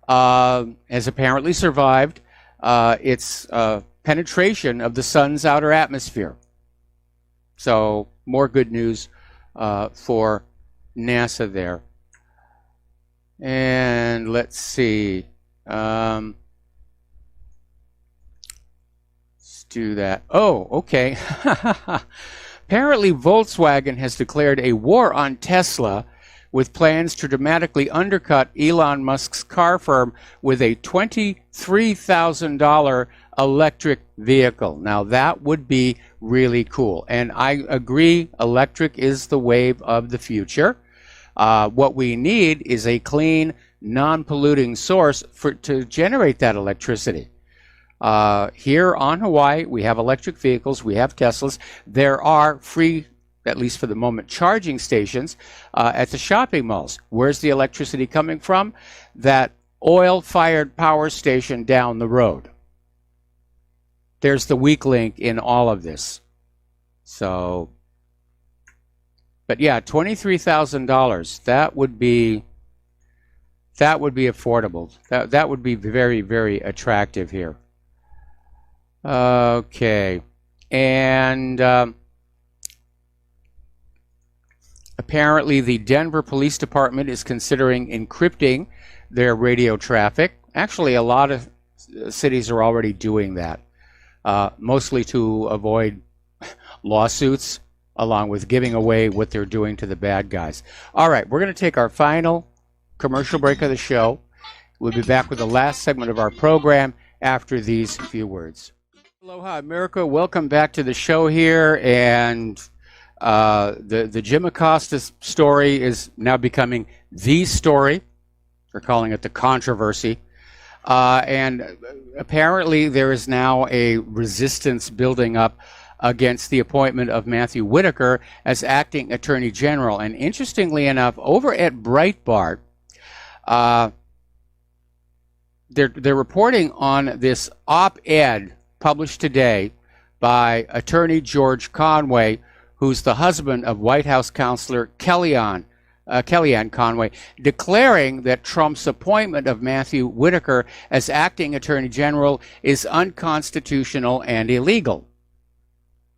B: has apparently survived its penetration of the sun's outer atmosphere. So more good news for NASA there. And let's see. Let's do that. Oh, okay. Apparently Volkswagen has declared a war on Tesla with plans to dramatically undercut Elon Musk's car firm with a $23,000 electric vehicle. Now that would be really cool. And I agree, electric is the wave of the future. What we need is a clean, non-polluting source to generate that electricity. Here on Hawaii, we have electric vehicles, we have Teslas. There are free, at least for the moment, charging stations at the shopping malls. Where's the electricity coming from? That oil-fired power station down the road. There's the weak link in all of this. So, but yeah, $23,000. That would be affordable. That would be very, very attractive here. Okay, and apparently the Denver Police Department is considering encrypting their radio traffic. Actually, a lot of cities are already doing that, mostly to avoid lawsuits, along with giving away what they're doing to the bad guys. All right, we're going to take our final commercial break of the show. We'll be back with the last segment of our program after these few words. Aloha, America. Welcome back to the show here. And the Jim Acosta story is now becoming the story. We're calling it the controversy. And apparently there is now a resistance building up against the appointment of Matthew Whitaker as acting Attorney General. And interestingly enough, over at Breitbart, they're reporting on this op-ed published today by Attorney George Conway, who's the husband of White House counselor Kellyanne Conway, declaring that Trump's appointment of Matthew Whitaker as acting Attorney General is unconstitutional and illegal.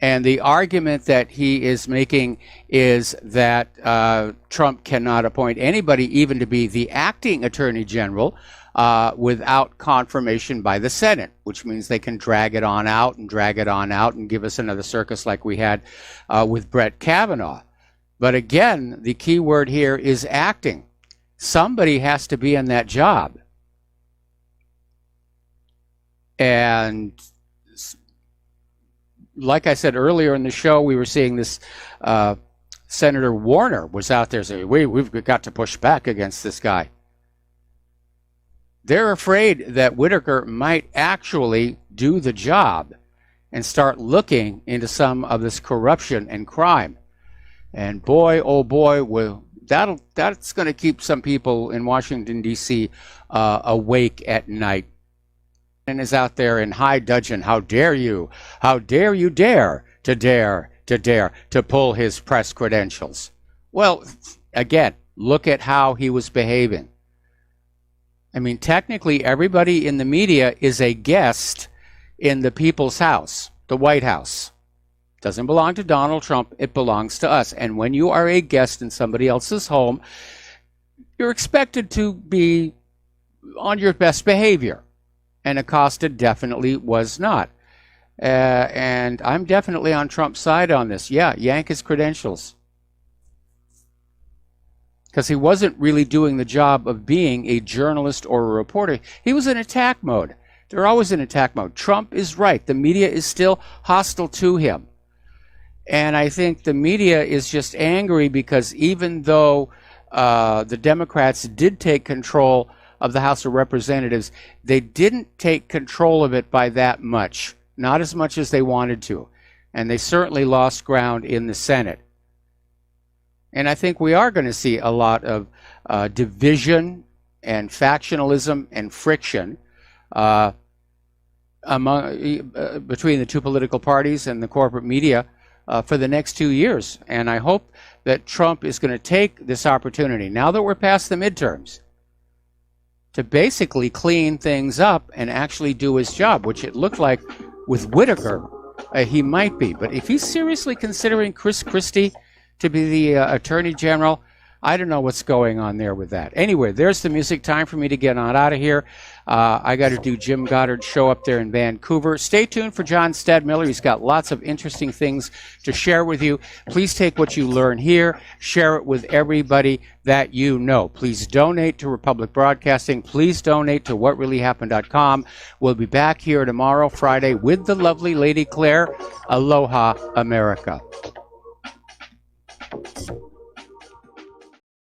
B: And the argument that he is making is that Trump cannot appoint anybody even to be the acting Attorney General without confirmation by the Senate, which means they can drag it on out and give us another circus like we had with Brett Kavanaugh. But again, the key word here is acting. Somebody has to be in that job. And like I said earlier in the show, we were seeing this Senator Warner was out there saying, we've got to push back against this guy. They're afraid that Whitaker might actually do the job and start looking into some of this corruption and crime. And boy, oh boy, that's going to keep some people in Washington, D.C. Awake at night. And is out there in high dudgeon. How dare you dare to pull his press credentials? Well, again, look at how he was behaving. I mean, technically, everybody in the media is a guest in the people's house, the White House. Doesn't belong to Donald Trump. It belongs to us. And when you are a guest in somebody else's home, you're expected to be on your best behavior. And Acosta definitely was not. And I'm definitely on Trump's side on this. Yeah, yank his credentials. Because he wasn't really doing the job of being a journalist or a reporter. He was in attack mode. They're always in attack mode. Trump is right. The media is still hostile to him. And I think the media is just angry because even though the Democrats did take control of the House of Representatives, they didn't take control of it by that much. Not as much as they wanted to. And they certainly lost ground in the Senate. And I think we are going to see a lot of division and factionalism and friction between the two political parties and the corporate media for the next 2 years. And I hope that Trump is going to take this opportunity, now that we're past the midterms, to basically clean things up and actually do his job, which it looked like with Whitaker he might be. But if he's seriously considering Chris Christie to be the Attorney General, I don't know what's going on there with that. Anyway, there's the music. Time for me to get on out of here. I got to do Jim Goddard's show up there in Vancouver. Stay tuned for John Stadmiller. He's got lots of interesting things to share with you. Please take what you learn here, share it with everybody that you know. Please donate to Republic Broadcasting. Please donate to whatreallyhappened.com. We'll be back here tomorrow, Friday, with the lovely Lady Claire. Aloha, America.